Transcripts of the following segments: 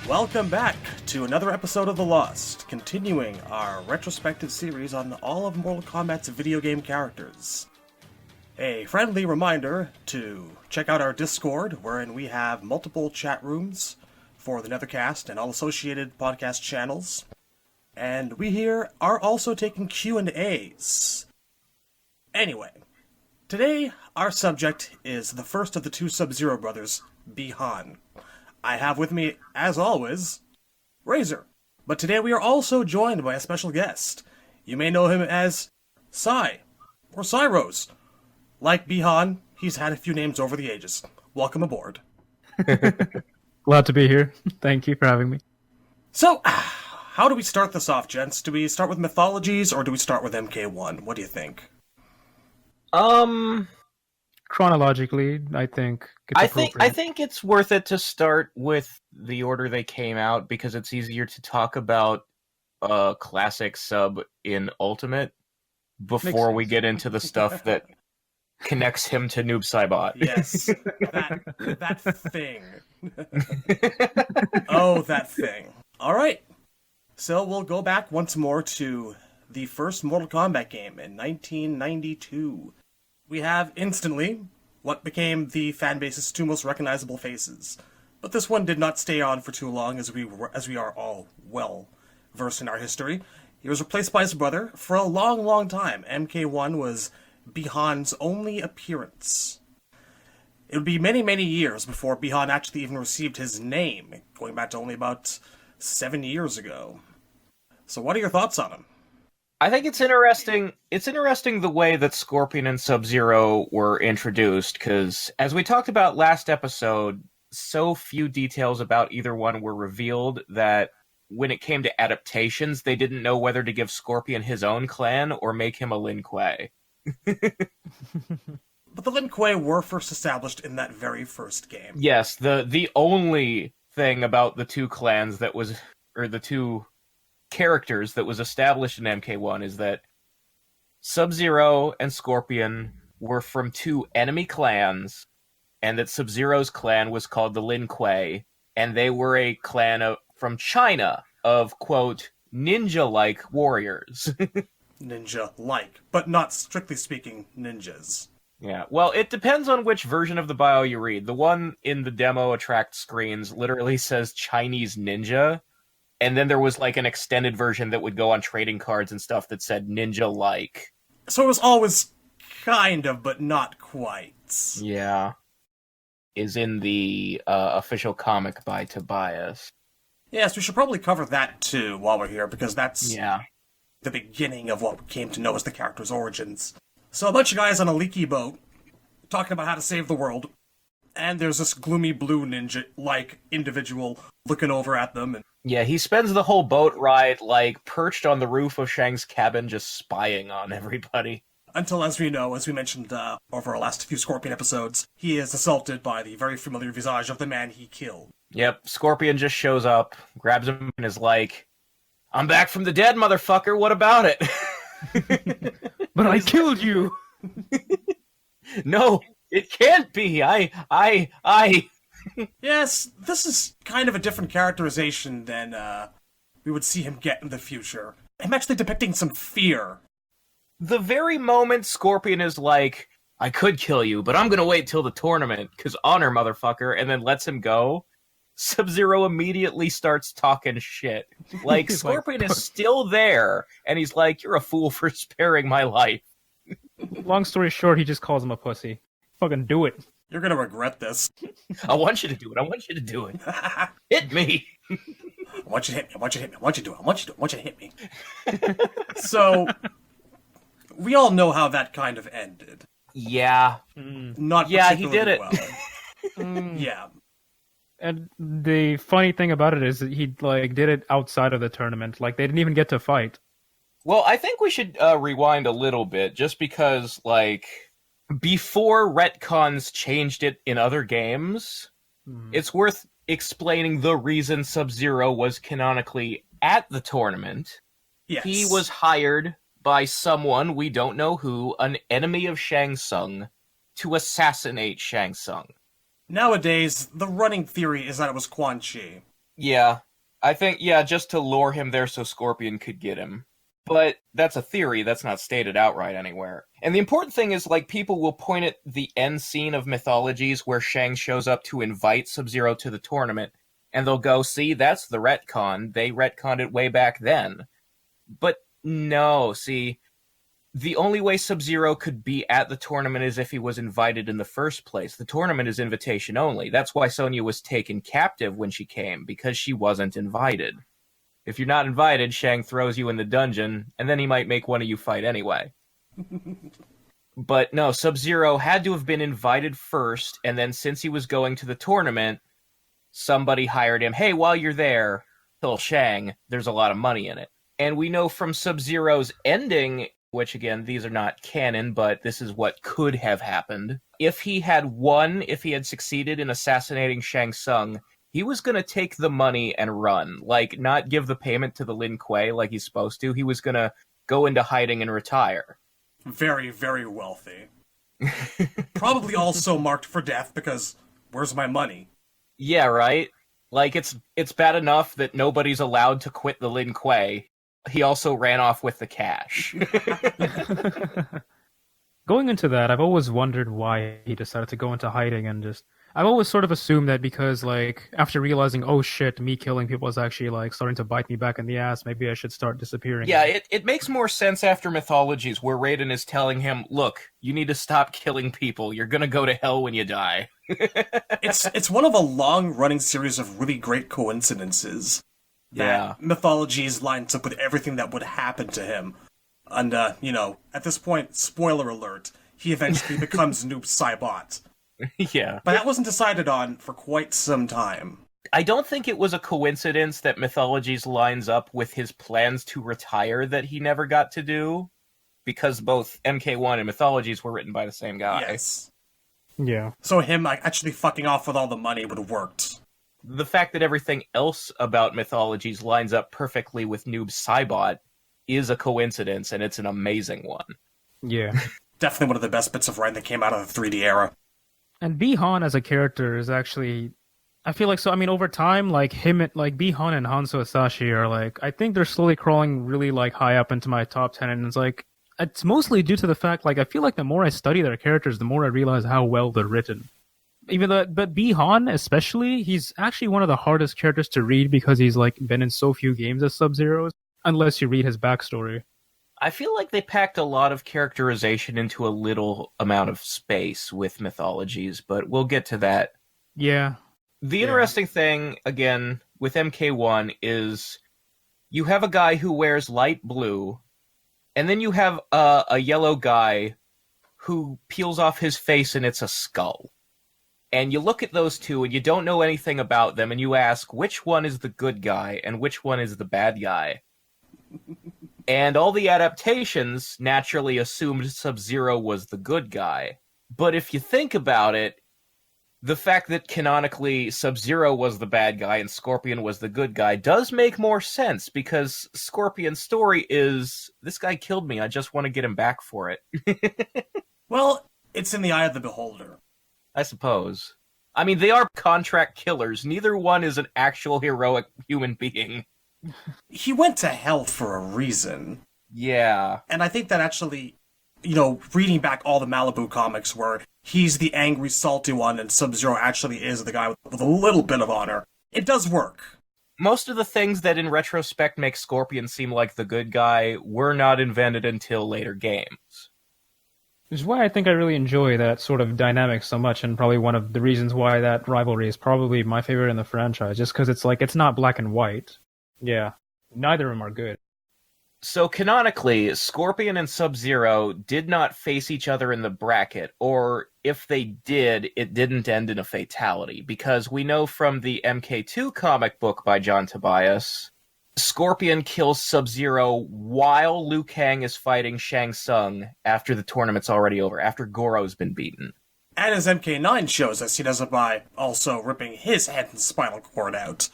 Welcome back to another episode of The Lost, continuing our retrospective series on all of Mortal Kombat's video game characters. A friendly reminder to check out our Discord, wherein we have multiple chat rooms for the Nethercast and all associated podcast channels. And we here are also taking Q&As. Anyway, today our subject is the first of the two Sub-Zero brothers, Bi-Han. I have with me, as always, Razor. But today we are also joined by a special guest. You may know him as Sai, or Cyros. Like Bi-Han, he's had a few names over the ages. Welcome aboard. Glad to be here. Thank you for having me. So, how do we start this off, gents? Do we start with Mythologies, or do we start with MK1? What do you think? Chronologically, I think it's I appropriate. think it's worth it to start with the order they came out because it's easier to talk about classic sub in Ultimate before we get into the stuff that connects him to Noob Saibot. Yes, that thing. Oh, that thing. All right, so we'll go back once more to the first Mortal Kombat game in 1992. We have instantly what became the fanbase's two most recognizable faces. But this one did not stay on for too long, as we are all well versed in our history. He was replaced by his brother for a long, long time. MK1 was Bi-Han's only appearance. It would be many, many years before Bi-Han actually even received his name, going back to only about 7 years ago. So what are your thoughts on him? I think it's interesting. It's interesting the way that Scorpion and Sub-Zero were introduced, because as we talked about last episode, so few details about either one were revealed that when it came to adaptations, they didn't know whether to give Scorpion his own clan or make him a Lin Kuei. But the Lin Kuei were first established in that very first game. Yes, the only thing about the two clans that was, or the two characters that was established in MK1 is that Sub-Zero and Scorpion were from two enemy clans, and that Sub-Zero's clan was called the Lin Kuei, and they were a clan from China of, quote, ninja-like warriors. Ninja-like, but not strictly speaking ninjas. Yeah, well, it depends on which version of the bio you read. The one in the demo attract screens literally says Chinese ninja, and then there was like an extended version that would go on trading cards and stuff that said ninja-like. So it was always kind of, but not quite. Yeah. Is in the official comic by Tobias. Yes, we should probably cover that too while we're here, because that's Yeah. the beginning of what we came to know as the character's origins. So a bunch of guys on a leaky boat talking about how to save the world, and there's this gloomy blue ninja-like individual looking over at them. And Yeah, he spends the whole boat ride, like, perched on the roof of Shang's cabin, just spying on everybody. until, as we know, as we mentioned over our last few Scorpion episodes, he is assaulted by the very familiar visage of the man he killed. Yep, Scorpion just shows up, grabs him, and is like, "I'm back from the dead, motherfucker, what about it?" But I killed you! No, it can't be, I... Yes, this is kind of a different characterization than we would see him get in the future. I'm actually depicting some fear. The very moment Scorpion is like, "I could kill you, but I'm gonna wait till the tournament, 'cause honor, motherfucker," and then lets him go, Sub-Zero immediately starts talking shit. Like, He's like, Scorpion is still there, and he's like, "You're a fool for sparing my life." Long story short, he just calls him a pussy. Fucking do it. You're gonna regret this. I want you to do it, I want you to do it. Hit me! I want you to hit me, I want you to hit me, I want you to do it, I want you to do it, I want you to hit me. So, we all know how that kind of ended. Yeah. Not Yeah, he particularly did it. well. Yeah. And the funny thing about it is that he did it outside of the tournament. Like, they didn't even get to fight. Well, I think we should rewind a little bit, just because, before retcons changed it in other games, it's worth explaining the reason Sub-Zero was canonically at the tournament. Yes. He was hired by someone, we don't know who, an enemy of Shang Tsung, to assassinate Shang Tsung. Nowadays, the running theory is that it was Quan Chi. Yeah. I think, yeah, just to lure him there so Scorpion could get him. But that's a theory, that's not stated outright anywhere. And the important thing is, like, people will point at the end scene of Mythologies where Shang shows up to invite Sub-Zero to the tournament, and they'll go, see, that's the retcon. They retconned it way back then. But no, see, the only way Sub-Zero could be at the tournament is if he was invited in the first place. The tournament is invitation only. That's why Sonya was taken captive when she came, because she wasn't invited. If you're not invited, Shang throws you in the dungeon, and then he might make one of you fight anyway. But no, Sub-Zero had to have been invited first, and then since he was going to the tournament, somebody hired him. Hey, while you're there, kill Shang. There's a lot of money in it. And we know from Sub-Zero's ending, which again, these are not canon, but this is what could have happened. If he had succeeded in assassinating Shang Tsung, he was going to take the money and run. Like, not give the payment to the Lin Kuei like he's supposed to. He was going to go into hiding and retire. Very, very wealthy. Probably also marked for death because where's my money? Yeah, right? Like, it's bad enough that nobody's allowed to quit the Lin Kuei. He also ran off with the cash. Going into that, I've always wondered why he decided to go into hiding and just... I've always sort of assumed that because, like, after realizing, oh shit, me killing people is actually, like, starting to bite me back in the ass, maybe I should start disappearing. Yeah, it makes more sense after Mythologies, where Raiden is telling him, look, you need to stop killing people. You're gonna go to hell when you die. It's one of a long-running series of really great coincidences. That Mythologies lines up with everything that would happen to him. And, at this point, spoiler alert, he eventually becomes Noob Saibot. Yeah. But that wasn't decided on for quite some time. I don't think it was a coincidence that Mythologies lines up with his plans to retire that he never got to do, because both MK1 and Mythologies were written by the same guy. Yes. Yeah. So him actually fucking off with all the money would have worked. The fact that everything else about Mythologies lines up perfectly with Noob Saibot is a coincidence, and it's an amazing one. Yeah. Definitely one of the best bits of writing that came out of the 3D era. And Bi-Han as a character is actually... I feel like, so, I mean, over time, like, Bi-Han and Hanzo Asashi are, like, I think they're slowly crawling really, like, high up into my top 10, and it's, like, it's mostly due to the fact, like, I feel like the more I study their characters, the more I realize how well they're written. But Bi-Han, especially, he's actually one of the hardest characters to read because he's, like, been in so few games as Sub-Zero, unless you read his backstory. I feel like they packed a lot of characterization into a little amount of space with Mythologies, but we'll get to that. Yeah. The interesting thing, again, with MK1 is you have a guy who wears light blue, and then you have a yellow guy who peels off his face and it's a skull. And you look at those two and you don't know anything about them, and you ask which one is the good guy and which one is the bad guy. And all the adaptations naturally assumed Sub-Zero was the good guy. But if you think about it, the fact that canonically Sub-Zero was the bad guy and Scorpion was the good guy does make more sense, because Scorpion's story is, this guy killed me, I just want to get him back for it. Well, it's in the eye of the beholder. I suppose. I mean, they are contract killers. Neither one is an actual heroic human being. He went to hell for a reason. Yeah. And I think that actually, reading back all the Malibu comics where he's the angry, salty one and Sub-Zero actually is the guy with a little bit of honor, it does work. Most of the things that in retrospect make Scorpion seem like the good guy were not invented until later games. Which is why I think I really enjoy that sort of dynamic so much, and probably one of the reasons why that rivalry is probably my favorite in the franchise, just because it's like, it's not black and white. Yeah, neither of them are good. So canonically, Scorpion and Sub-Zero did not face each other in the bracket, or if they did, it didn't end in a fatality, because we know from the MK2 comic book by John Tobias, Scorpion kills Sub-Zero while Liu Kang is fighting Shang Tsung after the tournament's already over, after Goro's been beaten. And as MK9 shows us, he does it by also ripping his head and spinal cord out,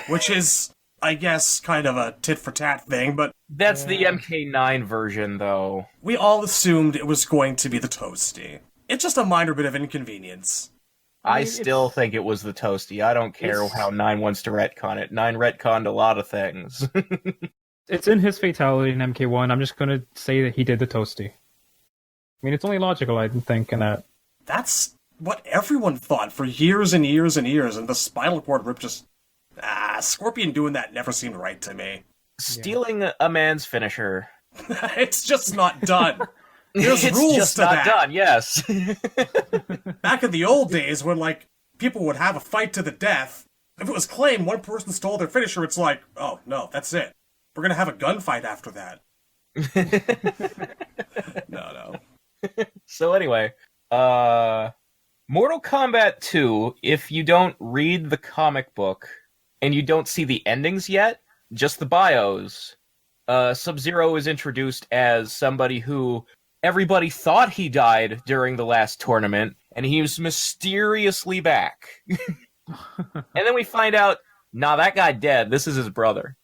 which is, I guess, kind of a tit-for-tat thing, but... That's the MK9 version, though. We all assumed it was going to be the Toasty. It's just a minor bit of inconvenience. I still think it was the Toasty. I don't care how 9 wants to retcon it. 9 retconned a lot of things. It's in his fatality in MK1. I'm just gonna say that he did the Toasty. I mean, it's only logical, I think, in that. That's what everyone thought for years and years and years, and the spinal cord rip just... Scorpion doing that never seemed right to me. Stealing a man's finisher. It's just not done. There's It's rules just to not that. done, yes. Back in the old days when, like, people would have a fight to the death, if it was claimed one person stole their finisher, it's like, oh, no, that's it. We're gonna have a gunfight after that. No. So anyway, Mortal Kombat 2, if you don't read the comic book, and you don't see the endings yet, just the bios, Sub-Zero is introduced as somebody who everybody thought he died during the last tournament, and he was mysteriously back. And then we find out, nah, that guy dead, this is his brother.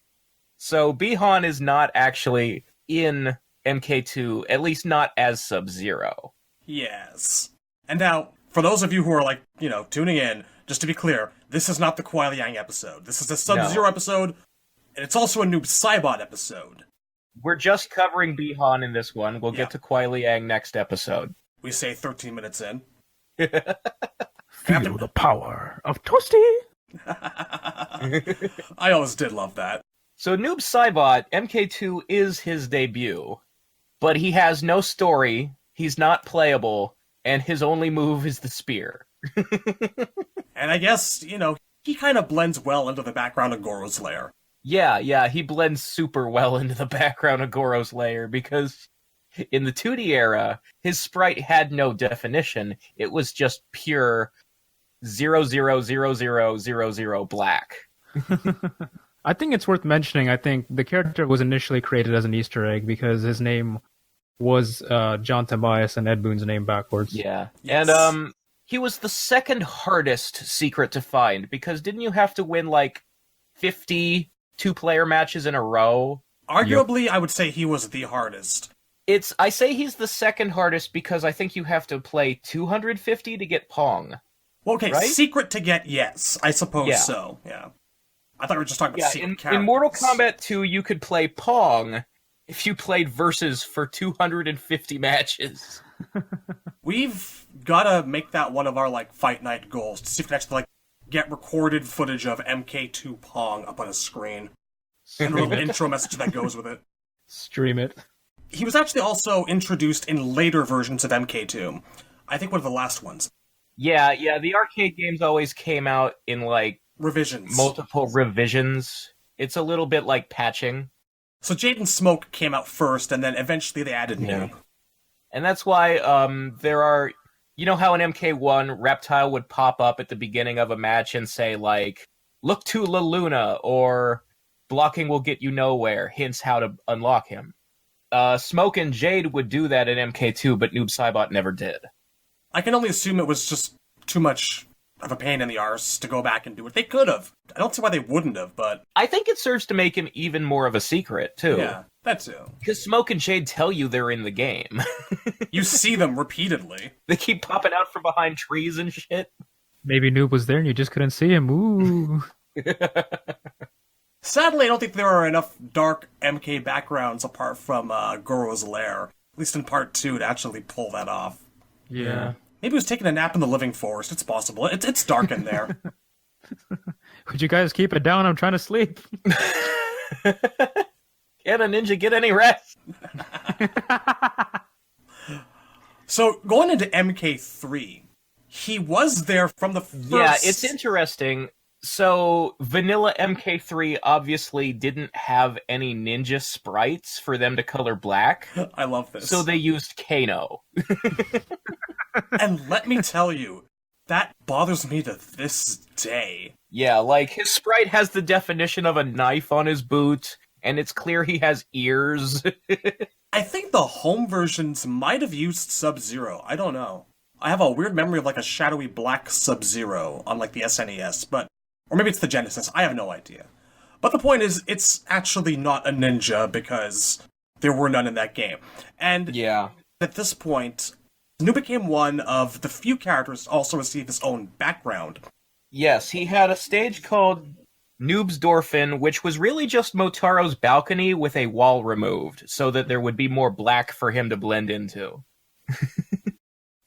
So Bihan is not actually in MK2, at least not as Sub-Zero. Yes. And now, for those of you who are, like, tuning in, just to be clear, this is not the Kuai Liang episode. This is a Sub-Zero episode, and it's also a Noob Saibot episode. We're just covering Bihan in this one. We'll get to Kuai Liang next episode. We say 13 minutes in. Feel the power of Toasty! I always did love that. So Noob Saibot, MK2 is his debut, but he has no story, he's not playable, and his only move is the spear. And I guess, he kind of blends well into the background of Goro's lair. Yeah, he blends super well into the background of Goro's lair, because in the 2D era, his sprite had no definition, it was just pure 000000 black. I think it's worth mentioning, I think the character was initially created as an Easter egg because his name was John Tobias and Ed Boon's name backwards. Yeah. Yes. And he was the second hardest secret to find, because didn't you have to win like 50 two-player matches in a row? Arguably, I would say he was the hardest. I say he's the second hardest because I think you have to play 250 to get Pong. Well, okay, right? secret to get, yes. I suppose Yeah. so, yeah. I thought we were just talking about secret characters. In Mortal Kombat 2, you could play Pong if you played Versus for 250 matches. We've gotta make that one of our, fight night goals, to see if we can actually, get recorded footage of MK2 Pong up on a screen. And a little intro message that goes with it. Stream it. He was actually also introduced in later versions of MK2. I think one of the last ones. Yeah, the arcade games always came out in, Revisions. multiple revisions. It's a little bit like patching. So Jade and Smoke came out first, and then eventually they added Noob. And that's why there are... You know how in MK1, Reptile would pop up at the beginning of a match and say, look to La Luna, or blocking will get you nowhere, hints how to unlock him. Smoke and Jade would do that in MK2, but Noob Saibot never did. I can only assume it was just too much of a pain in the arse to go back and do it. They could have. I don't see why they wouldn't have, but... I think it serves to make him even more of a secret, too. Yeah, that too. Because Smoke and Jade tell you they're in the game. You see them repeatedly. They keep popping out from behind trees and shit. Maybe Noob was there and you just couldn't see him. Ooh. Sadly, I don't think there are enough dark MK backgrounds apart from Goro's lair, at least in part 2, to actually pull that off. Yeah. Maybe he was taking a nap in the living forest. It's possible. It's dark in there. Could you guys keep it down? I'm trying to sleep. Can a ninja get any rest? So, going into MK3, he was there from the first... Yeah, it's interesting. So, vanilla MK3 obviously didn't have any ninja sprites for them to color black. I love this. So they used Kano. And let me tell you, that bothers me to this day. Yeah, his sprite has the definition of a knife on his boot, and it's clear he has ears. I think the home versions might have used Sub-Zero. I don't know. I have a weird memory of a shadowy black Sub-Zero on the SNES, but... Or maybe it's the Genesis, I have no idea. But the point is, it's actually not a ninja because there were none in that game. And yeah. at this point, Noob became one of the few characters to also receive his own background. Yes, he had a stage called Noob's Dorphin, which was really just Motaro's balcony with a wall removed, so that there would be more black for him to blend into.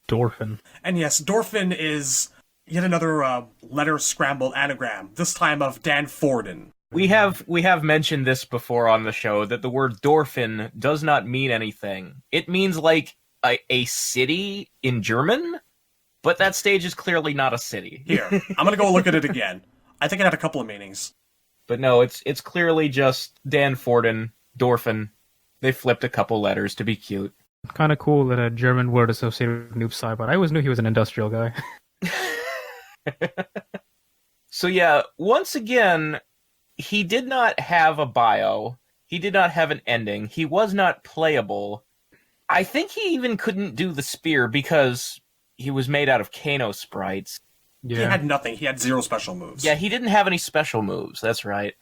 Dorphin. And yes, Dorphin is yet another letter-scrambled anagram, this time of Dan Forden. We have mentioned this before on the show, that the word Dorphin does not mean anything. It means, like, a city in German, but that stage is clearly not a city. Here, I'm gonna go look at it again. I think it had a couple of meanings. But no, it's clearly just Dan Forden, Dorphin. They flipped a couple letters to be cute. Kind of cool that a German word associated with Noob Saibot. I always knew he was an industrial guy. So yeah, once again, he did not have a bio. He did not have an ending. He was not playable. I think he even couldn't do the spear because he was made out of Kano sprites. Yeah. He had nothing. He had 0 special moves. Yeah, he didn't have any special moves, that's right.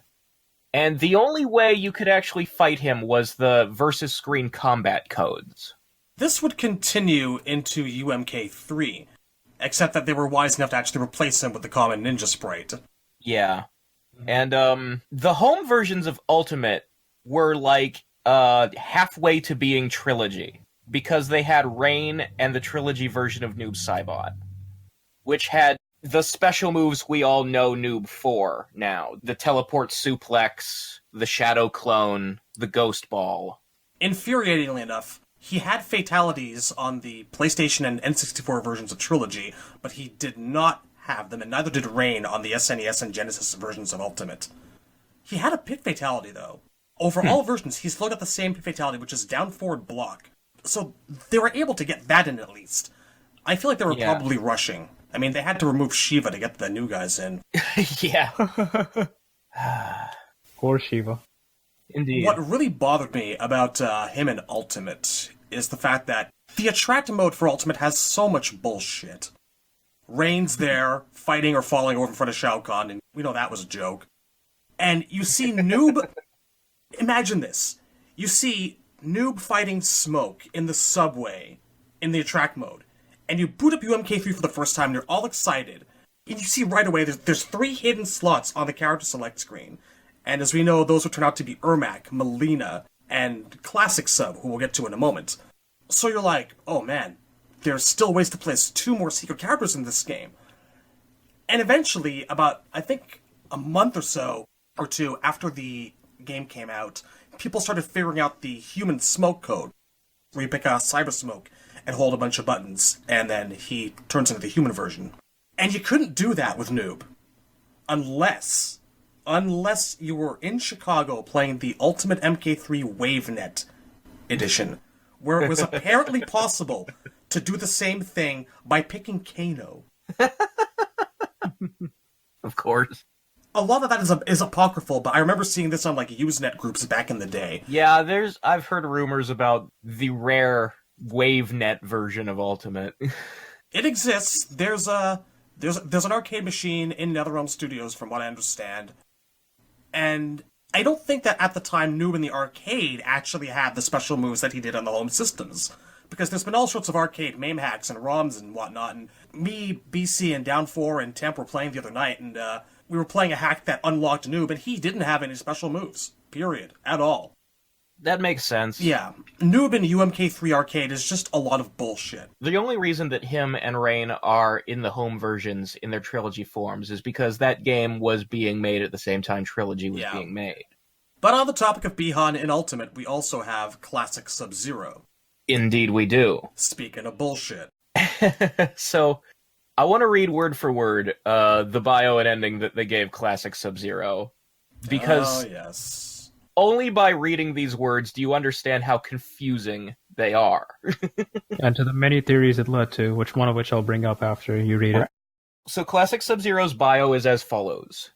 And the only way you could actually fight him was the versus screen combat codes. This would continue into UMK3, except that they were wise enough to actually replace him with the common ninja sprite. Yeah. And the home versions of Ultimate were like halfway to being Trilogy, because they had Rain and the Trilogy version of Noob Saibot, which had the special moves we all know Noob for now. The Teleport Suplex, the Shadow Clone, the Ghost Ball. Infuriatingly enough, he had fatalities on the PlayStation and N64 versions of Trilogy, but he did not have them, and neither did Rain on the SNES and Genesis versions of Ultimate. He had a pit fatality, though. Over all versions, he's still got the same pit fatality, which is down forward block. So they were able to get that in at least. I feel like they were probably rushing. I mean, they had to remove Shiva to get the new guys in. Yeah. Poor Shiva. Indeed. What really bothered me about him in Ultimate is the fact that the attract mode for Ultimate has so much bullshit. Rain's there, fighting or falling over in front of Shao Kahn, and we know that was a joke. And you see Noob... Imagine this. You see Noob fighting Smoke in the subway in the attract mode, and you boot up UMK3 for the first time, and you're all excited, and you see right away there's 3 hidden slots on the character select screen. And as we know, those will turn out to be Ermac, Melina, and Classic Sub, who we'll get to in a moment. So you're like, oh man, there's still ways to place 2 more secret characters in this game. And eventually, about, I think, a month or so, or 2 after the game came out, people started figuring out the human smoke code, where you pick a cyber smoke and hold a bunch of buttons, and then he turns into the human version. And you couldn't do that with Noob. Unless you were in Chicago playing the Ultimate MK3 WaveNet edition, where it was apparently possible to do the same thing by picking Kano. Of course. A lot of that is apocryphal, but I remember seeing this on like Usenet groups back in the day. Yeah, I've heard rumors about the rare WaveNet version of Ultimate. It exists. There's an arcade machine in NetherRealm Studios, from what I understand. And I don't think that at the time Noob in the arcade actually had the special moves that he did on the home systems. Because there's been all sorts of arcade MAME hacks and ROMs and whatnot. And me, BC, and Down4 and Temp were playing the other night, and we were playing a hack that unlocked Noob, and he didn't have any special moves. Period. At all. That makes sense. Yeah. Noob in UMK3 Arcade is just a lot of bullshit. The only reason that him and Rain are in the home versions in their Trilogy forms is because that game was being made at the same time Trilogy was being made. But on the topic of Bihan in Ultimate, we also have Classic Sub-Zero. Indeed we do. Speaking of bullshit. So, I want to read word for word the bio and ending that they gave Classic Sub-Zero. Because... Oh, yes. Only by reading these words do you understand how confusing they are. And to the many theories it led to, one of which I'll bring up after you read it. So Classic Sub-Zero's bio is as follows.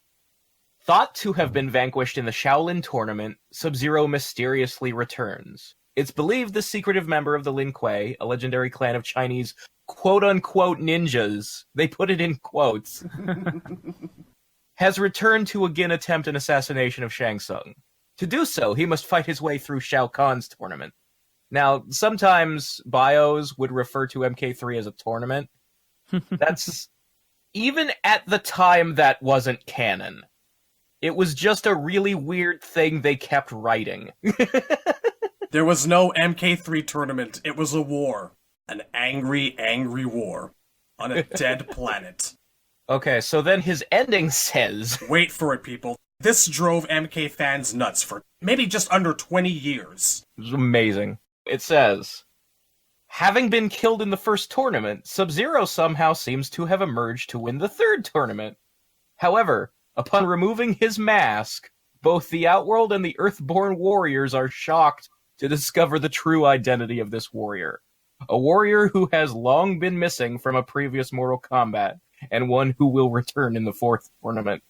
Thought to have been vanquished in the Shaolin tournament, Sub-Zero mysteriously returns. It's believed the secretive member of the Lin Kuei, a legendary clan of Chinese quote-unquote ninjas, they put it in quotes, has returned to again attempt an assassination of Shang Tsung. To do so, he must fight his way through Shao Kahn's tournament. Now, sometimes bios would refer to MK3 as a tournament. That's... Even at the time, that wasn't canon. It was just a really weird thing they kept writing. There was no MK3 tournament. It was a war. An angry, angry war. On a dead planet. Okay, so then his ending says... Wait for it, people. This drove MK fans nuts for maybe just under 20 years. It was amazing. It says... Having been killed in the first tournament, Sub-Zero somehow seems to have emerged to win the third tournament. However, upon removing his mask, both the Outworld and the Earthborn warriors are shocked to discover the true identity of this warrior. A warrior who has long been missing from a previous Mortal Kombat, and one who will return in the fourth tournament.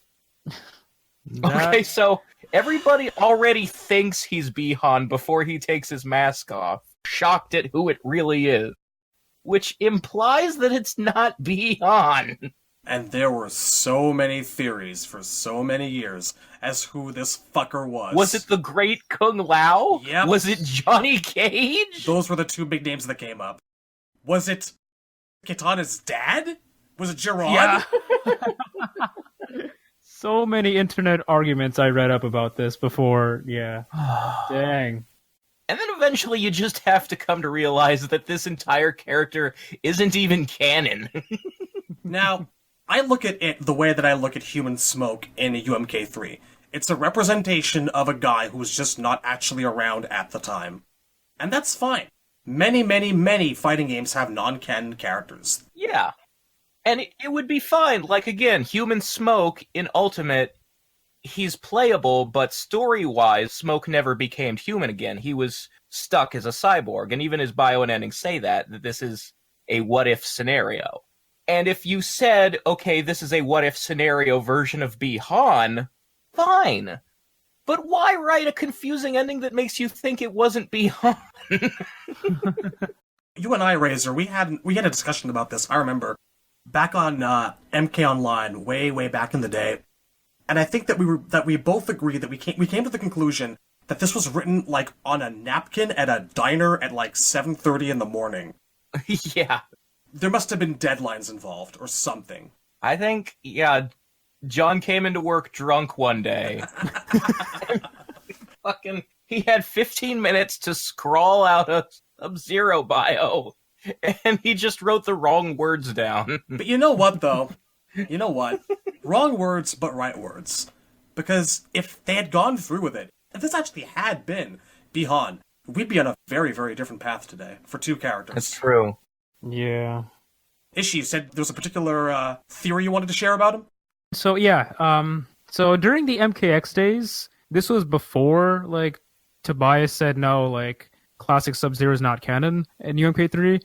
Okay, so everybody already thinks he's Bi-Han before he takes his mask off, shocked at who it really is, which implies that it's not Bi-Han. And there were so many theories for so many years as who this fucker was. Was it the Great Kung Lao? Yep. Was it Johnny Cage? Those were the two big names that came up. Was it Kitana's dad? Was it Gerard? Yeah. So many internet arguments I read up about this before. Yeah. Dang. And then eventually you just have to come to realize that this entire character isn't even canon. Now, I look at it the way that I look at Human Smoke in UMK3. It's a representation of a guy who's just not actually around at the time. And that's fine. Many, many, many fighting games have non-canon characters. Yeah. And it would be fine. Like, again, Human Smoke in Ultimate, he's playable, but story-wise, Smoke never became human again. He was stuck as a cyborg, and even his bio and ending say that this is a what-if scenario. And if you said, okay, this is a what-if scenario version of Bi-Han, fine. But why write a confusing ending that makes you think it wasn't Bi-Han? You and I, Razor, we had a discussion about this, I remember, back on MK Online, way back in the day. And I think that we both agreed that we came to the conclusion that this was written, like, on a napkin at a diner at, like, 7:30 in the morning. Yeah. There must have been deadlines involved, or something. I think, yeah, John came into work drunk one day. He had 15 minutes to scrawl out a Sub-Zero bio, and he just wrote the wrong words down. But you know what, though? You know what? Wrong words, but right words. Because if they had gone through with it, if this actually had been Bi-Han, we'd be on a very, very different path today, for two characters. That's true. Yeah. Ishii, you said there was a particular theory you wanted to share about him? So yeah, so during the MKX days, this was before, like, Tobias said no, like, classic Sub-Zero is not canon in UMK3.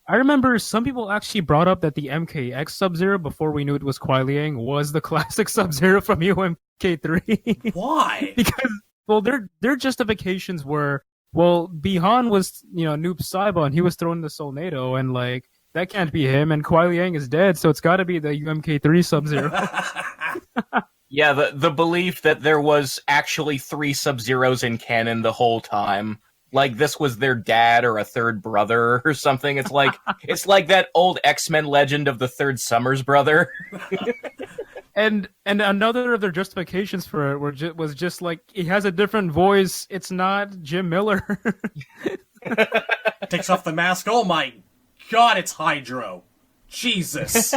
I remember some people actually brought up that the MKX Sub-Zero, before we knew it was Kuai Liang, was the classic Sub-Zero from UMK3. Why? Because, well, their justifications were, well, Bi-Han was, Noob Saibot, and he was thrown into Solnado, and, like, that can't be him, and Kuai Liang is dead, so it's gotta be the UMK3 Sub-Zero. Yeah, the belief that there was actually 3 Sub-Zeros in canon the whole time. Like this was their dad or a third brother or something. It's like that old X-Men legend of the third Summers brother. And another of their justifications for it was just like, he has a different voice. It's not Jim Miller. Takes off the mask. Oh my god, it's Hydro. Jesus.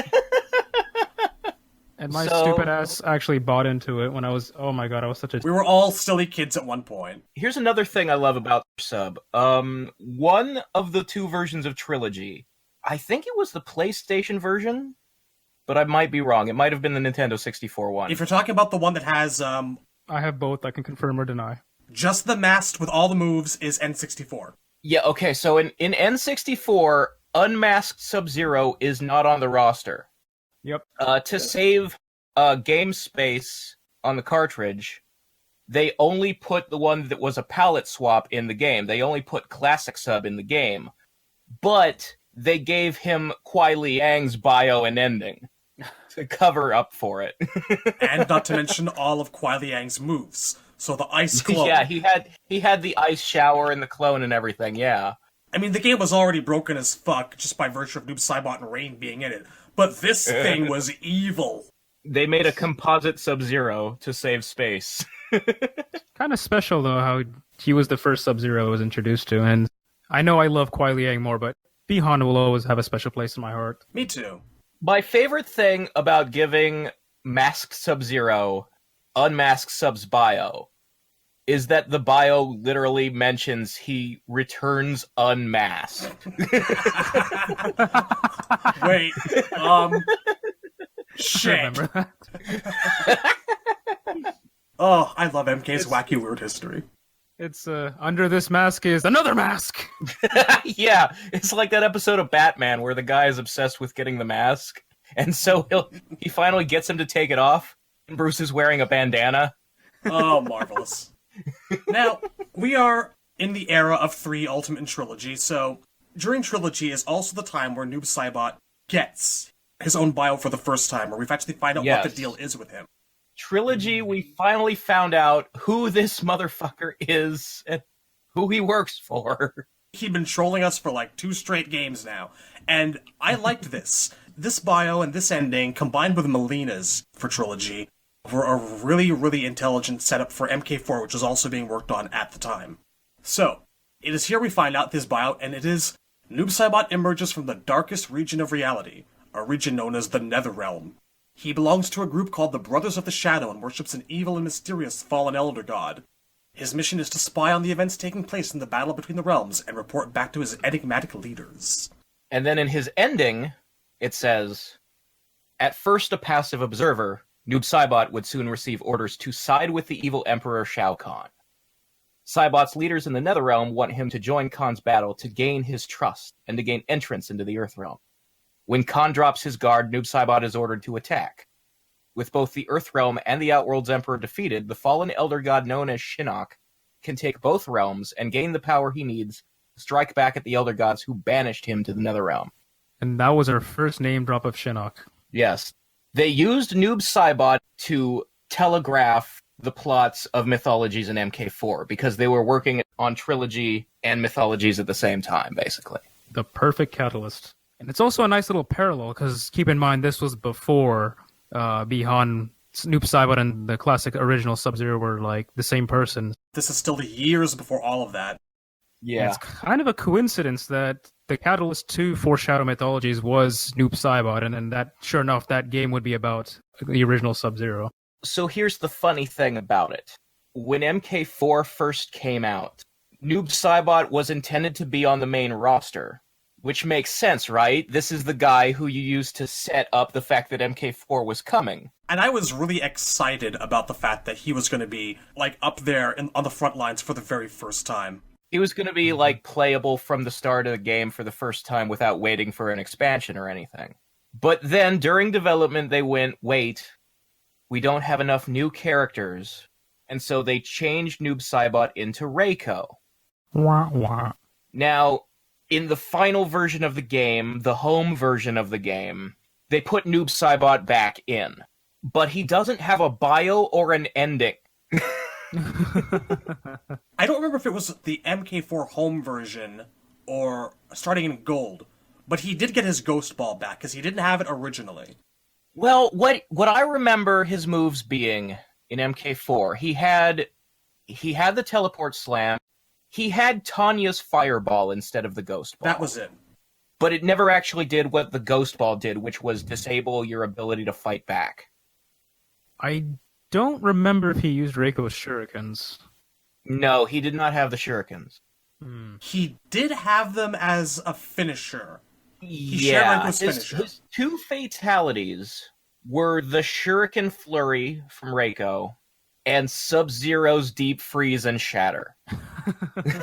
And my stupid ass actually bought into it when I was, oh my god, I was such a... We were all silly kids at one point. Here's another thing I love about Sub. One of the 2 versions of Trilogy, I think it was the PlayStation version, but I might be wrong. It might have been the Nintendo 64 one. If you're talking about the one that has, I have both, I can confirm or deny. just the masked with all the moves is N64. Yeah, okay, so in N64, unmasked Sub-Zero is not on the roster. Yep. To save game space on the cartridge, they only put the one that was a palette swap in the game. They only put Classic Sub in the game. But they gave him Kuai Liang's bio and ending to cover up for it. And not to mention all of Kuai Liang's moves. So the ice clone. Yeah, he had the ice shower and the clone and everything, yeah. I mean, the game was already broken as fuck just by virtue of Noob Saibot and Rain being in it. But this thing was evil. They made a composite Sub-Zero to save space. Kind of special, though, how he was the first Sub-Zero I was introduced to. And I know I love Kuai Liang more, but Bi-Han will always have a special place in my heart. Me too. My favorite thing about giving Masked Sub-Zero Unmasked Sub's bio is that the bio literally mentions he returns unmasked. Wait, shit. I remember that. Oh, I love MK's wacky weird history. It's, under this mask is another mask! Yeah, it's like that episode of Batman where the guy is obsessed with getting the mask, and so he finally gets him to take it off, and Bruce is wearing a bandana. Oh, marvelous. Now, we are in the era of 3 Ultimate and Trilogy, so during Trilogy is also the time where Noob Saibot gets his own bio for the first time, where we've actually find out what the deal is with him. Trilogy, we finally found out who this motherfucker is and who he works for. He'd been trolling us for like 2 straight games now, and I liked this. This bio and this ending, combined with Melina's for Trilogy, were a really, really intelligent setup for MK4, which was also being worked on at the time. So, it is here we find out this bio, and it is Noob Saibot emerges from the darkest region of reality, a region known as the Netherrealm. He belongs to a group called the Brothers of the Shadow and worships an evil and mysterious fallen elder god. His mission is to spy on the events taking place in the battle between the realms and report back to his enigmatic leaders. And then in his ending, it says, at first a passive observer, Noob Saibot would soon receive orders to side with the evil Emperor Shao Kahn. Saibot's leaders in the Netherrealm want him to join Khan's battle to gain his trust and to gain entrance into the Earthrealm. When Khan drops his guard, Noob Saibot is ordered to attack. With both the Earthrealm and the Outworld's Emperor defeated, the fallen elder god known as Shinnok can take both realms and gain the power he needs to strike back at the elder gods who banished him to the Netherrealm. And that was our first name drop of Shinnok. Yes. They used Noob Saibot to telegraph the plots of Mythologies and MK4 because they were working on Trilogy and Mythologies at the same time, basically. The perfect catalyst. And it's also a nice little parallel, because keep in mind this was before Bi-Han, Noob Saibot, and the classic original Sub-Zero were like the same person. This is still the years before all of that. Yeah. And it's kind of a coincidence that the catalyst to foreshadow Mythologies was Noob Saibot, and that, sure enough, that game would be about the original Sub-Zero. So here's the funny thing about it. When MK4 first came out, Noob Saibot was intended to be on the main roster. Which makes sense, right? This is the guy who you used to set up the fact that MK4 was coming. And I was really excited about the fact that he was going to be, like, up there on the front lines for the very first time. He was going to be, like, playable from the start of the game for the first time without waiting for an expansion or anything. But then, during development, they went, wait, we don't have enough new characters. And so they changed Noob Saibot into Reiko. Wah, wah. Now, in the final version of the game, the home version of the game, they put Noob Saibot back in. But he doesn't have a bio or an ending. I don't remember if it was the MK4 home version or starting in gold, but he did get his Ghost Ball back, because he didn't have it originally. Well, what I remember his moves being in MK4, he had the teleport slam. He had Tanya's Fireball instead of the Ghost Ball. That was it. But it never actually did what the Ghost Ball did, which was disable your ability to fight back. I don't remember if he used Reiko's shurikens. No, he did not have the shurikens. He did have them as a finisher. Yeah, shared Reiko's finisher. His 2 fatalities were the Shuriken Flurry from Reiko and Sub-Zero's Deep Freeze and Shatter.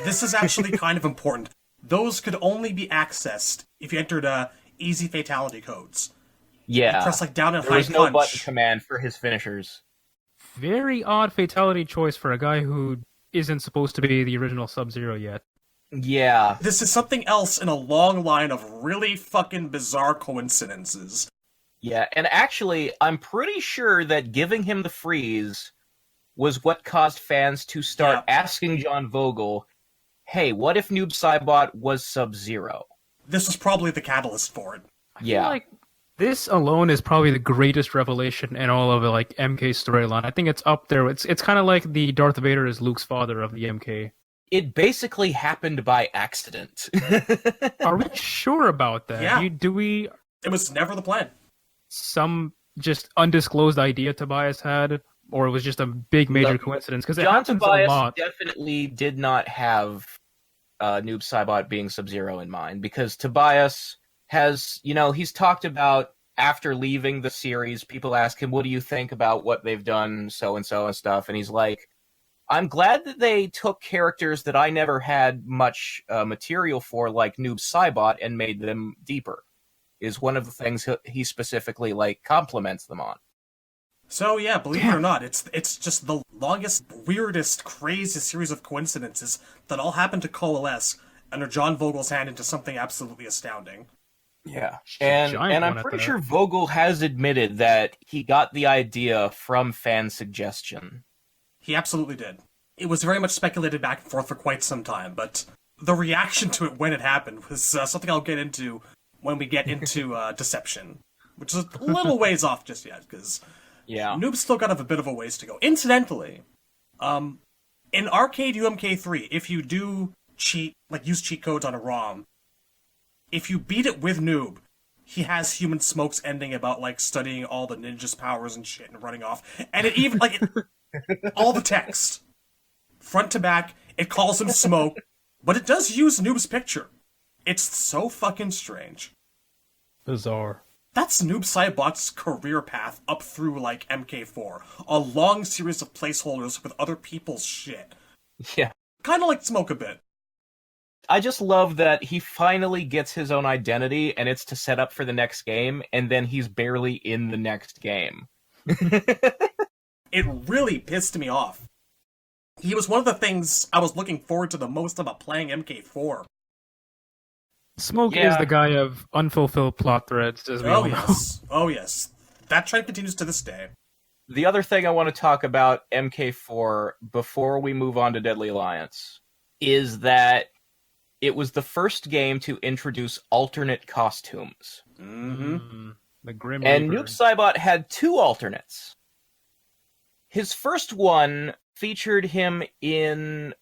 This is actually kind of important. Those could only be accessed if you entered easy fatality codes. Yeah. You press like down and there high was no punch. button command for his finishers. Very odd fatality choice for a guy who isn't supposed to be the original Sub-Zero yet. Yeah. This is something else in a long line of really fucking bizarre coincidences. Yeah, and actually, I'm pretty sure that giving him the freeze was what caused fans to start asking John Vogel, hey, what if Noob Saibot was Sub-Zero? This was probably the catalyst for it. I feel like this alone is probably the greatest revelation in all of the like MK storyline. I think it's up there. It's kind of like the Darth Vader is Luke's father of the MK. It basically happened by accident. Are we sure about that? Yeah. It was never the plan. Some just undisclosed idea Tobias had, or it was just a big major coincidence? Because John Tobias definitely did not have Noob Saibot being Sub-Zero in mind, because Tobias has, he's talked about after leaving the series, people ask him, what do you think about what they've done, so-and-so and stuff, and he's like, I'm glad that they took characters that I never had much material for, like Noob Saibot, and made them deeper, is one of the things he specifically, compliments them on. So yeah, believe it or not, it's just the longest, weirdest, craziest series of coincidences that all happened to coalesce under John Vogel's hand into something absolutely astounding. Yeah, and I'm pretty sure Vogel has admitted that he got the idea from fan suggestion. He absolutely did. It was very much speculated back and forth for quite some time, but the reaction to it when it happened was something I'll get into when we get into Deception, which is a little ways off just yet, because Noob's still got a bit of a ways to go. Incidentally, in Arcade UMK3, if you do cheat, use cheat codes on a ROM, if you beat it with Noob, he has Human Smoke's ending about, studying all the ninja's powers and shit and running off. And it even, all the text, front to back, it calls him Smoke, but it does use Noob's picture. It's so fucking strange. Bizarre. That's Noob Saibot's career path up through, MK4. A long series of placeholders with other people's shit. Yeah. Kind of like Smoke a bit. I just love that he finally gets his own identity, and it's to set up for the next game, and then he's barely in the next game. It really pissed me off. He was one of the things I was looking forward to the most about playing MK4. Smoke is the guy of unfulfilled plot threads, as we all know. Oh yes. That trend continues to this day. The other thing I want to talk about MK4 before we move on to Deadly Alliance is that it was the first game to introduce alternate costumes. Mm-hmm. The Grim And Reaper. Noob Saibot had two alternates. His first one featured him in,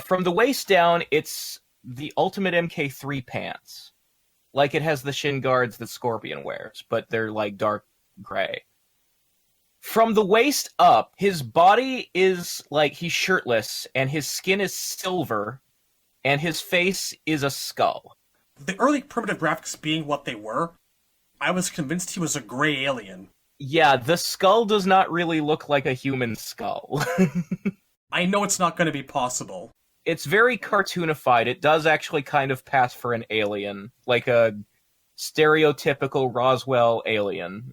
from the waist down, it's the ultimate MK3 pants. It has the shin guards that Scorpion wears, but they're dark gray. From the waist up, his body is he's shirtless, and his skin is silver, and his face is a skull. The early primitive graphics being what they were, I was convinced he was a gray alien. Yeah, the skull does not really look like a human skull. I know it's not going to be possible. It's very cartoonified. It does actually kind of pass for an alien, like a stereotypical Roswell alien.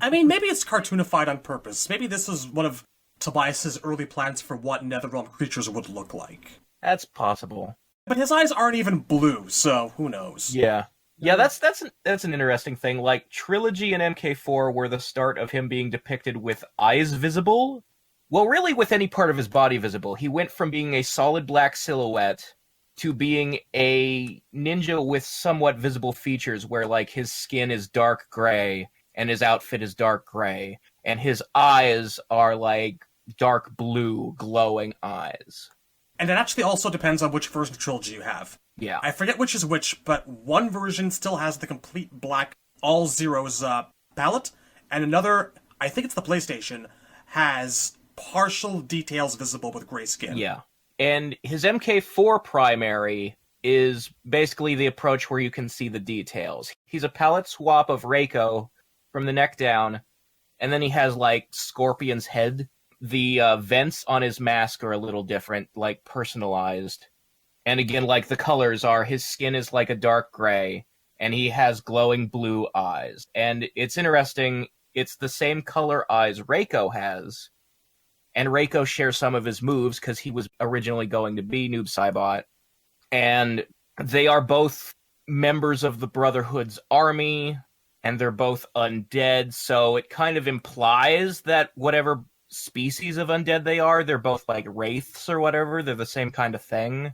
I mean, maybe it's cartoonified on purpose. Maybe this is one of Tobias's early plans for what Netherrealm creatures would look like. That's possible. But his eyes aren't even blue, so who knows? Yeah. Yeah, that's an interesting thing. Trilogy and MK4 were the start of him being depicted with eyes visible. Well, really with any part of his body visible. He went from being a solid black silhouette to being a ninja with somewhat visible features where, his skin is dark gray and his outfit is dark gray, and his eyes are, dark blue, glowing eyes. And it actually also depends on which version of Trilogy you have. Yeah. I forget which is which, but one version still has the complete black, all zeros palette, and another, I think it's the PlayStation, has partial details visible with gray skin. Yeah. And his MK4 primary is basically the approach where you can see the details. He's a palette swap of Reiko from the neck down, and then he has, Scorpion's head. The vents on his mask are a little different, personalized. And again, the colors are, his skin is a dark gray, and he has glowing blue eyes. And it's interesting, it's the same color eyes Reiko has, and Reiko shares some of his moves, because he was originally going to be Noob Saibot. And they are both members of the Brotherhood's army, and they're both undead, so it kind of implies that whatever species of undead they are. They're both like wraiths or whatever. They're the same kind of thing.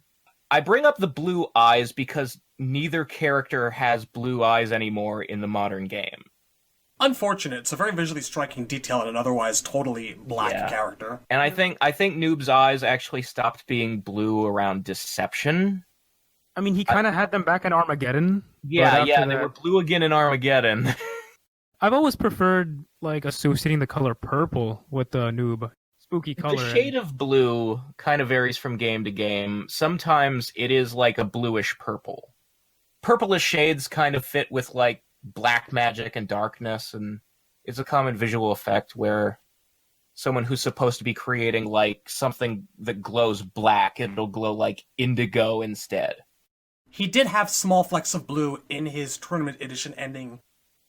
I bring up the blue eyes because neither character has blue eyes anymore in the modern game. Unfortunate. It's a very visually striking detail in an otherwise totally black character. And I think Noob's eyes actually stopped being blue around Deception. I mean, he kind of had them back in Armageddon. Yeah, they were blue again in Armageddon. I've always preferred, like, associating the color purple with the Noob. Spooky color. The shade of blue kind of varies from game to game. Sometimes it is like a bluish purple. Purplish shades kind of fit with, like, black magic and darkness, and it's a common visual effect where someone who's supposed to be creating, like, something that glows black, it'll glow, like, indigo instead. He did have small flecks of blue in his Tournament Edition ending,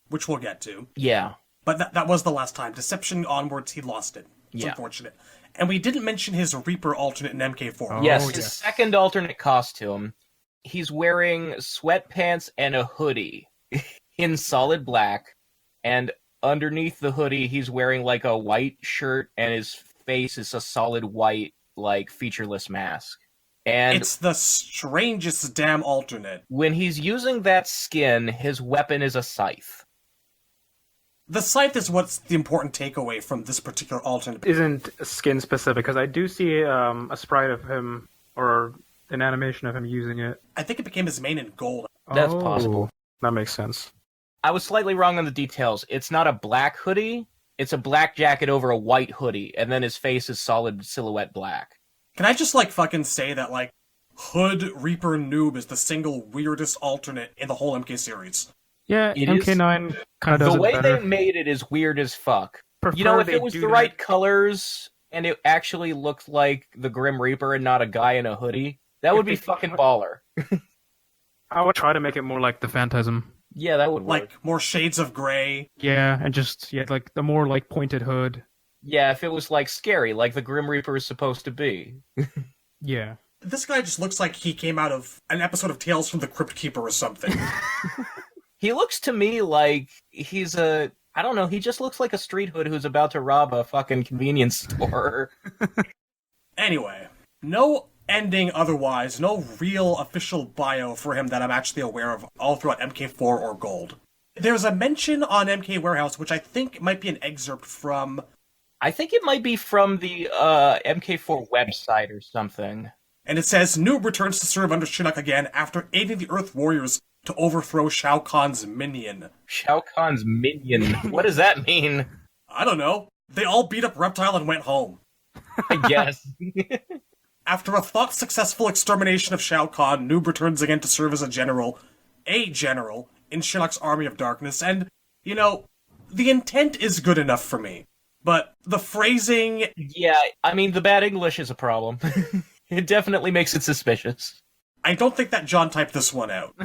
which we'll get to. Yeah. But that was the last time. Deception onwards, he lost it. It's unfortunate. And we didn't mention his Reaper alternate in MK4. Yes, his second alternate costume. He's wearing sweatpants and a hoodie in solid black, and underneath the hoodie he's wearing like a white shirt, and his face is a solid white, like, featureless mask. And it's the strangest damn alternate. When he's using that skin, his weapon is a scythe. The scythe is what's the important takeaway from this particular alternate. Isn't skin specific, because I do see a sprite of him, or an animation of him using it. I think it became his main in gold. That's possible. That makes sense. I was slightly wrong on the details. It's not a black hoodie, it's a black jacket over a white hoodie, and then his face is solid silhouette black. Can I just, like, fucking say that, like, Hood Reaper Noob is the single weirdest alternate in the whole MK series? Yeah, it MK9 kind of does it better. The way they made it is weird as fuck. You know, if it was the right colors, and it actually looked like the Grim Reaper and not a guy in a hoodie, that would be fucking baller. I would try to make it more like the Phantasm. Yeah, that would work. Like, more shades of gray. Yeah, and just, like, the more, like, pointed hood. Yeah, if it was, like, scary, like the Grim Reaper is supposed to be. Yeah. This guy just looks like he came out of an episode of Tales from the Crypt Keeper or something. He looks to me like he's I don't know, he just looks like a street hood who's about to rob a fucking convenience store. Anyway, no ending otherwise, no real official bio for him that I'm actually aware of all throughout MK4 or Gold. There's a mention on MK Warehouse, which I think might be an excerpt from... I think it might be from the MK4 website or something. And it says, Noob returns to serve under Shinnok again after aiding the Earth Warriors to overthrow Shao Kahn's minion. Shao Kahn's minion? What does that mean? I don't know. They all beat up Reptile and went home. I guess. After a thought-successful extermination of Shao Kahn, Noob returns again to serve as a general in Shinnok's Army of Darkness, and, you know, the intent is good enough for me. But the phrasing... Yeah, I mean, the bad English is a problem. It definitely makes it suspicious. I don't think that John typed this one out.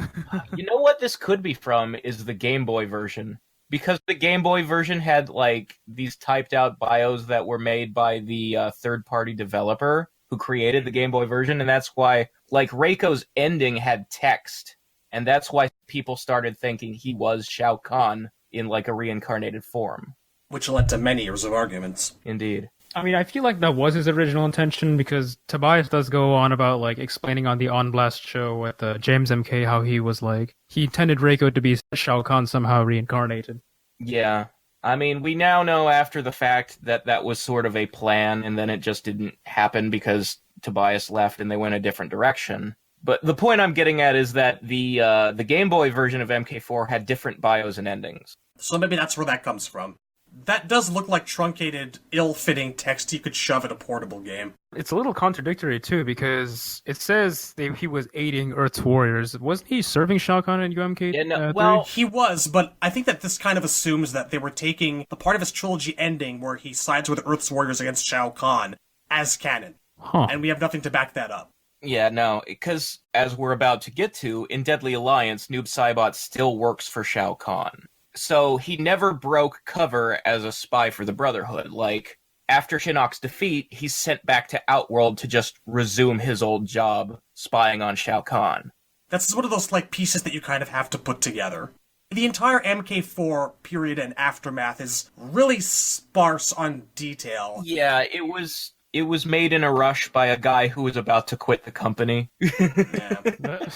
You know what this could be from is the Game Boy version. Because the Game Boy version had, like, these typed-out bios that were made by the third-party developer who created the Game Boy version, and that's why, like, Reiko's ending had text, and that's why people started thinking he was Shao Kahn in, like, a reincarnated form. Which led to many years of arguments. Indeed. I mean, I feel like that was his original intention, because Tobias does go on about, like, explaining on the On Blast show with James MK how he was, like, he intended Reiko to be Shao Kahn somehow reincarnated. Yeah. I mean, we now know after the fact that that was sort of a plan, and then it just didn't happen because Tobias left and they went a different direction. But the point I'm getting at is that the Game Boy version of MK4 had different bios and endings. So maybe that's where that comes from. That does look like truncated, ill-fitting text you could shove in a portable game. It's a little contradictory, too, because it says he was aiding Earth's warriors. Wasn't he serving Shao Kahn in UMK? Yeah, no, well, he was, but I think that this kind of assumes that they were taking the part of his trilogy ending where he sides with Earth's warriors against Shao Kahn as canon. Huh. And we have nothing to back that up. Yeah, no, because, as we're about to get to, in Deadly Alliance, Noob Saibot still works for Shao Kahn. So he never broke cover as a spy for the Brotherhood. Like, after Shinnok's defeat, he's sent back to Outworld to just resume his old job, spying on Shao Kahn. That's one of those, like, pieces that you kind of have to put together. The entire MK4 period and aftermath is really sparse on detail. Yeah, it was made in a rush by a guy who was about to quit the company. Yeah.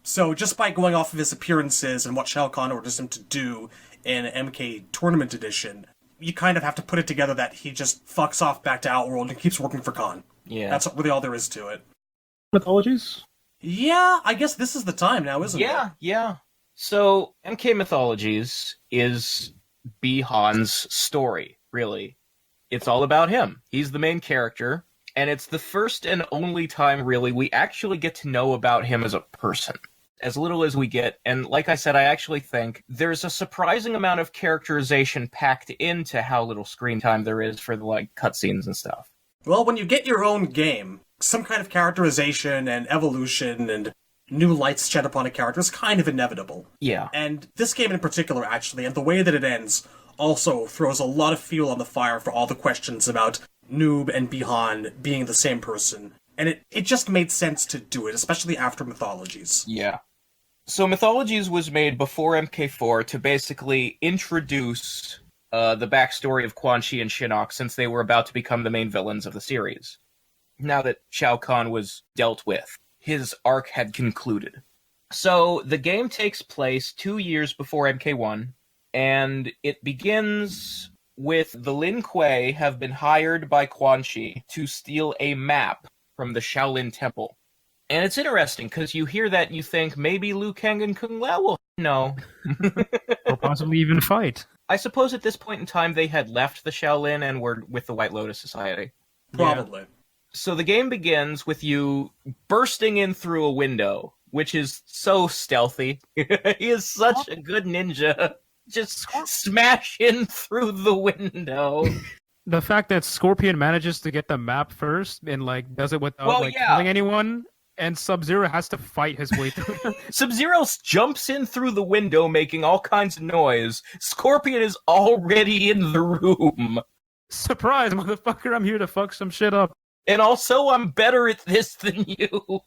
So just by going off of his appearances and what Shao Kahn orders him to do in MK Tournament Edition, you kind of have to put it together that he just fucks off back to Outworld and keeps working for Kahn. Yeah. That's really all there is to it. Mythologies? Yeah, I guess this is the time now, isn't it? Yeah. So, MK Mythologies is Bi-Han's story, really. It's all about him. He's the main character, and it's the first and only time, really, we actually get to know about him as a person. As little as we get, and like I said, I actually think there's a surprising amount of characterization packed into how little screen time there is for the, like, cutscenes and stuff. Well, when you get your own game, some kind of characterization and evolution and new lights shed upon a character is kind of inevitable. Yeah. And this game in particular, actually, and the way that it ends, also throws a lot of fuel on the fire for all the questions about Noob and Bi-Han being the same person. And it just made sense to do it, especially after Mythologies. Yeah. So Mythologies was made before MK4 to basically introduce the backstory of Quan Chi and Shinnok, since they were about to become the main villains of the series. Now that Shao Kahn was dealt with, his arc had concluded. So the game takes place 2 years before MK1, and it begins with the Lin Kuei have been hired by Quan Chi to steal a map from the Shaolin Temple. And it's interesting, because you hear that and you think maybe Liu Kang and Kung Lao will know. Or possibly even fight. I suppose at this point in time they had left the Shaolin and were with the White Lotus Society. Probably. Yeah. So the game begins with you bursting in through a window, which is so stealthy. He is such a good ninja. Just smash in through the window. The fact that Scorpion manages to get the map first and like does it without killing anyone, and Sub-Zero has to fight his way through. Sub-Zero jumps in through the window making all kinds of noise. Scorpion is already in the room. Surprise, motherfucker, I'm here to fuck some shit up. And also, I'm better at this than you.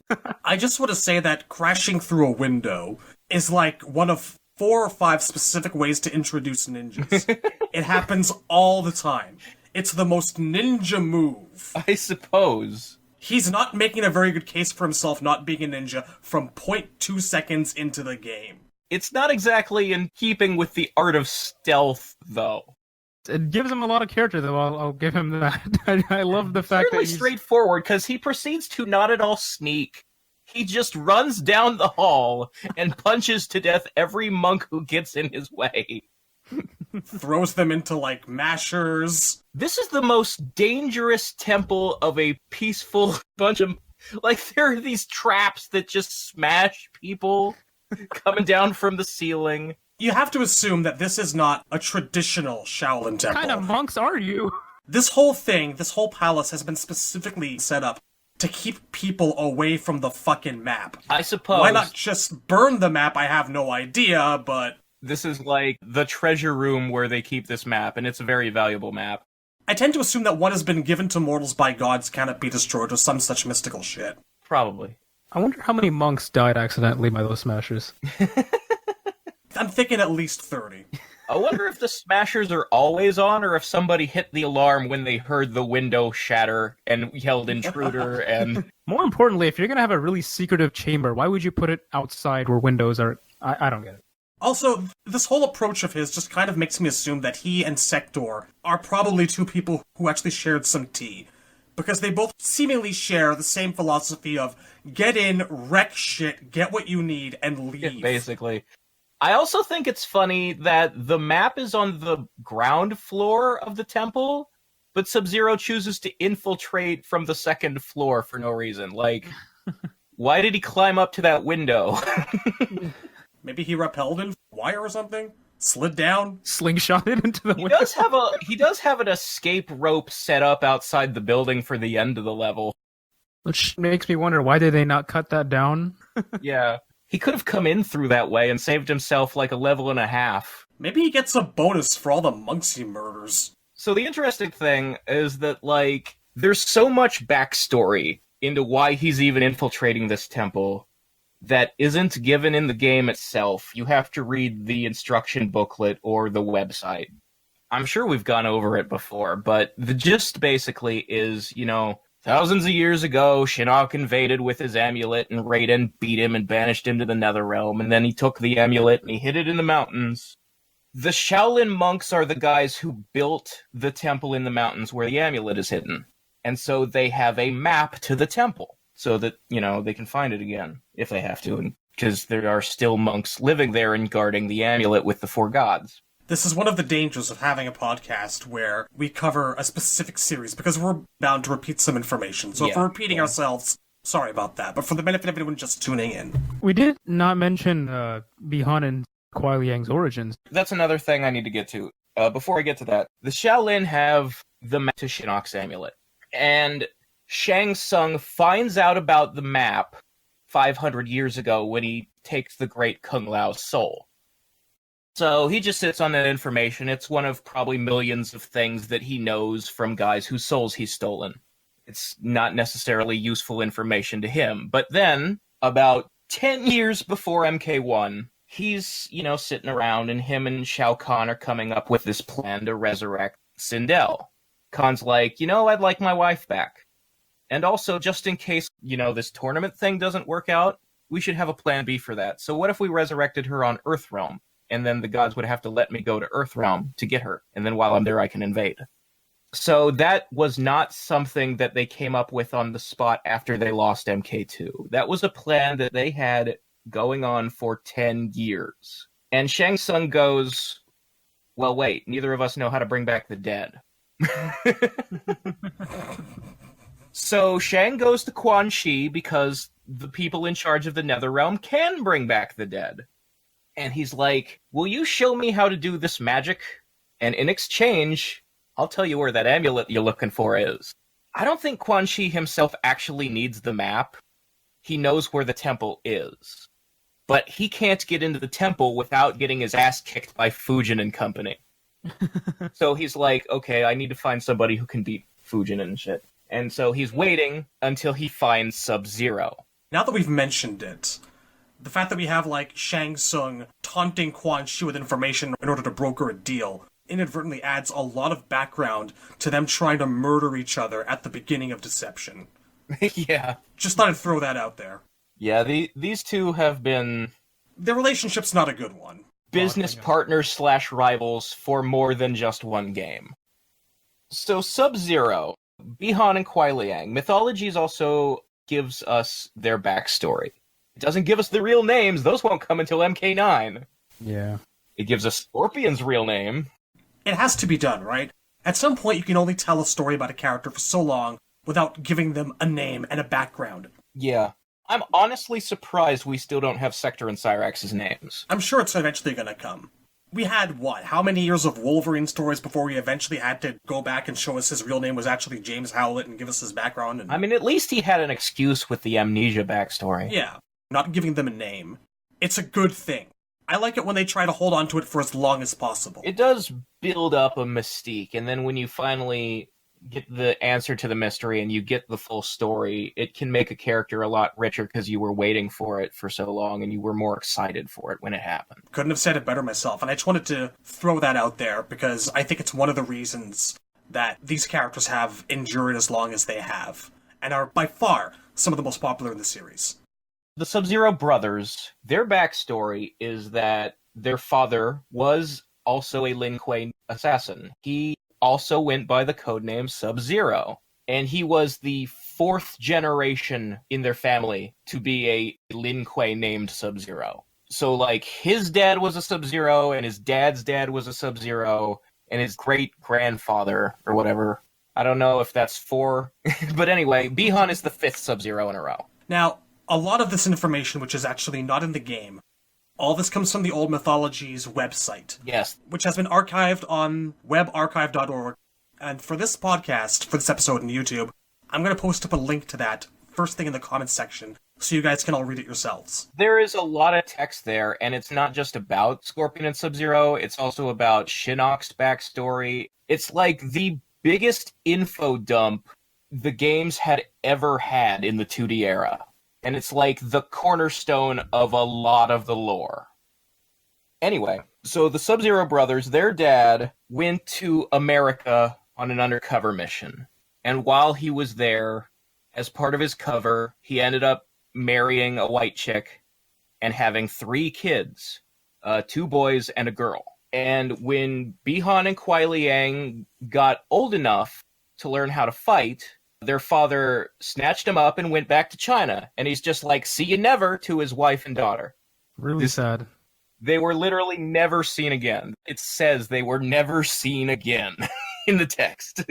I just want to say that crashing through a window is like one of 4 or 5 specific ways to introduce ninjas. It happens all the time. It's the most ninja move. I suppose. He's not making a very good case for himself not being a ninja from 0.2 seconds into the game. It's not exactly in keeping with the art of stealth, though. It gives him a lot of character, though. I'll give him that. I love the fact that he's straightforward, because he proceeds to not at all sneak. He just runs down the hall and punches to death every monk who gets in his way. Throws them into, like, mashers. This is the most dangerous temple of a peaceful bunch of... Like, there are these traps that just smash people coming down from the ceiling. You have to assume that this is not a traditional Shaolin temple. What kind of monks are you? This whole thing, this whole palace has been specifically set up to keep people away from the fucking map. I suppose. Why not just burn the map? I have no idea, but... This is like the treasure room where they keep this map, and it's a very valuable map. I tend to assume that what has been given to mortals by gods cannot be destroyed or some such mystical shit. Probably. I wonder how many monks died accidentally by those smashers. I'm thinking at least 30. I wonder if the smashers are always on, or if somebody hit the alarm when they heard the window shatter and yelled intruder and... More importantly, if you're gonna have a really secretive chamber, why would you put it outside where windows are... I don't get it. Also, this whole approach of his just kind of makes me assume that he and Sector are probably 2 people who actually shared some tea. Because they both seemingly share the same philosophy of get in, wreck shit, get what you need, and leave. Yeah, basically. I also think it's funny that the map is on the ground floor of the temple, but Sub-Zero chooses to infiltrate from the 2nd floor for no reason. Like, why did he climb up to that window? Maybe he rappelled in wire or something? Slid down? Slingshotted into the window? He does have an escape rope set up outside the building for the end of the level. Which makes me wonder, why did they not cut that down? Yeah. He could have come in through that way and saved himself like a level and a half. Maybe he gets a bonus for all the monks he murders. So the interesting thing is that, like, there's so much backstory into why he's even infiltrating this temple that isn't given in the game itself. You have to read the instruction booklet or the website. I'm sure we've gone over it before, but the gist basically is, thousands of years ago, Shinnok invaded with his amulet, and Raiden beat him and banished him to the Netherrealm, and then he took the amulet and he hid it in the mountains. The Shaolin monks are the guys who built the temple in the mountains where the amulet is hidden. And so they have a map to the temple so that, they can find it again if they have to, because there are still monks living there and guarding the amulet with the four gods. This is one of the dangers of having a podcast where we cover a specific series, because we're bound to repeat some information. So if we're repeating ourselves, sorry about that. But for the benefit of anyone just tuning in. We did not mention Bi-Han and Kuai Liang's origins. That's another thing I need to get to. Before I get to that, the Shaolin have the map to Shinnok's amulet. And Shang Tsung finds out about the map 500 years ago when he takes the great Kung Lao's soul. So he just sits on that information. It's one of probably millions of things that he knows from guys whose souls he's stolen. It's not necessarily useful information to him. But then, about 10 years before MK1, he's, sitting around, and him and Shao Kahn are coming up with this plan to resurrect Sindel. Khan's like, I'd like my wife back. And also, just in case, this tournament thing doesn't work out, we should have a plan B for that. So what if we resurrected her on Earthrealm? And then the gods would have to let me go to Earthrealm to get her. And then while I'm there, I can invade. So that was not something that they came up with on the spot after they lost MK2. That was a plan that they had going on for 10 years. And Shang Tsung goes, well, wait, neither of us know how to bring back the dead. So Shang goes to Quan Chi because the people in charge of the Netherrealm can bring back the dead. And he's like, will you show me how to do this magic? And in exchange, I'll tell you where that amulet you're looking for is. I don't think Quan Chi himself actually needs the map. He knows where the temple is. But he can't get into the temple without getting his ass kicked by Fujin and company. So he's like, okay, I need to find somebody who can beat Fujin and shit. And so he's waiting until he finds Sub-Zero. Now that we've mentioned it, the fact that we have, Shang Tsung taunting Quan Chi with information in order to broker a deal inadvertently adds a lot of background to them trying to murder each other at the beginning of Deception. Yeah. Just thought I'd throw that out there. Yeah, these two have been... Their relationship's not a good one. Business partners / rivals for more than just one game. So Sub-Zero, Bi-Han and Kuai Liang. Mythologies also gives us their backstory. It doesn't give us the real names. Those won't come until MK9. Yeah. It gives us Scorpion's real name. It has to be done, right? At some point, you can only tell a story about a character for so long without giving them a name and a background. Yeah. I'm honestly surprised we still don't have Sector and Cyrax's names. I'm sure it's eventually gonna come. We had, how many years of Wolverine stories before we eventually had to go back and show us his real name was actually James Howlett and give us his background? And... I mean, at least he had an excuse with the amnesia backstory. Yeah. Not giving them a name. It's a good thing. I like it when they try to hold on to it for as long as possible. It does build up a mystique, and then when you finally get the answer to the mystery and you get the full story, it can make a character a lot richer because you were waiting for it for so long and you were more excited for it when it happened. Couldn't have said it better myself, and I just wanted to throw that out there because I think it's one of the reasons that these characters have endured as long as they have, and are by far some of the most popular in the series. The Sub-Zero brothers, their backstory is that their father was also a Lin Kuei assassin. He also went by the codename Sub-Zero, and he was the fourth generation in their family to be a Lin Kuei named Sub-Zero. So, his dad was a Sub-Zero, and his dad's dad was a Sub-Zero, and his great-grandfather, or whatever. I don't know if that's four, but anyway, Bi-Han is the fifth Sub-Zero in a row. Now, a lot of this information, which is actually not in the game, all this comes from the Old Mythologies website. Yes. Which has been archived on webarchive.org. And for this podcast, for this episode on YouTube, I'm going to post up a link to that first thing in the comments section, so you guys can all read it yourselves. There is a lot of text there, and it's not just about Scorpion and Sub-Zero, it's also about Shinnok's backstory. It's like the biggest info dump the games had ever had in the 2D era. And it's like the cornerstone of a lot of the lore. Anyway, so the Sub-Zero brothers, their dad went to America on an undercover mission. And while he was there, as part of his cover, he ended up marrying a white chick and having 3 kids, 2 boys and a girl. And when Bi-Han and Kuai Liang got old enough to learn how to fight, their father snatched him up and went back to China. And he's just like, see you never, to his wife and daughter. Really sad. They were literally never seen again. It says they were never seen again in the text.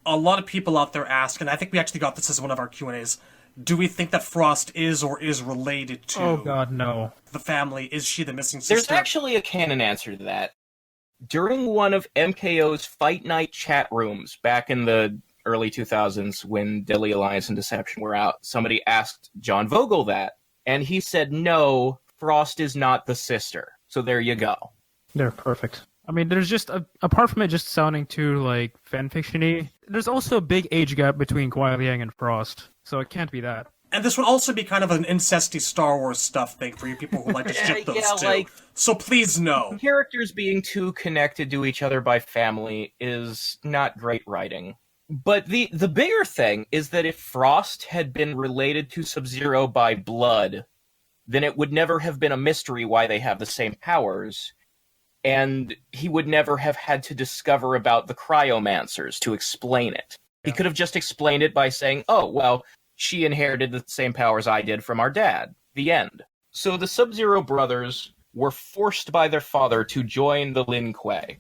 A lot of people out there ask, and I think we actually got this as one of our Q&As, do we think that Frost is or is related to Oh god, no. the family? Is she the missing sister? There's actually a canon answer to that. During one of MKO's Fight Night chat rooms back in the early 2000s when Deadly Alliance and Deception were out, somebody asked John Vogel that, and he said, no, Frost is not the sister. So there you go. They're perfect. I mean, there's just, apart from it just sounding too, like, fanfiction-y, there's also a big age gap between Kuai Liang and Frost, so it can't be that. And this would also be kind of an incesty Star Wars stuff thing for you people who like to ship those two. Like, so please no. Characters being too connected to each other by family is not great writing. But the bigger thing is that if Frost had been related to Sub-Zero by blood, then it would never have been a mystery why they have the same powers, and he would never have had to discover about the cryomancers to explain it. He could have just explained it by saying, oh, well, she inherited the same powers I did from our dad. The end. So the Sub-Zero brothers were forced by their father to join the Lin Kuei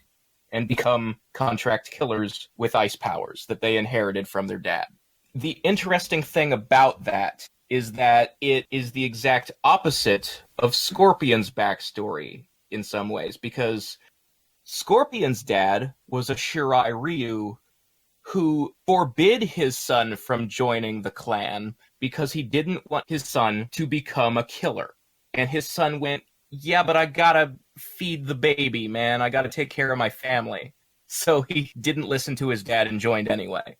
and become contract killers with ice powers that they inherited from their dad. The interesting thing about that is that it is the exact opposite of Scorpion's backstory in some ways, because Scorpion's dad was a Shirai Ryu who forbid his son from joining the clan because he didn't want his son to become a killer. And his son went, yeah, but I gotta feed the baby, man. I gotta take care of my family. So he didn't listen to his dad and joined anyway.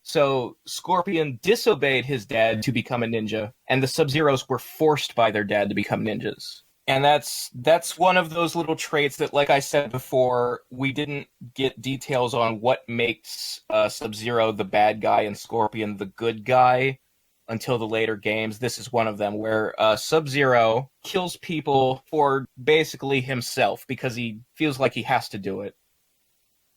So Scorpion disobeyed his dad to become a ninja, and the Sub-Zeros were forced by their dad to become ninjas. And that's one of those little traits that, like I said before, we didn't get details on what makes Sub-Zero the bad guy and Scorpion the good guy until the later games. This is one of them, where Sub-Zero kills people for basically himself because he feels like he has to do it.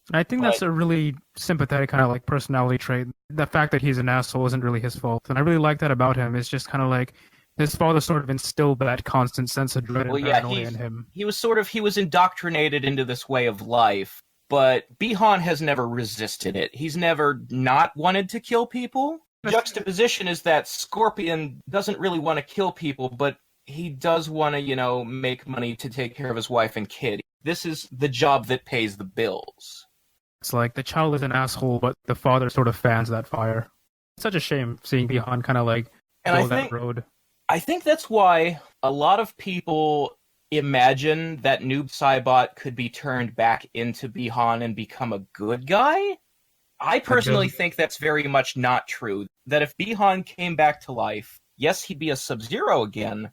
And I think that's a really sympathetic kind of like personality trait. The fact that he's an asshole isn't really his fault. And I really like that about him. It's just kind of like his father sort of instilled that constant sense of dread and paranoia in him. He was indoctrinated into this way of life, but Bi-Han has never resisted it. He's never not wanted to kill people. The juxtaposition is that Scorpion doesn't really want to kill people, but he does want to, make money to take care of his wife and kid. This is the job that pays the bills. It's like the child is an asshole, but the father sort of fans that fire. It's such a shame seeing Bi-Han kind of like go that road. I think that's why a lot of people imagine that Noob Saibot could be turned back into Bi-Han and become a good guy. I personally think that's very much not true. That if Bi-Han came back to life, yes, he'd be a Sub-Zero again,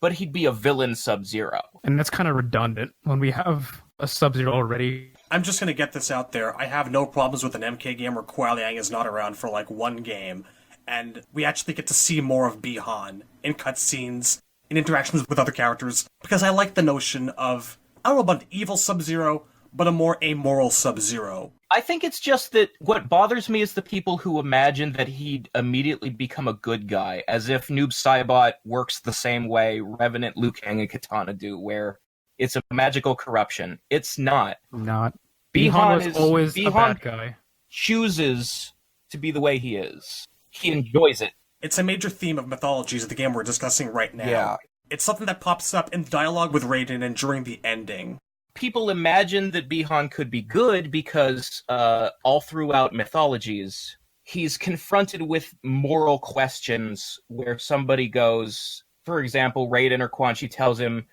but he'd be a villain Sub-Zero. And that's kind of redundant when we have a Sub-Zero already. I'm just going to get this out there. I have no problems with an MK game where Kuai Liang is not around for like one game, and we actually get to see more of Bi-Han in cutscenes, in interactions with other characters, because I like the notion of, I don't know about an evil Sub-Zero, but a more amoral Sub-Zero. I think it's just that what bothers me is the people who imagine that he'd immediately become a good guy, as if Noob Saibot works the same way Revenant, Liu Kang, and Katana do, where it's a magical corruption. It's not. Not. Bi-Han was always a bad guy. Chooses to be the way he is. He enjoys it. It's a major theme of Mythologies, the game we're discussing right now. Yeah. It's something that pops up in dialogue with Raiden and during the ending. People imagine that Bi-Han could be good because all throughout Mythologies, he's confronted with moral questions where somebody goes, for example, Raiden or Quan Chi tells him,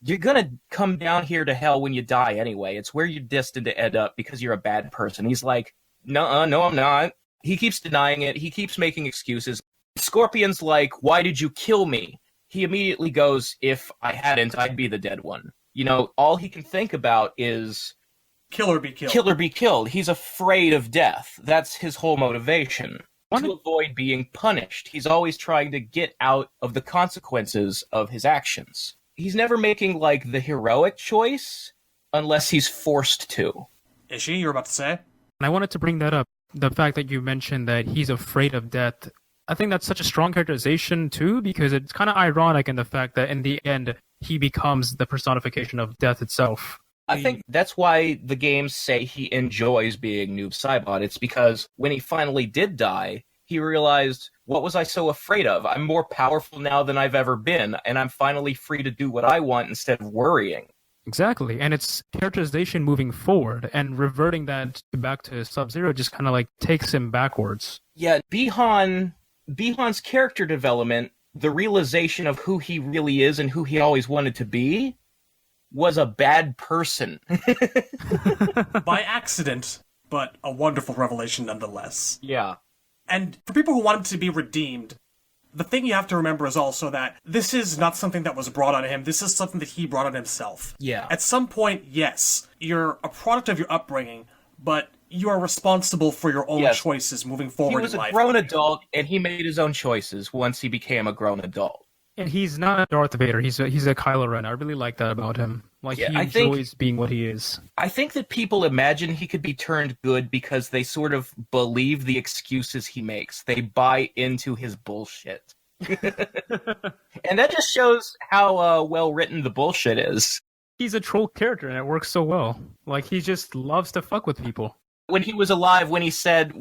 you're gonna come down here to hell when you die anyway. It's where you're destined to end up because you're a bad person. He's like, no, I'm not. He keeps denying it. He keeps making excuses. Scorpion's like, why did you kill me? He immediately goes, if I hadn't, I'd be the dead one. You know, all he can think about is Kill or be killed. kill or be killed. He's afraid of death. That's his whole motivation. To avoid being punished. He's always trying to get out of the consequences of his actions. He's never making, like, the heroic choice unless he's forced to. Ishi, you're about to say? And I wanted to bring that up. The fact that you mentioned that he's afraid of death. I think that's such a strong characterization, too, because it's kind of ironic in the fact that in the end, he becomes the personification of death itself. I think that's why the games say he enjoys being Noob Saibot. It's because when he finally did die, he realized, what was I so afraid of? I'm more powerful now than I've ever been, and I'm finally free to do what I want instead of worrying. Exactly, and it's characterization moving forward, and reverting that back to Sub-Zero just kind of like takes him backwards. Yeah, Bihan's character development, the realization of who he really is and who he always wanted to be, was a bad person. By accident, but a wonderful revelation nonetheless. Yeah. And for people who want him to be redeemed, the thing you have to remember is also that this is not something that was brought on him, this is something that he brought on himself. Yeah. At some point, yes, you're a product of your upbringing, but you are responsible for your own choices moving forward in life. He was a grown adult, and he made his own choices once he became a grown adult. And he's not a Darth Vader. He's a Kylo Ren. I really like that about him. Like, he enjoys being what he is. I think that people imagine he could be turned good because they sort of believe the excuses he makes. They buy into his bullshit. And that just shows how well written the bullshit is. He's a troll character, and it works so well. Like, he just loves to fuck with people. When he was alive, when he said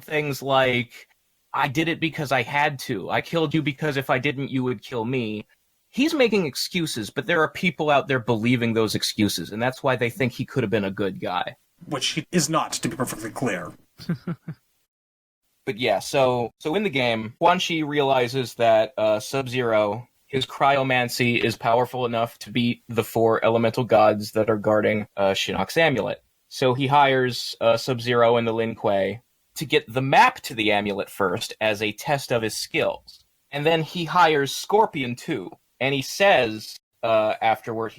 things like, I did it because I had to. I killed you because if I didn't, you would kill me. He's making excuses, but there are people out there believing those excuses, and that's why they think he could have been a good guy. Which he is not, to be perfectly clear. But yeah, so in the game, Quan Chi realizes that Sub-Zero, his cryomancy is powerful enough to beat the 4 elemental gods that are guarding Shinnok's amulet. So he hires Sub-Zero and the Lin Kuei to get the map to the amulet first as a test of his skills. And then he hires Scorpion too. And he says, afterward,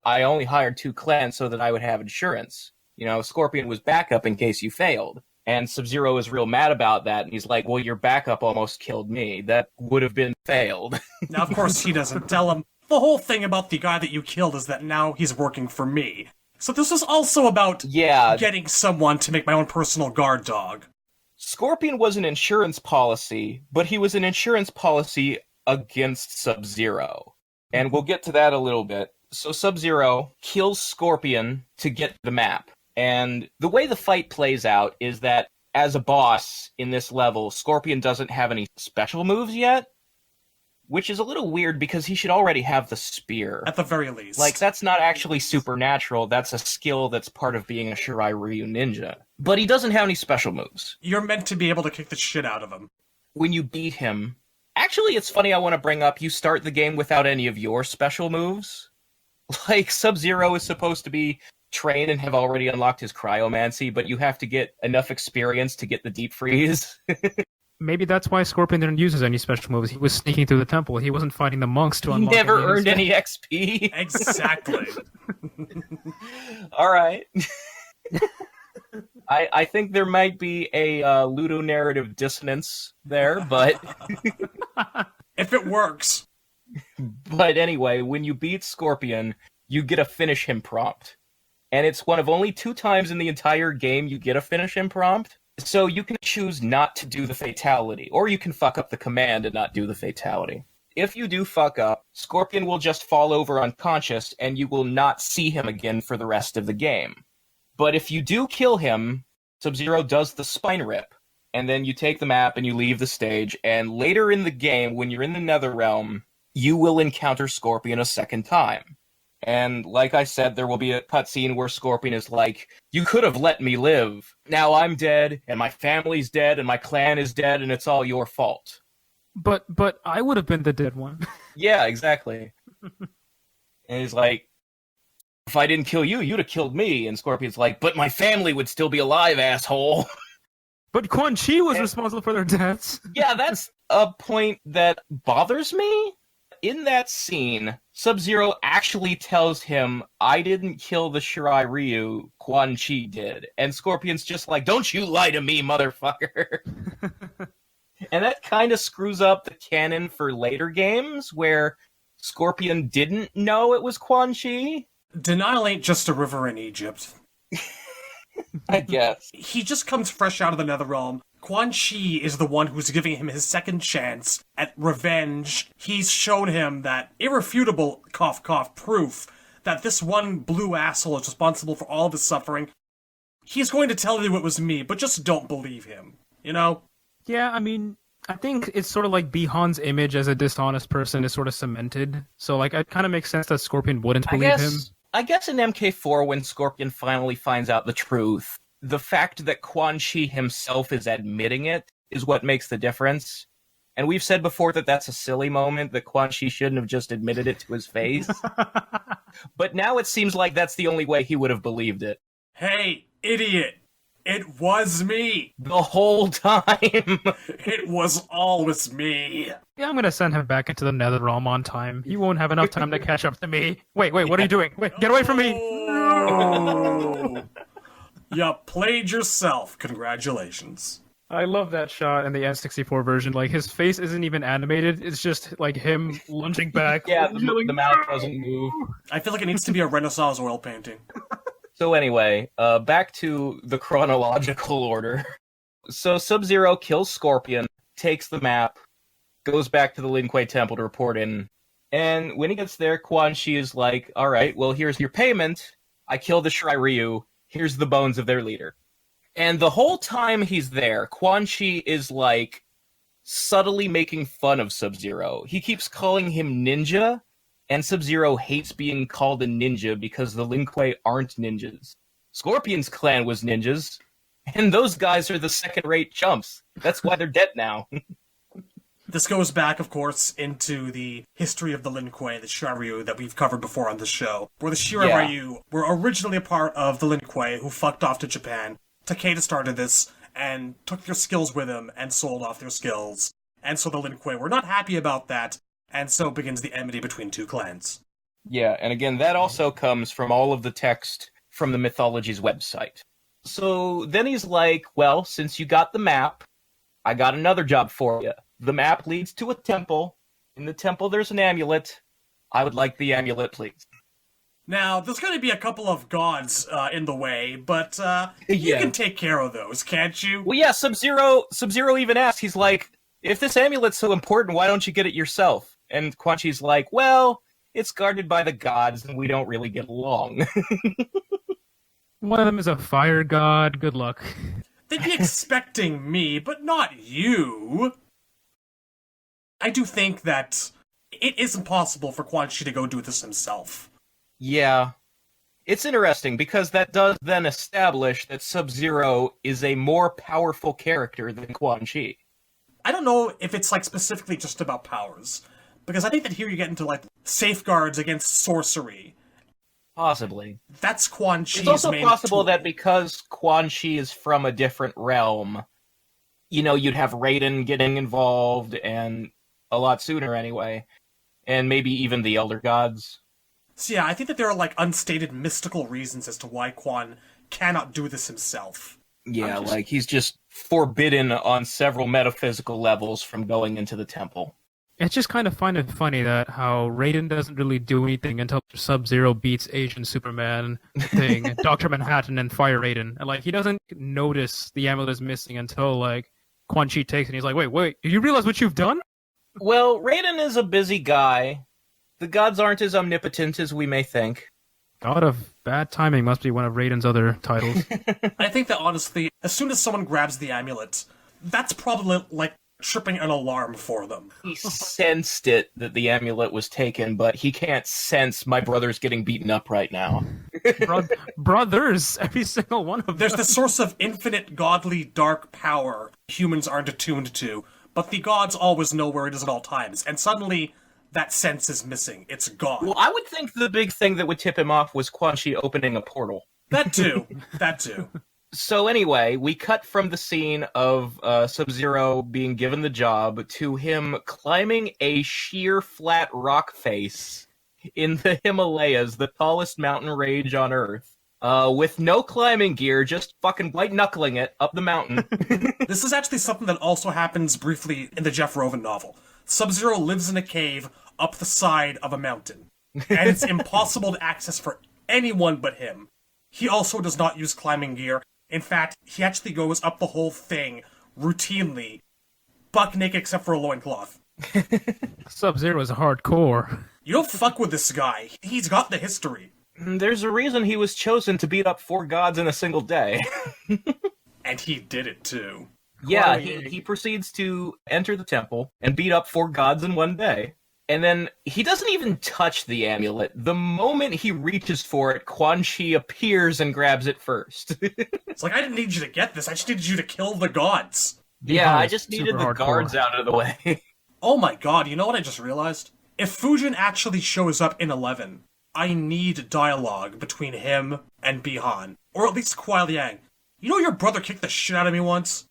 I only hired 2 clans so that I would have insurance. You know, Scorpion was backup in case you failed. And Sub-Zero is real mad about that, and he's like, well, your backup almost killed me. That would have been failed. Now, of course, he doesn't tell him. The whole thing about the guy that you killed is that now he's working for me. So this was also about getting someone to make my own personal guard dog. Scorpion was an insurance policy, but he was an insurance policy against Sub-Zero. And we'll get to that a little bit. So Sub-Zero kills Scorpion to get the map. And the way the fight plays out is that as a boss in this level, Scorpion doesn't have any special moves yet, which is a little weird because he should already have the spear. At the very least. Like, that's not actually supernatural, that's a skill that's part of being a Shirai Ryu ninja. But he doesn't have any special moves. You're meant to be able to kick the shit out of him. When you beat him... Actually, it's funny, I want to bring up, you start the game without any of your special moves. Like, Sub-Zero is supposed to be trained and have already unlocked his cryomancy, but you have to get enough experience to get the deep freeze. Maybe that's why Scorpion didn't use any special moves. He was sneaking through the temple. He wasn't fighting the monks to unlock. He never earned any XP. Exactly. All right. I think there might be a ludonarrative dissonance there, but... If it works. But anyway, when you beat Scorpion, you get a finish him prompt. And it's one of only 2 times in the entire game you get a finish him prompt. So you can choose not to do the fatality, or you can fuck up the command and not do the fatality. If you do fuck up, Scorpion will just fall over unconscious, and you will not see him again for the rest of the game. But if you do kill him, Sub-Zero does the spine rip, and then you take the map and you leave the stage, and later in the game, when you're in the Netherrealm, you will encounter Scorpion a second time. And like I said, there will be a cutscene where Scorpion is like, you could have let me live. Now I'm dead, and my family's dead, and my clan is dead, and it's all your fault. But I would have been the dead one. Yeah, exactly. And he's like, if I didn't kill you, you'd have killed me. And Scorpion's like, but my family would still be alive, asshole. But Quan Chi was responsible for their deaths. Yeah, that's a point that bothers me. In that scene, Sub-Zero actually tells him, I didn't kill the Shirai Ryu, Quan Chi did. And Scorpion's just like, don't you lie to me, motherfucker. And that kind of screws up the canon for later games, where Scorpion didn't know it was Quan Chi. Denial ain't just a river in Egypt. I guess. He just comes fresh out of the Netherrealm. Quan Chi is the one who's giving him his second chance at revenge. He's shown him that irrefutable, cough cough, proof that this one blue asshole is responsible for all of his suffering. He's going to tell you it was me, but just don't believe him. You know? Yeah, I mean, I think it's sort of like Bihan's image as a dishonest person is sort of cemented. So, like, it kind of makes sense that Scorpion wouldn't believe him. I guess in MK4, when Scorpion finally finds out the truth, the fact that Quan Chi himself is admitting it is what makes the difference. And we've said before that that's a silly moment, that Quan Chi shouldn't have just admitted it to his face. But now it seems like that's the only way he would have believed it. Hey, idiot! It was me! The whole time! It was always me! Yeah, I'm gonna send him back into the Netherrealm on time. He won't have enough time to catch up to me. Wait, what are you doing? Wait, get away from me! No. You played yourself. Congratulations. I love that shot in the N64 version. Like, his face isn't even animated. It's just, like, him lunging back. Yeah, the mouth doesn't move. I feel like it needs to be a Renaissance oil painting. So anyway, back to the chronological order. So Sub-Zero kills Scorpion, takes the map, goes back to the Lin Kuei Temple to report in, and when he gets there, Quan Chi is like, alright, well here's your payment, I killed the Shirai Ryu, here's the bones of their leader. And the whole time he's there, Quan Chi is like, subtly making fun of Sub-Zero. He keeps calling him ninja, and Sub-Zero hates being called a ninja because the Lin Kuei aren't ninjas. Scorpion's clan was ninjas, and those guys are the second-rate chumps. That's why they're dead now. This goes back, of course, into the history of the Lin Kuei, the Shirai that we've covered before on the show, where the Shirai were originally a part of the Lin Kuei who fucked off to Japan. Takeda started this and took their skills with him and sold off their skills. And so the Lin Kuei were not happy about that, and so begins the enmity between two clans. Yeah, and again, that also comes from all of the text from the Mythologies website. So then he's like, well, since you got the map, I got another job for you. The map leads to a temple. In the temple, there's an amulet. I would like the amulet, please. Now, there's going to be a couple of gods in the way, but you can take care of those, can't you? Well, yeah, Sub-Zero even asked, he's like, if this amulet's so important, why don't you get it yourself? And Quan Chi's like, well, it's guarded by the gods, and we don't really get along. One of them is a fire god. Good luck. They'd be expecting me, but not you. I do think that it isn't possible for Quan Chi to go do this himself. Yeah. It's interesting, because that does then establish that Sub-Zero is a more powerful character than Quan Chi. I don't know if it's, like, specifically just about powers. Because I think that here you get into, like, safeguards against sorcery. Possibly. That's Quan Chi's main It's also possible tool. that because Quan Chi is from a different realm, you know, you'd have Raiden getting involved, and a lot sooner anyway. And maybe even the Elder Gods. So yeah, I think that there are, like, unstated mystical reasons as to why Quan cannot do this himself. Yeah, like, he's just forbidden on several metaphysical levels from going into the temple. It's just kind of funny that how Raiden doesn't really do anything until Sub-Zero beats Asian Superman thing, Dr. Manhattan, and Fire Raiden. And, like, he doesn't notice the amulet is missing until, like, Quan Chi takes it and he's like, wait, do you realize what you've done? Well, Raiden is a busy guy. The gods aren't as omnipotent as we may think. God of Bad Timing must be one of Raiden's other titles. I think that, honestly, as soon as someone grabs the amulet, that's probably, like, tripping an alarm for them. He sensed it, that the amulet was taken, but he can't sense my brother's getting beaten up right now. Brothers, every single one of them. There's the source of infinite, godly, dark power humans aren't attuned to, but the gods always know where it is at all times, and suddenly that sense is missing. It's gone. Well, I would think the big thing that would tip him off was Quan Chi opening a portal. That too. So anyway, we cut from the scene of Sub-Zero being given the job to him climbing a sheer flat rock face in the Himalayas, the tallest mountain range on Earth, with no climbing gear, just fucking white-knuckling it up the mountain. This is actually something that also happens briefly in the Jeff Roven novel. Sub-Zero lives in a cave up the side of a mountain, and it's impossible to access for anyone but him. He also does not use climbing gear. In fact, he actually goes up the whole thing routinely, buck naked except for a loincloth. Sub-Zero is hardcore. You don't fuck with this guy. He's got the history. There's a reason he was chosen to beat up 4 gods in a single day. And he did it too. Yeah, he proceeds to enter the temple and beat up 4 gods in one day. And then he doesn't even touch the amulet. The moment he reaches for it, Quan Chi appears and grabs it first. It's like, I didn't need you to get this. I just needed you to kill the gods. Yeah, I just needed the guards out of the way. Oh my god, you know what I just realized? If Fujin actually shows up in 11, I need dialogue between him and Bihan. Or at least Kuai Liang. You know your brother kicked the shit out of me once?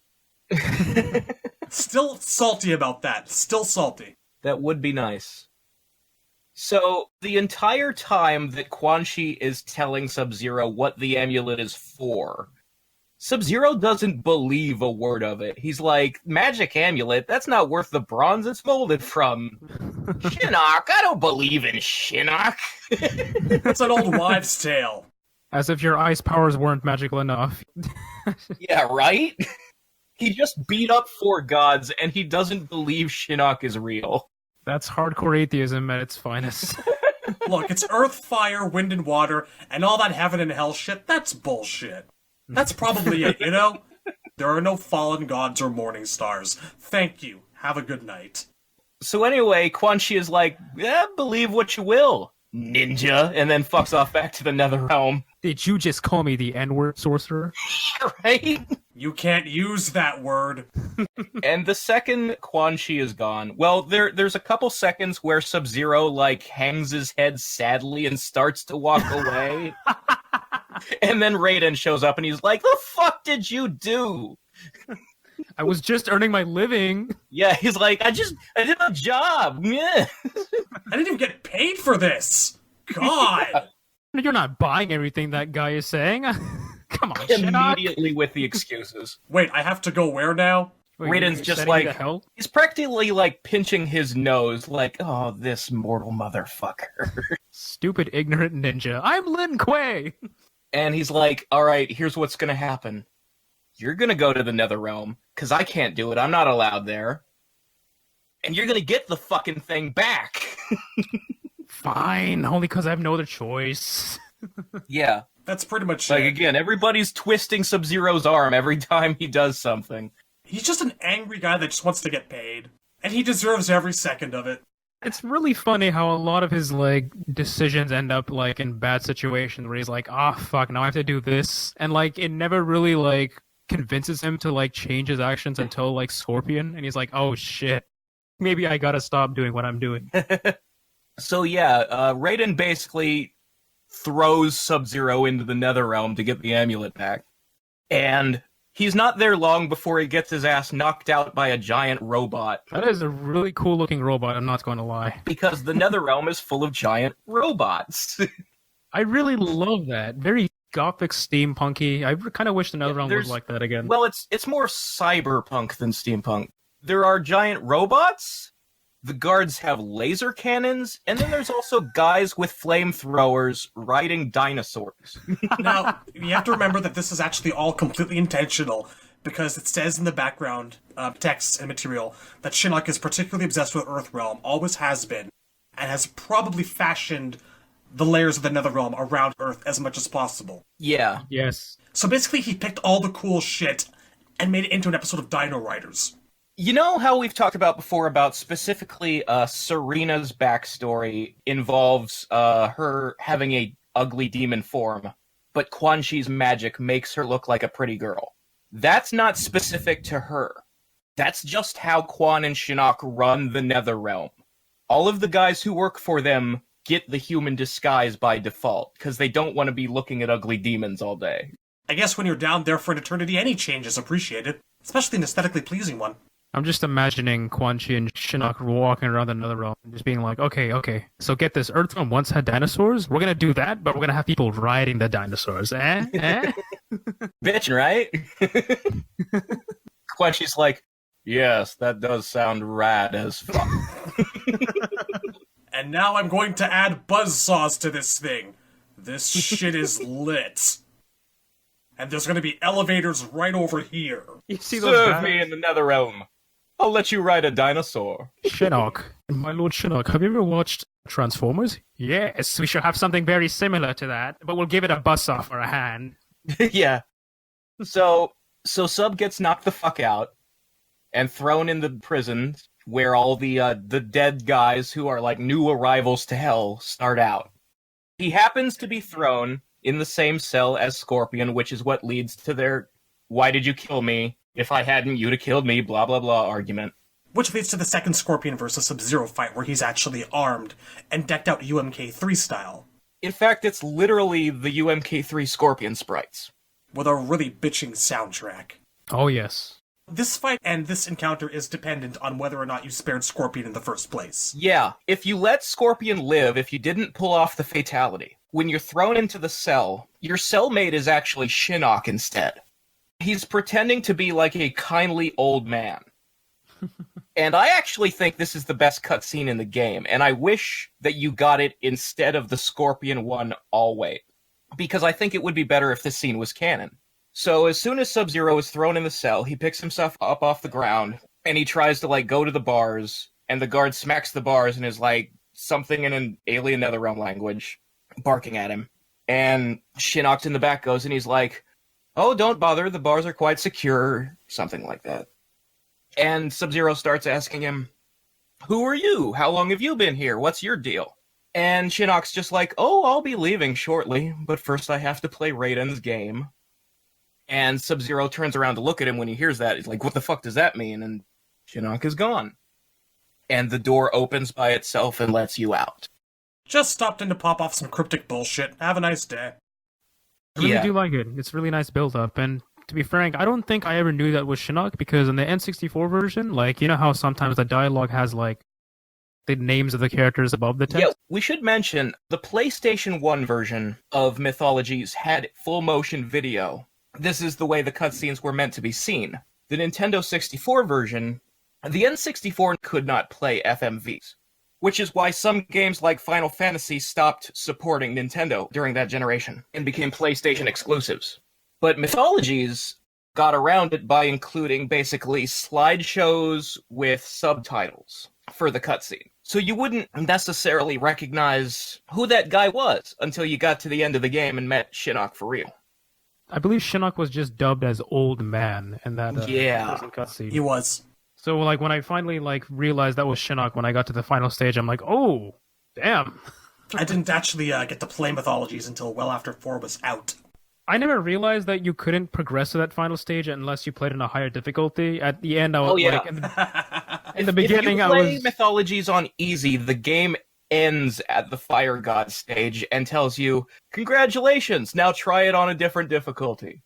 Still salty about that. Still salty. That would be nice. So, the entire time that Quan Chi is telling Sub-Zero what the amulet is for, Sub-Zero doesn't believe a word of it. He's like, magic amulet? That's not worth the bronze it's molded from. Shinnok? I don't believe in Shinnok. That's an old wives' tale. As if your ice powers weren't magical enough. Yeah, right? He just beat up 4 gods, and he doesn't believe Shinnok is real. That's hardcore atheism at its finest. Look, it's earth, fire, wind, and water, and all that heaven and hell shit, that's bullshit. That's probably it, you know? There are no fallen gods or morning stars. Thank you. Have a good night. So anyway, Quan Chi is like, believe what you will, ninja, and then fucks off back to the Netherrealm. Did you just call me the N-word, sorcerer? Right? You can't use that word. And the second Quan Chi is gone, well, there's a couple seconds where Sub-Zero, like, hangs his head sadly and starts to walk away. And then Raiden shows up and he's like, the fuck did you do? I was just earning my living. Yeah, he's like, I did a job. Yeah. I didn't even get paid for this. God. You're not buying everything that guy is saying. Come on, Shinnok. Immediately with the excuses. Wait, I have to go where now? Wait, Raiden's you're just sending me like, to hell? he's practically like pinching his nose, like, oh, this mortal motherfucker. Stupid, ignorant ninja. I'm Lin Kuei. And he's like, all right, here's what's gonna happen. You're gonna go to the Netherrealm, because I can't do it, I'm not allowed there. And you're gonna get the fucking thing back. Fine, only because I have no other choice. Yeah. That's pretty much Like, it. again, everybody's twisting Sub-Zero's arm every time he does something. He's just an angry guy that just wants to get paid. And he deserves every second of it. It's really funny how a lot of his, like, decisions end up, like, in bad situations where he's like, fuck, now I have to do this. And, like, it never really, like, convinces him to, like, change his actions until, like, Scorpion. And he's like, oh, shit. Maybe I gotta stop doing what I'm doing. So, yeah, Raiden basically throws Sub-Zero into the Netherrealm to get the amulet back. And he's not there long before he gets his ass knocked out by a giant robot. That is a really cool-looking robot, I'm not going to lie. Because the Netherrealm is full of giant robots. I really love that. Very gothic, steampunky. I kind of wish the Netherrealm was like that again. Well, it's more cyberpunk than steampunk. There are giant robots, the guards have laser cannons, and then there's also guys with flamethrowers riding dinosaurs. Now, you have to remember that this is actually all completely intentional, because it says in the background text and material that Shinnok is particularly obsessed with Earthrealm, always has been, and has probably fashioned the layers of the Netherrealm around Earth as much as possible. Yeah. Yes. So basically he picked all the cool shit and made it into an episode of Dino Riders. You know how we've talked about before about specifically Serena's backstory involves her having a ugly demon form, but Quan Chi's magic makes her look like a pretty girl. That's not specific to her. That's just how Quan and Shinnok run the Netherrealm. All of the guys who work for them get the human disguise by default, because they don't want to be looking at ugly demons all day. I guess when you're down there for an eternity, any change is appreciated, especially an aesthetically pleasing one. I'm just imagining Quan Chi and Shinnok walking around another realm and just being like, okay, so get this, Earthrealm once had dinosaurs, we're gonna do that, but we're gonna have people riding the dinosaurs, eh? Bitch, right? Quan Chi's like, yes, that does sound rad as fuck. And now I'm going to add buzzsaws to this thing. This shit is lit. And there's gonna be elevators right over here. You see those Serve guys? me in the nether realm. I'll let you ride a dinosaur. Shinnok, my lord Shinnok, have you ever watched Transformers? Yes, we shall have something very similar to that, but we'll give it a buzzsaw for a hand. Yeah. So Sub gets knocked the fuck out and thrown in the prison where all the dead guys who are like new arrivals to hell start out. He happens to be thrown in the same cell as Scorpion, which is what leads to their "why did you kill me? If I hadn't, you'd have killed me," blah blah blah argument. Which leads to the second Scorpion vs. Sub-Zero fight where he's actually armed and decked out UMK3 style. In fact, it's literally the UMK3 Scorpion sprites. With a really bitching soundtrack. Oh yes. This fight and this encounter is dependent on whether or not you spared Scorpion in the first place. Yeah, if you let Scorpion live, if you didn't pull off the fatality, when you're thrown into the cell, your cellmate is actually Shinnok instead. He's pretending to be like a kindly old man. And I actually think this is the best cutscene in the game, and I wish that you got it instead of the Scorpion one always, because I think it would be better if this scene was canon. So as soon as Sub-Zero is thrown in the cell, he picks himself up off the ground, and he tries to go to the bars, and the guard smacks the bars and is like something in an alien netherrealm language, barking at him. And Shinnok in the back goes and he's like, "Oh, don't bother, the bars are quite secure," something like that. And Sub-Zero starts asking him, "Who are you? How long have you been here? What's your deal?" And Shinnok's just like, "Oh, I'll be leaving shortly, but first I have to play Raiden's game." And Sub-Zero turns around to look at him when he hears that. He's like, "What the fuck does that mean?" And Shinnok is gone. And the door opens by itself and lets you out. Just stopped in to pop off some cryptic bullshit. Have a nice day. I really do like it. It's really nice build-up, and to be frank, I don't think I ever knew that was Shinnok, because in the N64 version, you know how sometimes the dialogue has, the names of the characters above the text? Yeah, we should mention, the PlayStation 1 version of Mythologies had full-motion video. This is the way the cutscenes were meant to be seen. The Nintendo 64 version, the N64 could not play FMVs, which is why some games like Final Fantasy stopped supporting Nintendo during that generation and became PlayStation exclusives. But Mythologies got around it by including basically slideshows with subtitles for the cutscene. So you wouldn't necessarily recognize who that guy was until you got to the end of the game and met Shinnok for real. I believe Shinnok was just dubbed as Old Man in that cutscene. He was. So, when I finally, realized that was Shinnok when I got to the final stage, I'm like, oh, damn. I didn't actually get to play Mythologies until well after 4 was out. I never realized that you couldn't progress to that final stage unless you played in a higher difficulty. At the end, I was in the beginning, if you play Mythologies on easy, the game ends at the Fire God stage and tells you, "Congratulations, now try it on a different difficulty."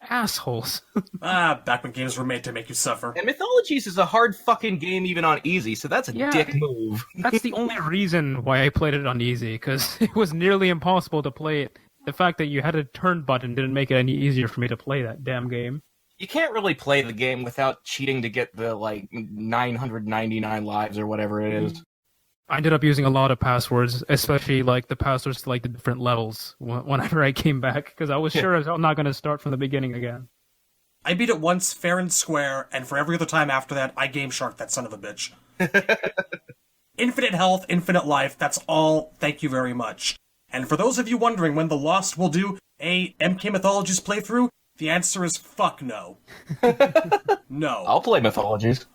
Assholes. Back when games were made to make you suffer. And Mythologies is a hard fucking game even on easy, so that's a dick move. That's the only reason why I played it on easy, because it was nearly impossible to play it. The fact that you had a turn button didn't make it any easier for me to play that damn game. You can't really play the game without cheating to get the, 999 lives or whatever it is. I ended up using a lot of passwords, especially, the passwords to, the different levels whenever I came back, because I was sure I'm not going to start from the beginning again. I beat it once, fair and square, and for every other time after that, I Game Shark that son of a bitch. Infinite health, infinite life, that's all, thank you very much. And for those of you wondering when The Lost will do a MK Mythologies playthrough, the answer is fuck no. No. I'll play Mythologies.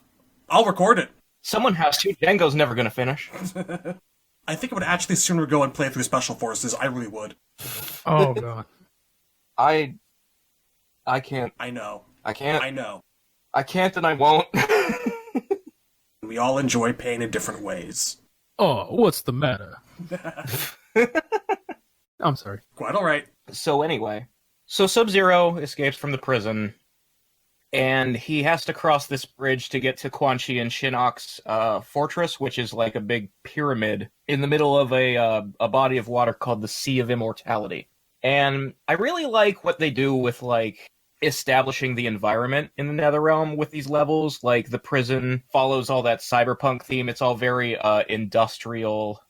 I'll record it. Someone has to. Django's never gonna finish. I think I would actually sooner go and play through Special Forces. I really would. Oh, God. I can't. I know. I can't. I know. I can't and I won't. We all enjoy pain in different ways. Oh, what's the matter? I'm sorry. Quite alright. So anyway, so Sub-Zero escapes from the prison, and he has to cross this bridge to get to Quan Chi and Shinnok's fortress, which is like a big pyramid in the middle of a body of water called the Sea of Immortality. And I really like what they do with like establishing the environment in the Netherrealm with these levels. Like the prison follows all that cyberpunk theme. It's all very industrial.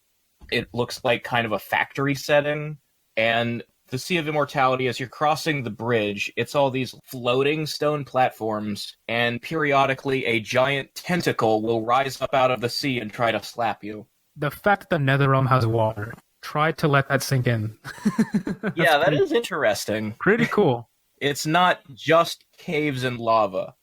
It looks like kind of a factory setting. And the Sea of Immortality, as you're crossing the bridge, it's all these floating stone platforms, and periodically a giant tentacle will rise up out of the sea and try to slap you. The fact that Netherrealm has water, try to let that sink in. Yeah, that is interesting. Pretty cool. It's not just caves and lava.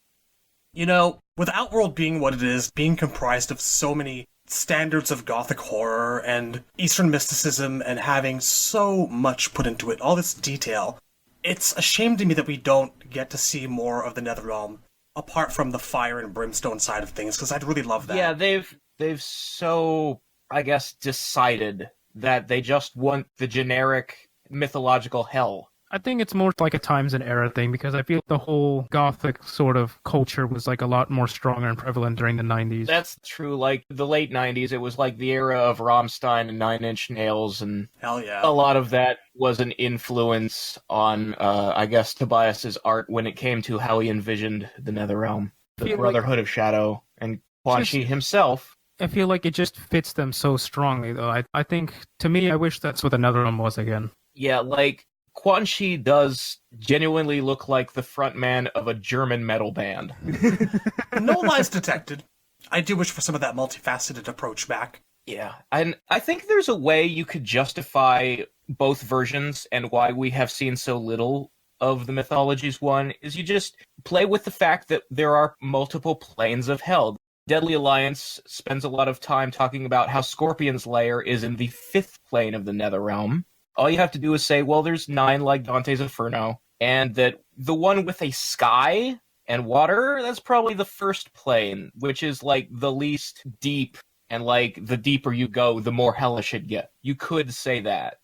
You know, with Outworld being what it is, being comprised of so many standards of gothic horror and Eastern mysticism and having so much put into it, all this detail, it's a shame to me that we don't get to see more of the Netherrealm apart from the fire and brimstone side of things, because I'd really love that. Yeah, they've so, I guess, decided that they just want the generic mythological hell. I think it's more like a times and era thing, because I feel the whole gothic sort of culture was like a lot more stronger and prevalent during the 90s. That's true. Like the late 90s, it was like the era of Rammstein and Nine Inch Nails, and Hell yeah. a lot of that was an influence on, I guess, Tobias's art when it came to how he envisioned the Netherrealm, the Brotherhood of Shadow, and Quan Chi himself. I feel like it just fits them so strongly, though. I think, to me, I wish that's what the Netherrealm was again. Yeah, like, Quan Chi does genuinely look like the frontman of a German metal band. No lies detected. I do wish for some of that multifaceted approach back. Yeah, and I think there's a way you could justify both versions and why we have seen so little of the Mythologies one, is you just play with the fact that there are multiple planes of hell. Deadly Alliance spends a lot of time talking about how Scorpion's lair is in the 5th plane of the Netherrealm. All you have to do is say, well, there's 9 like Dante's Inferno, and that the one with a sky and water, that's probably the 1st plane, which is like the least deep, and like the deeper you go, the more hellish it gets. You could say that.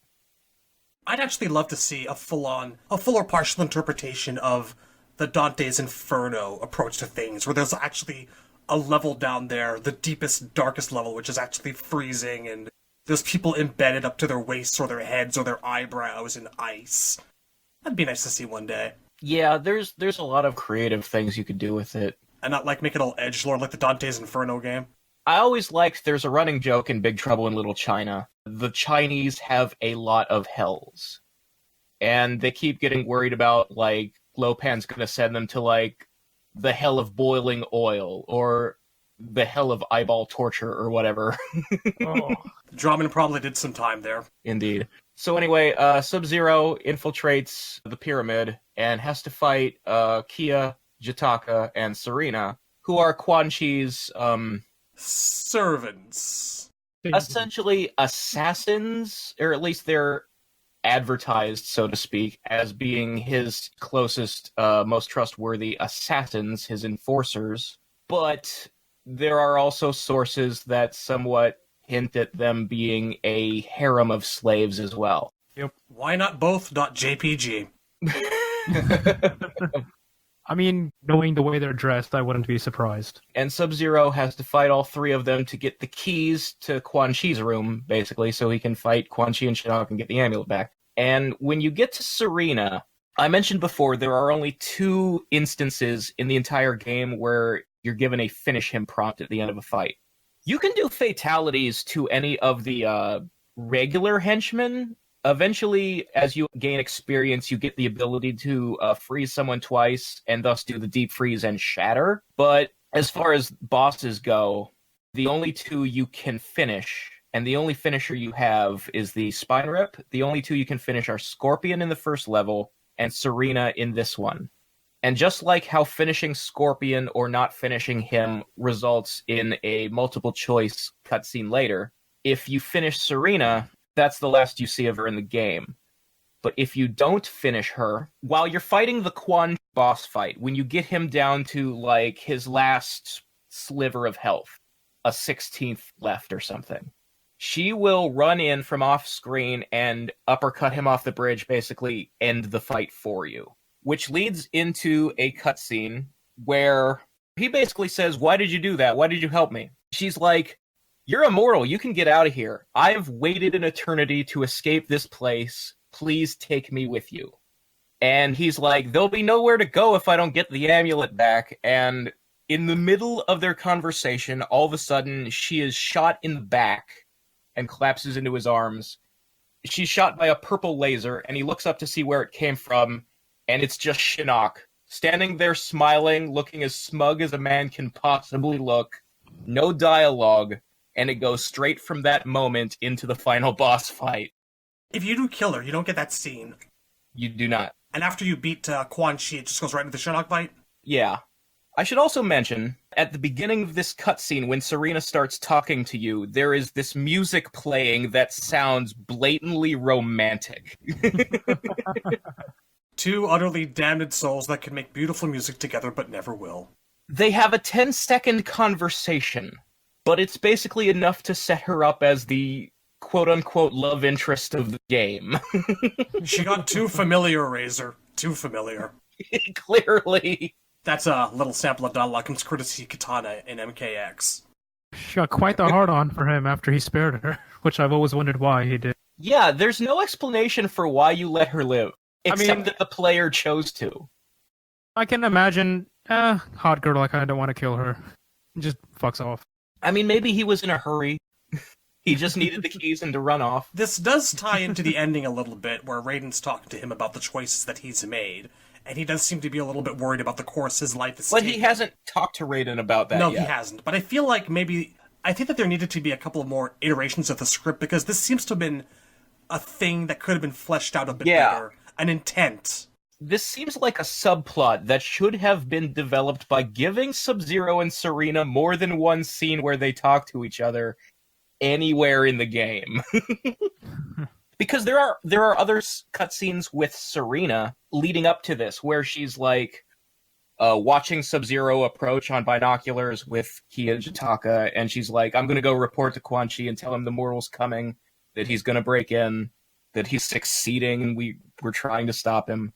I'd actually love to see a full or partial interpretation of the Dante's Inferno approach to things, where there's actually a level down there, the deepest, darkest level, which is actually freezing, and there's people embedded up to their waists or their heads or their eyebrows in ice. That'd be nice to see one day. Yeah, there's a lot of creative things you could do with it. And not like make it all edgelord like the Dante's Inferno game. I always liked, there's a running joke in Big Trouble in Little China. The Chinese have a lot of hells. And they keep getting worried about, like, Lopan's gonna send them to, like, the hell of boiling oil, or the hell of eyeball torture, or whatever. Oh. Drummond probably did some time there. Indeed. So anyway, Sub-Zero infiltrates the pyramid and has to fight Kia, Jitaka, and Serena, who are Quan Chi's servants. Essentially assassins, or at least they're advertised, so to speak, as being his closest, most trustworthy assassins, his enforcers. But there are also sources that somewhat hint at them being a harem of slaves as well. Yep. Why not both? Not JPG. I mean, knowing the way they're dressed, I wouldn't be surprised. And Sub-Zero has to fight all 3 of them to get the keys to Quan Chi's room, basically, so he can fight Quan Chi and Shinnok and get the amulet back. And when you get to Serena, I mentioned before, there are only 2 instances in the entire game where you're given a finish him prompt at the end of a fight. You can do fatalities to any of the regular henchmen. Eventually, as you gain experience, you get the ability to freeze someone twice and thus do the deep freeze and shatter. But as far as bosses go, the only 2 you can finish, and the only finisher you have is the Spine Rip. The only 2 you can finish are Scorpion in the 1st level and Serena in this one. And just like how finishing Scorpion or not finishing him results in a multiple choice cutscene later, if you finish Serena, that's the last you see of her in the game. But if you don't finish her, while you're fighting the Quan boss fight, when you get him down to, like, his last sliver of health, a 16th left or something, She will run in from off screen and uppercut him off the bridge, basically end the fight for you. Which leads into a cutscene where he basically says, "Why did you do that? Why did you help me?" She's like, "You're immortal. You can get out of here. I've waited an eternity to escape this place. Please take me with you." And he's like, "There'll be nowhere to go if I don't get the amulet back." And in the middle of their conversation, all of a sudden, she is shot in the back and collapses into his arms. She's shot by a purple laser, and he looks up to see where it came from, and it's just Shinnok, standing there smiling, looking as smug as a man can possibly look. No dialogue, and it goes straight from that moment into the final boss fight. If you do kill her, you don't get that scene. You do not. And after you beat Quan Chi, it just goes right into the Shinnok fight? Yeah. I should also mention, at the beginning of this cutscene, when Serena starts talking to you, there is this music playing that sounds blatantly romantic. Two utterly damned souls that can make beautiful music together but never will. They have a 10-second conversation, but it's basically enough to set her up as the quote-unquote love interest of the game. She got too familiar, Razor. Too familiar. Clearly. That's a little sample of Dalakim's courtesy Katana in MKX. She got quite the hard-on for him after he spared her, which I've always wondered why he did. Yeah, there's no explanation for why you let her live, except that the player chose to. I can imagine, hot girl, I kinda don't want to kill her. Just fucks off. I mean, maybe he was in a hurry. He just needed the keys and to run off. This does tie into the ending a little bit, where Raiden's talking to him about the choices that he's made, and he does seem to be a little bit worried about the course his life is taking. But he hasn't talked to Raiden about that yet. No, he hasn't. But I feel like I think that there needed to be a couple of more iterations of the script, because this seems to have been a thing that could have been fleshed out a bit better. An intent. This seems like a subplot that should have been developed by giving Sub-Zero and Serena more than one scene where they talk to each other anywhere in the game. Because there are other cutscenes with Serena leading up to this, where she's like watching Sub-Zero approach on binoculars with Kia Jitaka, and she's like, "I'm gonna go report to Quan Chi and tell him the mortal's coming, that he's gonna break in, that he's succeeding, and we're trying to stop him."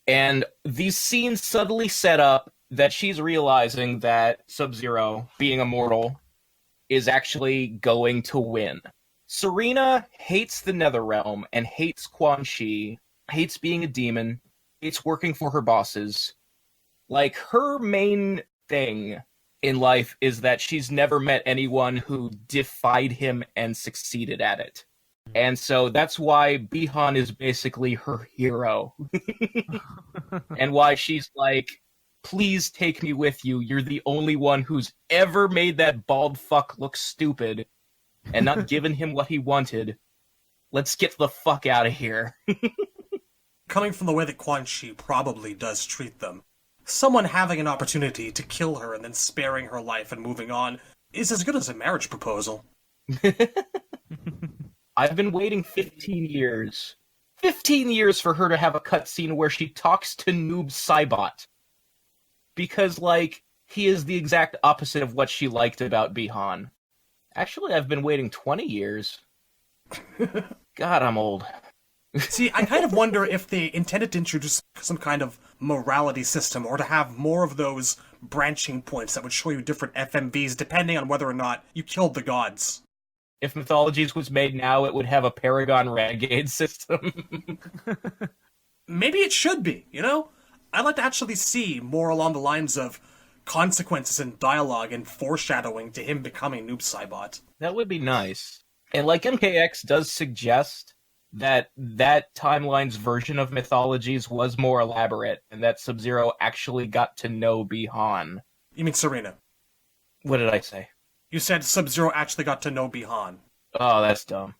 And these scenes subtly set up that she's realizing that Sub-Zero, being immortal, is actually going to win. Serena hates the Netherrealm and hates Quan Chi, hates being a demon, hates working for her bosses. Like, her main thing in life is that she's never met anyone who defied him and succeeded at it. And so that's why Bi-Han is basically her hero. And why she's like, "Please take me with you. You're the only one who's ever made that bald fuck look stupid and not given him what he wanted. Let's get the fuck out of here." Coming from the way that Quan Chi probably does treat them, someone having an opportunity to kill her and then sparing her life and moving on is as good as a marriage proposal. I've been waiting 15 years. 15 years for her to have a cutscene where she talks to Noob Saibot. Because, like, he is the exact opposite of what she liked about Bi-Han. Actually, I've been waiting 20 years. God, I'm old. See, I kind of wonder if they intended to introduce some kind of morality system, or to have more of those branching points that would show you different FMVs depending on whether or not you killed the gods. If Mythologies was made now, it would have a Paragon Renegade system. Maybe it should be, you know? I'd like to actually see more along the lines of consequences and dialogue and foreshadowing to him becoming Noob Saibot. That would be nice. And like MKX does suggest that timeline's version of Mythologies was more elaborate, and that Sub-Zero actually got to know Bi-Han. You mean Serena? What did I say? You said Sub-Zero actually got to know Bi-Han. Oh, that's dumb.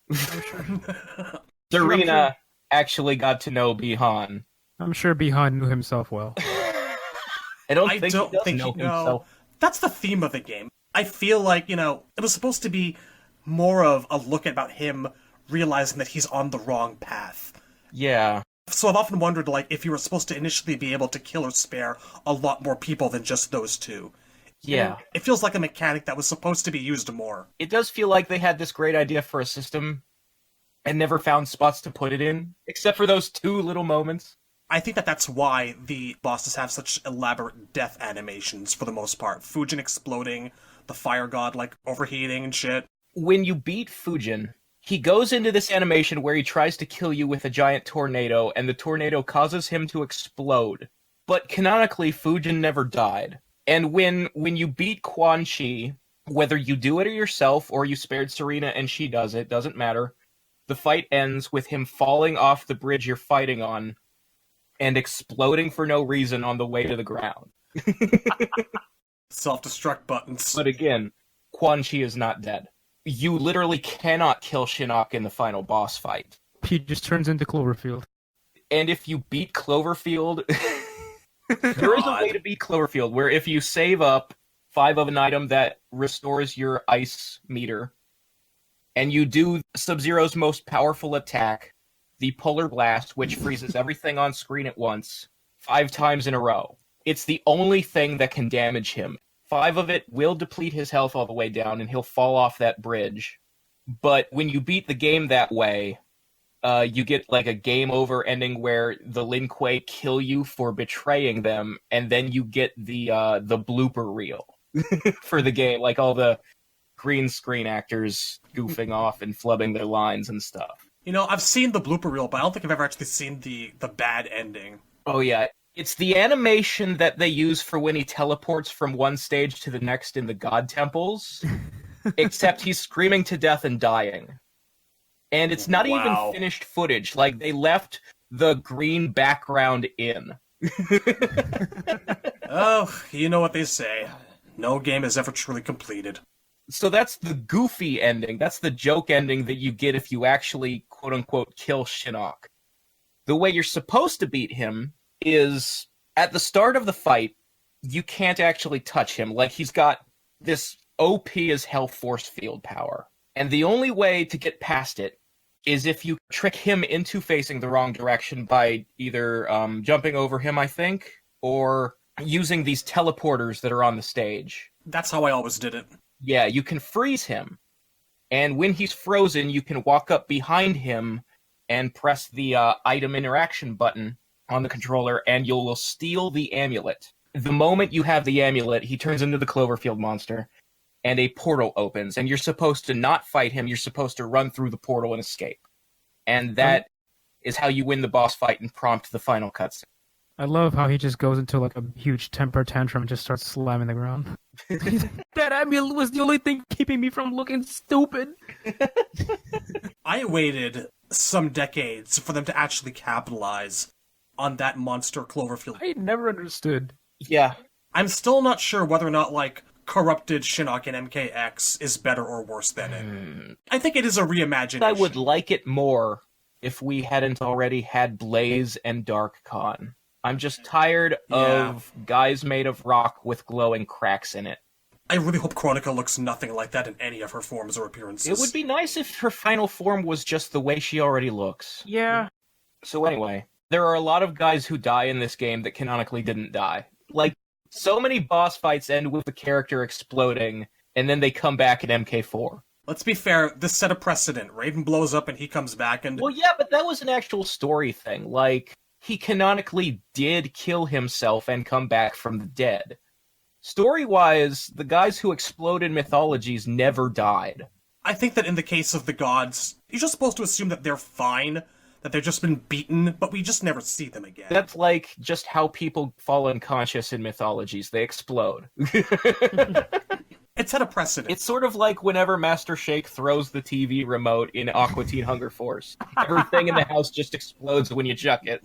Serena actually got to know Bi-Han. I'm sure Bi-Han knew himself well. I don't think he does know himself. That's the theme of the game. I feel like, it was supposed to be more of a look about him realizing that he's on the wrong path. Yeah. So I've often wondered, like, if you were supposed to initially be able to kill or spare a lot more people than just those two. Yeah. It feels like a mechanic that was supposed to be used more. It does feel like they had this great idea for a system and never found spots to put it in, except for those 2 little moments. I think that's why the bosses have such elaborate death animations for the most part. Fujin exploding, the fire god like overheating and shit. When you beat Fujin, he goes into this animation where he tries to kill you with a giant tornado, and the tornado causes him to explode. But canonically, Fujin never died. And when you beat Quan Chi, whether you do it yourself or you spared Serena and she does it, doesn't matter. The fight ends with him falling off the bridge you're fighting on and exploding for no reason on the way to the ground. Self-destruct buttons. But again, Quan Chi is not dead. You literally cannot kill Shinnok in the final boss fight. He just turns into Cloverfield. And if you beat Cloverfield... there is a way to beat Cloverfield, where if you save up 5 of an item that restores your ice meter, and you do Sub-Zero's most powerful attack, the Polar Blast, which freezes everything on screen at once, 5 times in a row. It's the only thing that can damage him. 5 of it will deplete his health all the way down, and he'll fall off that bridge. But when you beat the game that way, you get like a game over ending where the Lin Kuei kill you for betraying them, and then you get the blooper reel for the game, like all the green screen actors goofing off and flubbing their lines and stuff. You know, I've seen the blooper reel, but I don't think I've ever actually seen the bad ending. Oh yeah, it's the animation that they use for when he teleports from one stage to the next in the God Temples, except he's screaming to death and dying. And it's not even finished footage. Like, they left the green background in. Oh, you know what they say. No game is ever truly completed. So that's the goofy ending. That's the joke ending that you get if you actually, quote-unquote, kill Shinnok. The way you're supposed to beat him is, at the start of the fight, you can't actually touch him. Like, he's got this OP as health force field power. And the only way to get past it is if you trick him into facing the wrong direction by either jumping over him, I think, or using these teleporters that are on the stage. That's how I always did it. Yeah, you can freeze him. And when he's frozen, you can walk up behind him and press the item interaction button on the controller, and you will steal the amulet. The moment you have the amulet, he turns into the Cloverfield monster, and a portal opens, and you're supposed to not fight him, you're supposed to run through the portal and escape. And that is how you win the boss fight and prompt the final cutscene. I love how he just goes into like a huge temper tantrum and just starts slamming the ground. That amulet was the only thing keeping me from looking stupid. I waited some decades for them to actually capitalize on that monster Cloverfield. I never understood. Yeah. I'm still not sure whether or not, like, corrupted Shinnok in MKX is better or worse than it. I think it is a reimagination. I would like it more if we hadn't already had Blaze and Dark Khan. I'm just tired of guys made of rock with glowing cracks in it. I really hope Chronica looks nothing like that in any of her forms or appearances. It would be nice if her final form was just the way she already looks. Yeah. So anyway, there are a lot of guys who die in this game that canonically didn't die. Like, so many boss fights end with the character exploding, and then they come back in MK4. Let's be fair, this set a precedent. Raiden blows up and he comes back and... Well, yeah, but that was an actual story thing. Like, he canonically did kill himself and come back from the dead. Story-wise, the guys who explode in Mythologies never died. I think that in the case of the gods, you're just supposed to assume that they're fine, that they've just been beaten, but we just never see them again. That's like just how people fall unconscious in Mythologies. They explode. It set a precedent. It's sort of like whenever Master Shake throws the TV remote in Aqua Teen Hunger Force. Everything in the house just explodes when you chuck it.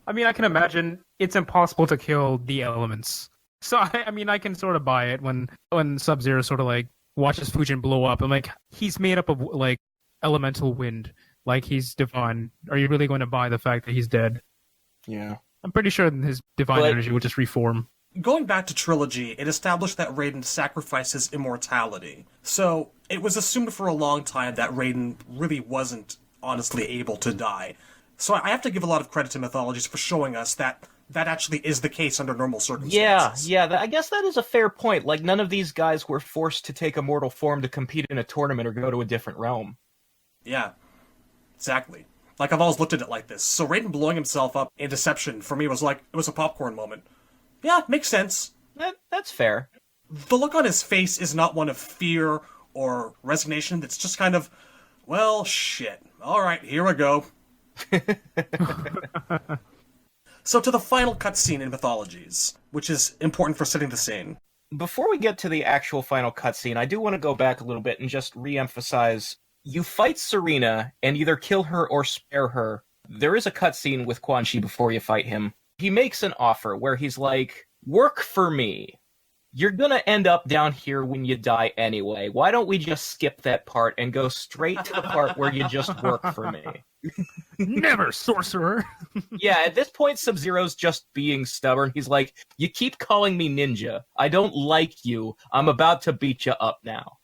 I mean, I can imagine it's impossible to kill the elements. So, I mean, I can sort of buy it when Sub-Zero sort of, like, watches Fujin blow up. I'm like, he's made up of, like, elemental wind. Like, he's divine. Are you really going to buy the fact that he's dead? Yeah. I'm pretty sure his divine energy will just reform. Going back to Trilogy, it established that Raiden sacrifices immortality. So, it was assumed for a long time that Raiden really wasn't honestly able to die. So I have to give a lot of credit to Mythologies for showing us that that actually is the case under normal circumstances. I guess that is a fair point. Like, none of these guys were forced to take a mortal form to compete in a tournament or go to a different realm. Yeah, exactly. Like, I've always looked at it like this. So Raiden blowing himself up in Deception, for me, was like, it was a popcorn moment. Yeah, makes sense. That's fair. The look on his face is not one of fear or resignation. It's just kind of, well, shit. All right, here we go. So to the final cutscene in Mythologies, which is important for setting the scene. Before we get to the actual final cutscene, I do want to go back a little bit and just re-emphasize, you fight Serena and either kill her or spare her. There is a cutscene with Quan Chi before you fight him. He makes an offer where he's like, work for me. You're gonna end up down here when you die anyway. Why don't we just skip that part and go straight to the part where you just work for me? Never, sorcerer. Yeah, at this point, Sub-Zero's just being stubborn. He's like, you keep calling me ninja. I don't like you. I'm about to beat you up now.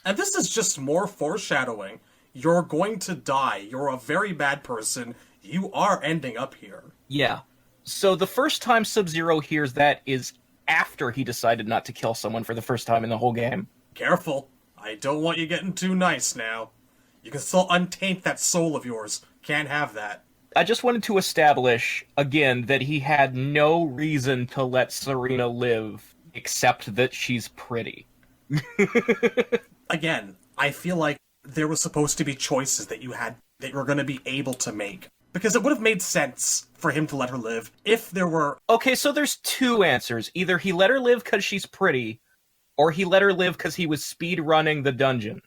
And this is just more foreshadowing. You're going to die. You're a very bad person. You are ending up here. Yeah. So the first time Sub-Zero hears that is after he decided not to kill someone for the first time in the whole game. Careful. I don't want you getting too nice now. You can still untaint that soul of yours. Can't have that. I just wanted to establish, again, that he had no reason to let Serena live, except that she's pretty. Again, I feel like there was supposed to be choices that you were going to be able to make. Because it would have made sense for him to let her live if there were... Okay, so there's two answers. Either he let her live because she's pretty, or he let her live because he was speed running the dungeon.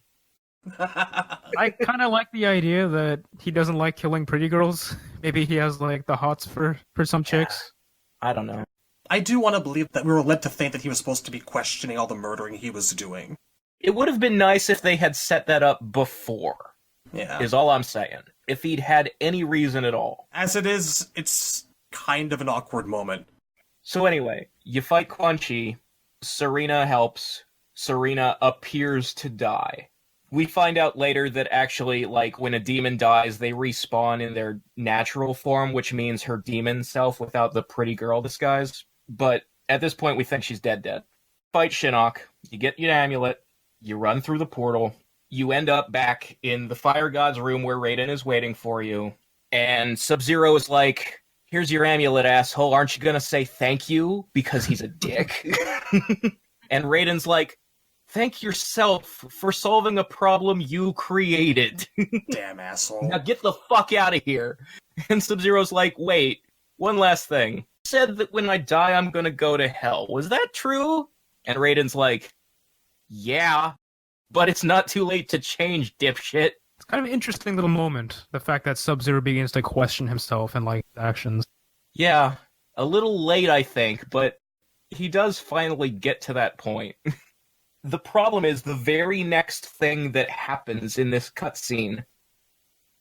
I kind of like the idea that he doesn't like killing pretty girls. Maybe he has like the hots for some chicks. I don't know. I do want to believe that we were led to think that he was supposed to be questioning all the murdering he was doing. It would have been nice if they had set that up before. Yeah. Is all I'm saying. If he'd had any reason at all. As it is, it's kind of an awkward moment. So anyway, you fight Quan Chi. Serena helps. Serena appears to die. We find out later that actually, like, when a demon dies, they respawn in their natural form, which means her demon self without the pretty girl disguise. But at this point, we think she's dead. Fight Shinnok. You get your amulet. You run through the portal. You end up back in the Fire God's room where Raiden is waiting for you. And Sub-Zero is like, here's your amulet, asshole. Aren't you gonna say thank you? Because he's a dick. And Raiden's like, thank yourself for solving a problem you created. Damn asshole. Now get the fuck out of here. And Sub-Zero's like, wait, one last thing. You said that when I die, I'm gonna go to hell. Was that true? And Raiden's like, yeah. But it's not too late to change, dipshit. It's kind of an interesting little moment, the fact that Sub-Zero begins to question himself and, like, his actions. Yeah, a little late, I think, but he does finally get to that point. The problem is, the very next thing that happens in this cutscene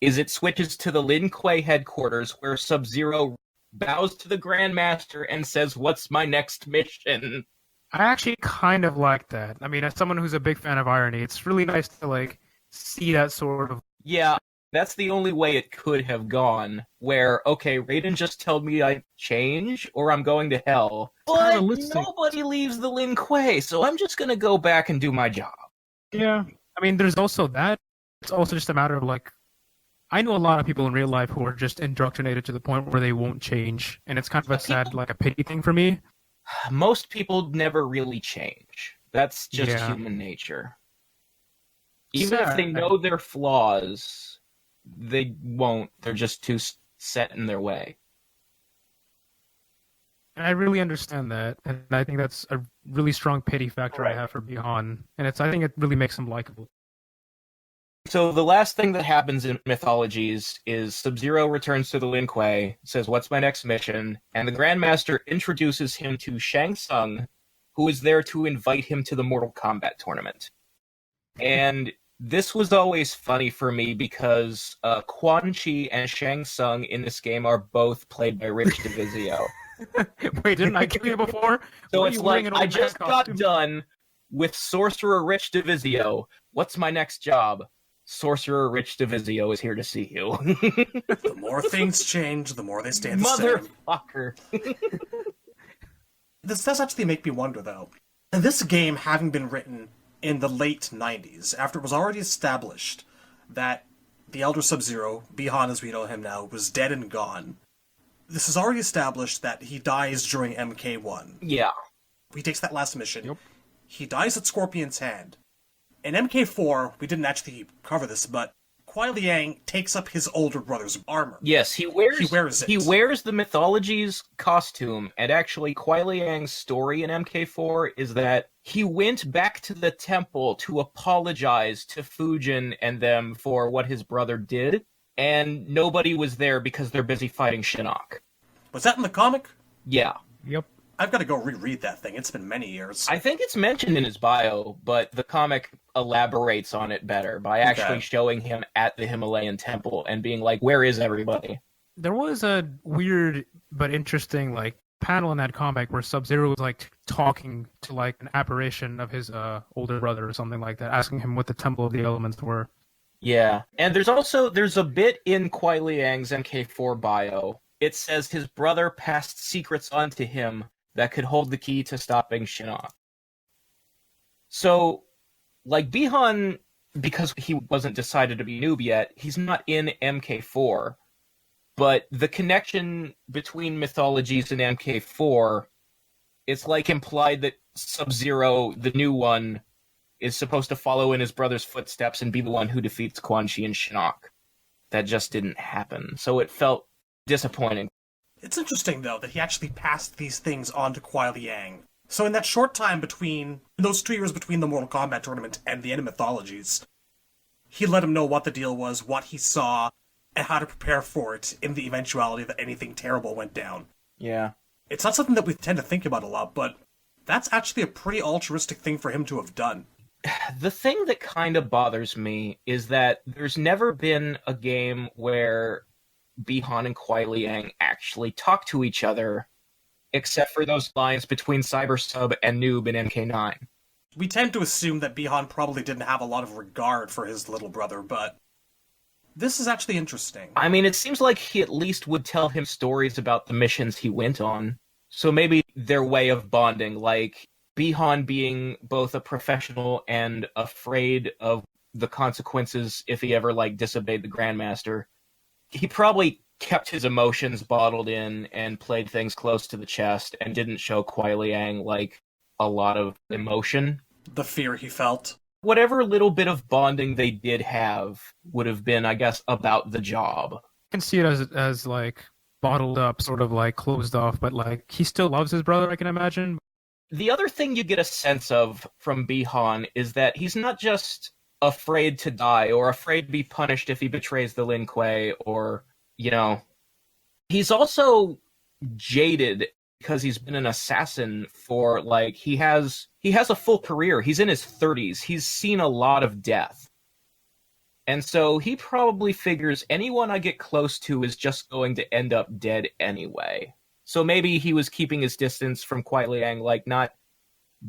is it switches to the Lin Kuei headquarters, where Sub-Zero bows to the Grandmaster and says, what's my next mission? I actually kind of like that. I mean, as someone who's a big fan of irony, it's really nice to, like, see that sort of... Yeah, that's the only way it could have gone, where, okay, Raiden just told me I change, or I'm going to hell. But nobody leaves the Lin Kuei, so I'm just gonna go back and do my job. Yeah, I mean, there's also that. It's also just a matter of, like, I know a lot of people in real life who are just indoctrinated to the point where they won't change, and it's kind of a sad, like, a pity thing for me. Most people never really change. That's just human nature. Even if they know their flaws, they won't. They're just too set in their way. And I really understand that, and I think that's a really strong pity factor I have for Bi-Han, and I think it really makes him likable. So the last thing that happens in Mythologies is Sub-Zero returns to the Lin Kuei, says, what's my next mission? And the Grandmaster introduces him to Shang Tsung, who is there to invite him to the Mortal Kombat tournament. And this was always funny for me because Quan Chi and Shang Tsung in this game are both played by Rich DeVizio. Wait, didn't I kill you before? So it's like, I just got done with Sorcerer Rich DeVizio. What's my next job? Sorcerer Rich Divisio is here to see you. The more things change, the more they stay the same. Motherfucker. This does actually make me wonder, though. This game having been written in the late 90s, after it was already established that the Elder Sub-Zero, Bi-Han as we know him now, was dead and gone. This is already established that he dies during MK1. Yeah. He takes that last mission. Yep. He dies at Scorpion's hand. In MK4, we didn't actually cover this, but Kuai Liang takes up his older brother's armor. Yes, he wears it. He wears the Mythologies costume, and actually Kuai Liang's story in MK4 is that he went back to the temple to apologize to Fujin and them for what his brother did, and nobody was there because they're busy fighting Shinnok. Was that in the comic? Yeah. Yep. I've got to go reread that thing. It's been many years. I think it's mentioned in his bio, but the comic elaborates on it better by actually showing him at the Himalayan temple and being like, where is everybody? There was a weird but interesting like panel in that comic where Sub-Zero was like talking to like an apparition of his older brother or something like that, asking him what the Temple of the Elements were. Yeah, and there's a bit in Kuai Liang's MK4 bio. It says his brother passed secrets on to him that could hold the key to stopping Shinnok. So, like, Bi-Han, because he wasn't decided to be Noob yet, he's not in MK4, but the connection between Mythologies and MK4, it's like implied that Sub-Zero, the new one, is supposed to follow in his brother's footsteps and be the one who defeats Quan Chi and Shinnok. That just didn't happen, so it felt disappointing. It's interesting, though, that he actually passed these things on to Kuai Liang. So in that short time between, those 2 years between the Mortal Kombat tournament and the end of Mythologies, he let him know what the deal was, what he saw, and how to prepare for it in the eventuality that anything terrible went down. Yeah. It's not something that we tend to think about a lot, but that's actually a pretty altruistic thing for him to have done. The thing that kind of bothers me is that there's never been a game where Bi-Han and Kuai Liang actually talk to each other, except for those lines between Cyber Sub and Noob in MK9. We tend to assume that Bi-Han probably didn't have a lot of regard for his little brother, but this is actually interesting. I mean, it seems like he at least would tell him stories about the missions he went on. So maybe their way of bonding, like Bi-Han being both a professional and afraid of the consequences if he ever, like, disobeyed the Grandmaster. He probably kept his emotions bottled in and played things close to the chest and didn't show Kuai Liang, like, a lot of emotion. The fear he felt. Whatever little bit of bonding they did have would have been, I guess, about the job. I can see it as like bottled up, sort of like closed off, but like he still loves his brother, I can imagine. The other thing you get a sense of from Bi-Han is that he's not just afraid to die or afraid to be punished if he betrays the Lin Kuei or, you know, he's also jaded because he's been an assassin for, like, he has a full career. He's in his 30s. He's seen a lot of death. And so he probably figures anyone I get close to is just going to end up dead anyway. So maybe he was keeping his distance from Kuai Liang, like, not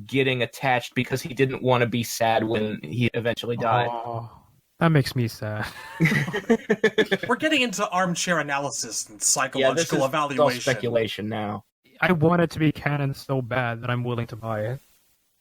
getting attached because he didn't want to be sad when he eventually died. Oh, that makes me sad. We're getting into armchair analysis and psychological All evaluation. speculation now. I want it to be canon so bad that I'm willing to buy it.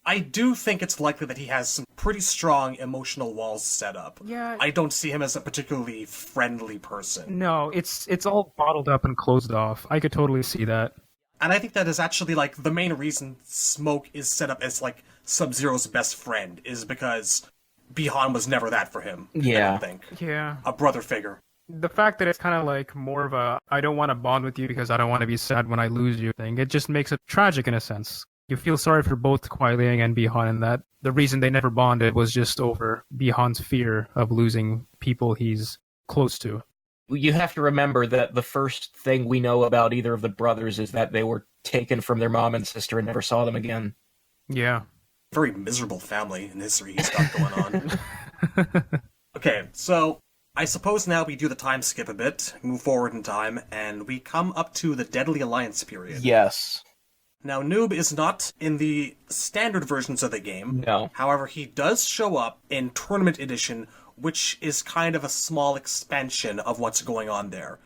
I do think it's likely that he has some pretty strong emotional walls set up. Yeah. I don't see him as a particularly friendly person. No, it's all bottled up and closed off. I could totally see that. And I think that is actually, like, the main reason Smoke is set up as, like, Sub-Zero's best friend, is because Bi-Han was never that for him. Yeah. I don't think. Yeah. A brother figure. The fact that it's kind of like more of a I don't want to bond with you because I don't want to be sad when I lose you thing, it just makes it tragic in a sense. You feel sorry for both Kuai Liang and Bi-Han, and that the reason they never bonded was just over Bi-Han's fear of losing people he's close to. You have to remember that the first thing we know about either of the brothers is that they were taken from their mom and sister and never saw them again. Yeah. Very miserable family in history he's got going on. Okay, so I suppose now we do the time skip a bit, move forward in time, and we come up to the Deadly Alliance period. Yes. Now, Noob is not in the standard versions of the game. No. However, he does show up in Tournament Edition which is kind of a small expansion of what's going on there.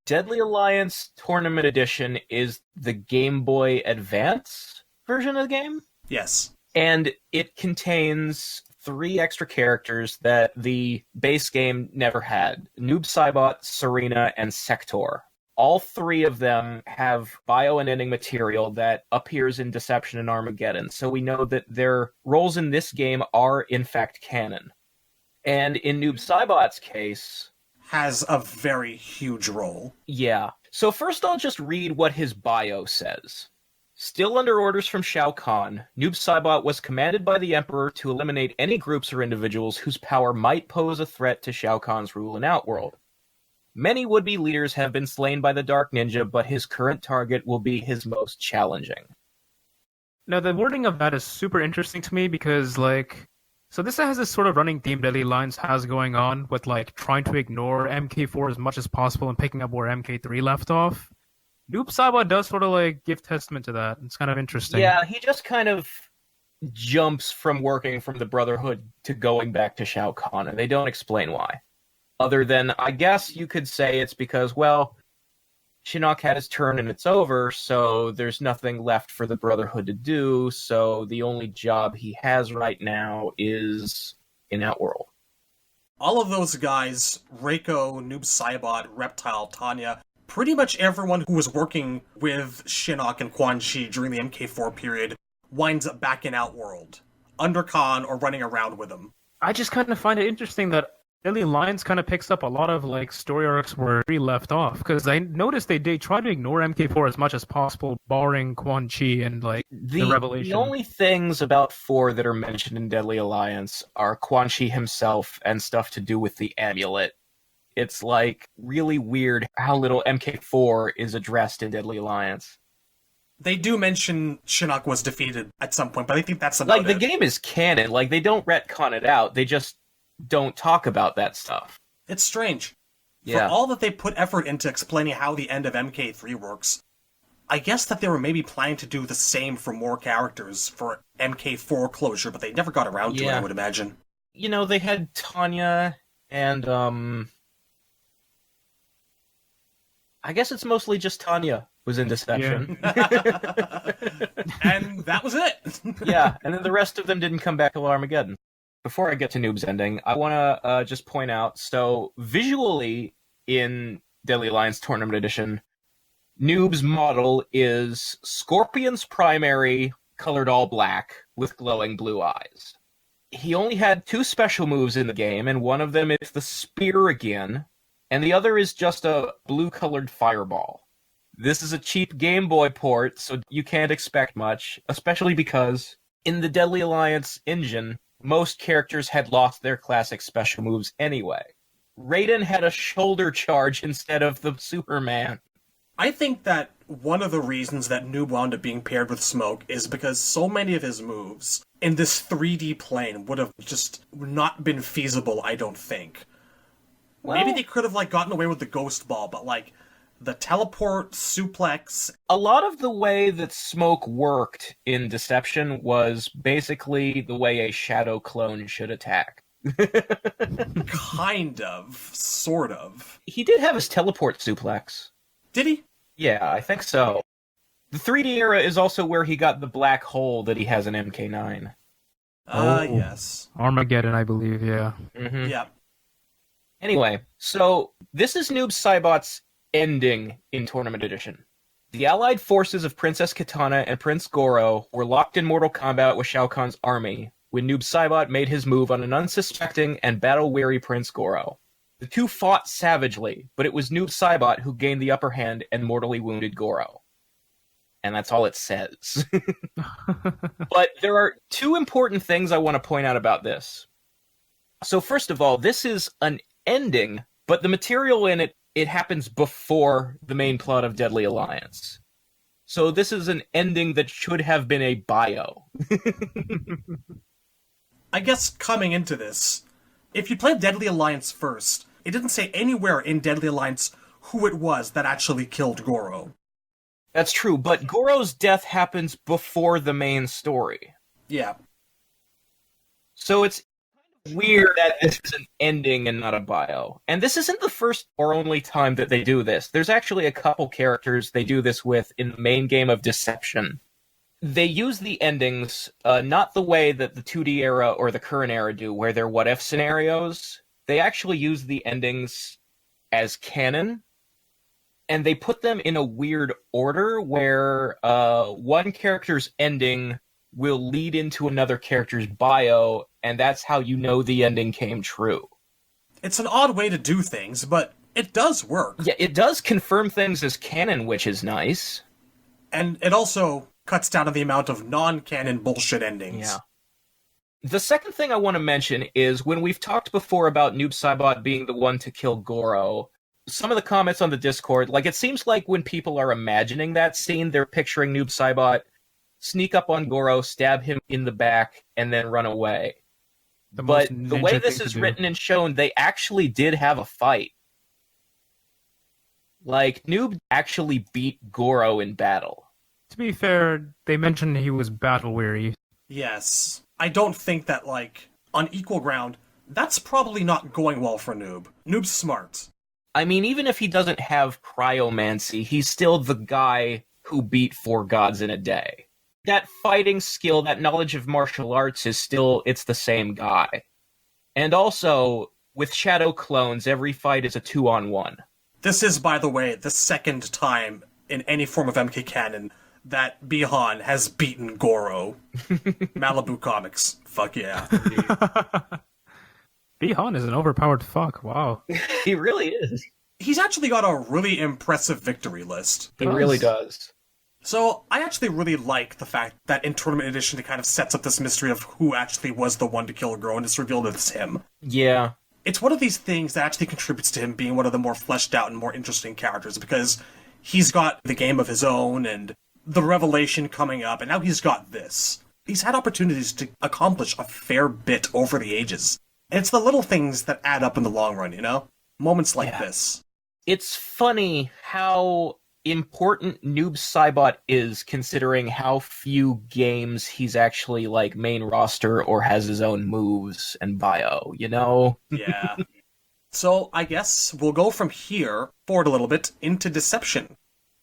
Deadly Alliance Tournament Edition is the Game Boy Advance version of the game, Yes. and it contains 3 extra characters that the base game never had. Noob Saibot, Serena, and Sector. All 3 of them have bio and ending material that appears in Deception and Armageddon, so we know that their roles in this game are, in fact, canon. And in Noob Saibot's case... has a very huge role. Yeah. So first I'll just read what his bio says. Still under orders from Shao Kahn, Noob Saibot was commanded by the Emperor to eliminate any groups or individuals whose power might pose a threat to Shao Kahn's rule in Outworld. Many would-be leaders have been slain by the Dark Ninja, but his current target will be his most challenging. Now, the wording of that is super interesting to me because, like... So this has this sort of running theme Deadly Alliance has going on with, like, trying to ignore MK4 as much as possible and picking up where MK3 left off. Noob Saibot does sort of, like, give testament to that. It's kind of interesting. Yeah, he just kind of jumps from working from the Brotherhood to going back to Shao Kahn, and they don't explain why. Other than, I guess you could say it's because, well, Shinnok had his turn and it's over, so there's nothing left for the Brotherhood to do, so the only job he has right now is in Outworld. All of those guys, Reiko, Noob Saibot, Reptile, Tanya, pretty much everyone who was working with Shinnok and Quan Chi during the MK4 period winds up back in Outworld, under Khan or running around with him. I just kind of find it interesting that Deadly Alliance kind of picks up a lot of like story arcs where we left off, because I noticed they try to ignore MK4 as much as possible, barring Quan Chi and like the Revelation. The only things about 4 that are mentioned in Deadly Alliance are Quan Chi himself and stuff to do with the amulet. It's like really weird how little MK4 is addressed in Deadly Alliance. They do mention Shinnok was defeated at some point, but I think that's about like, the game is canon. Like, they don't retcon it out. They just don't talk about that stuff. It's strange. Yeah. For all that they put effort into explaining how the end of MK3 works, I guess that they were maybe planning to do the same for more characters for MK4 closure, but they never got around to it, I would imagine. You know, they had Tanya and, I guess it's mostly just Tanya was in Deception. Yeah. And that was it! Yeah, and then the rest of them didn't come back till Armageddon. Before I get to Noob's ending, I want to just point out, so visually in Deadly Alliance Tournament Edition, Noob's model is Scorpion's primary, colored all black, with glowing blue eyes. He only had 2 special moves in the game, and one of them is the spear again, and the other is just a blue-colored fireball. This is a cheap Game Boy port, so you can't expect much, especially because in the Deadly Alliance engine, most characters had lost their classic special moves anyway. Raiden had a shoulder charge instead of the Superman. I think that one of the reasons that Noob wound up being paired with Smoke is because so many of his moves in this 3D plane would have just not been feasible, I don't think. Well, maybe they could have like gotten away with the Ghost Ball, but like the teleport, suplex... A lot of the way that Smoke worked in Deception was basically the way a Shadow clone should attack. Kind of. Sort of. He did have his teleport suplex. Did he? Yeah, I think so. The 3D era is also where he got the black hole that he has in MK9. Yes. Armageddon, I believe, yeah. Mm-hmm. Yeah. Anyway, so this is Noob Saibot's ending in Tournament Edition. The allied forces of Princess Kitana and Prince Goro were locked in mortal combat with Shao Kahn's army when Noob Saibot made his move on an unsuspecting and battle-weary Prince Goro. The two fought savagely, but it was Noob Saibot who gained the upper hand and mortally wounded Goro. And that's all it says. But there are 2 important things I want to point out about this. So first of all, this is an ending, but the material in it happens before the main plot of Deadly Alliance. So this is an ending that should have been a bio. I guess coming into this, if you played Deadly Alliance first, it didn't say anywhere in Deadly Alliance who it was that actually killed Goro. That's true, but Goro's death happens before the main story. Yeah. So it's kind of weird that this is an ending and not a bio. And this isn't the first or only time that they do this. There's actually a couple characters they do this with in the main game of Deception. They use the endings not the way that the 2D era or the current era do, where they're what-if scenarios. They actually use the endings as canon, and they put them in a weird order where one character's ending will lead into another character's bio, and that's how you know the ending came true. It's an odd way to do things, but it does work. Yeah, it does confirm things as canon, which is nice. And it also cuts down on the amount of non-canon bullshit endings. Yeah. The second thing I want to mention is when we've talked before about Noob Saibot being the one to kill Goro, some of the comments on the Discord, like it seems like when people are imagining that scene, they're picturing Noob Saibot sneak up on Goro, stab him in the back, and then run away. But the way this is written and shown, they actually did have a fight. Like, Noob actually beat Goro in battle. To be fair, they mentioned he was battle-weary. Yes. I don't think that, like, on equal ground, that's probably not going well for Noob. Noob's smart. I mean, even if he doesn't have cryomancy, he's still the guy who beat 4 gods in a day. That fighting skill, that knowledge of martial arts is still, it's the same guy. And also, with Shadow clones, every fight is a 2-on-1. This is, by the way, the second time in any form of MK canon that Bihan has beaten Goro. Malibu Comics. Fuck yeah. Bihan is an overpowered fuck, wow. He really is. He's actually got a really impressive victory list. He really does. So, I actually really like the fact that in Tournament Edition it kind of sets up this mystery of who actually was the one to kill Goro, and it's revealed it's him. Yeah. It's one of these things that actually contributes to him being one of the more fleshed out and more interesting characters, because he's got the game of his own, and the revelation coming up, and now he's got this. He's had opportunities to accomplish a fair bit over the ages. And it's the little things that add up in the long run, you know? Moments like this. It's funny how important Noob Saibot is, considering how few games he's actually, like, main roster or has his own moves and bio, you know? Yeah. So, I guess we'll go from here, forward a little bit, into Deception.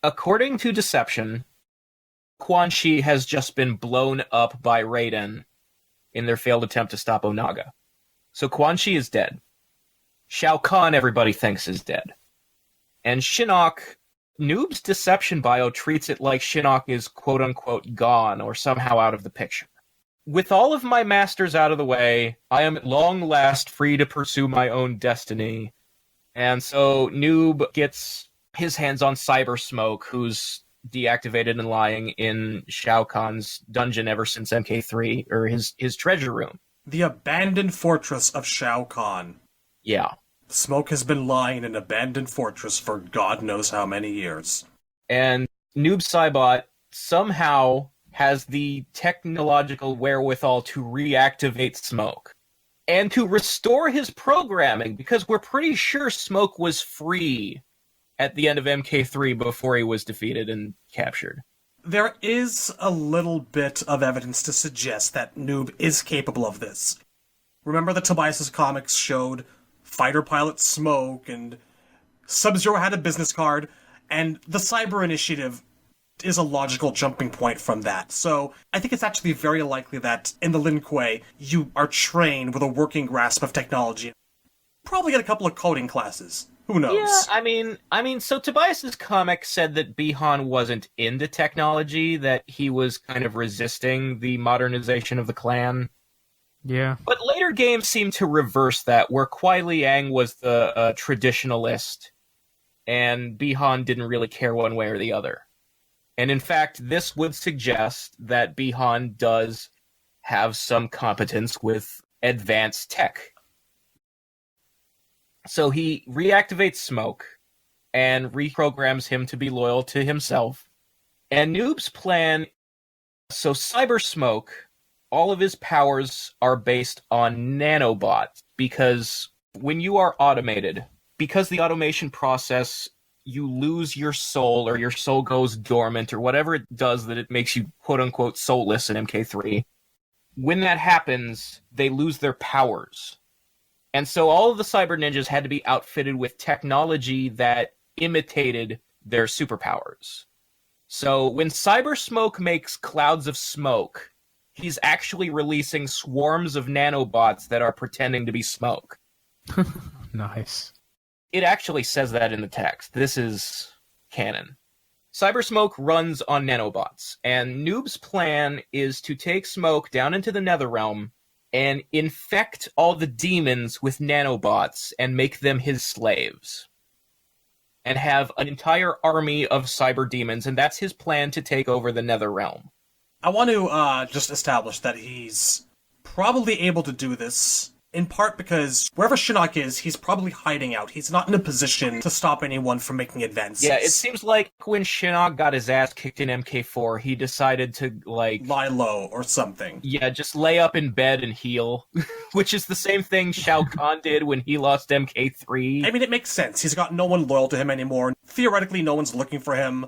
According to Deception, Quan Chi has just been blown up by Raiden in their failed attempt to stop Onaga. So Quan Chi is dead. Shao Kahn, everybody thinks, is dead. And Shinnok, Noob's Deception bio treats it like Shinnok is quote-unquote gone or somehow out of the picture. With all of my masters out of the way, I am at long last free to pursue my own destiny. And so Noob gets his hands on Cyber Smoke, who's deactivated and lying in Shao Kahn's dungeon ever since MK3, or his treasure room. The abandoned fortress of Shao Kahn. Yeah. Smoke has been lying in an abandoned fortress for God knows how many years. And Noob Saibot somehow has the technological wherewithal to reactivate Smoke. And to restore his programming, because we're pretty sure Smoke was free at the end of MK3 before he was defeated and captured. There is a little bit of evidence to suggest that Noob is capable of this. Remember that Tobias's comics showed fighter pilot Smoke, and Sub-Zero had a business card, and the Cyber Initiative is a logical jumping point from that. So I think it's actually very likely that in the Lin Kuei, you are trained with a working grasp of technology. Probably get a couple of coding classes. Who knows? Yeah, I mean, so Tobias's comic said that Bihan wasn't into technology, that he was kind of resisting the modernization of the clan. Yeah. But later games seem to reverse that, where Kuai Liang was the traditionalist, and Bihan didn't really care one way or the other. And in fact, this would suggest that Bihan does have some competence with advanced tech. So he reactivates Smoke and reprograms him to be loyal to himself. And Noob's plan... So Cyber Smoke, all of his powers are based on nanobots, because when you are automated, because the automation process, you lose your soul, or your soul goes dormant, or whatever it does that it makes you quote-unquote soulless in MK3. when that happens, they lose their powers. And so all of the cyber ninjas had to be outfitted with technology that imitated their superpowers. So when Cyber Smoke makes clouds of smoke, he's actually releasing swarms of nanobots that are pretending to be smoke. Nice. It actually says that in the text. This is canon. Cyber Smoke runs on nanobots, and Noob's plan is to take Smoke down into the Netherrealm and infect all the demons with nanobots and make them his slaves. And have an entire army of cyber demons, and that's his plan to take over the Netherrealm. I want to just establish that he's probably able to do this, in part because wherever Shinnok is, he's probably hiding out. He's not in a position to stop anyone from making advances. Yeah, it seems like when Shinnok got his ass kicked in MK4, he decided to, lie low or something. Yeah, just lay up in bed and heal, which is the same thing Shao Kahn did when he lost MK3. I mean, it makes sense. He's got no one loyal to him anymore. Theoretically, no one's looking for him.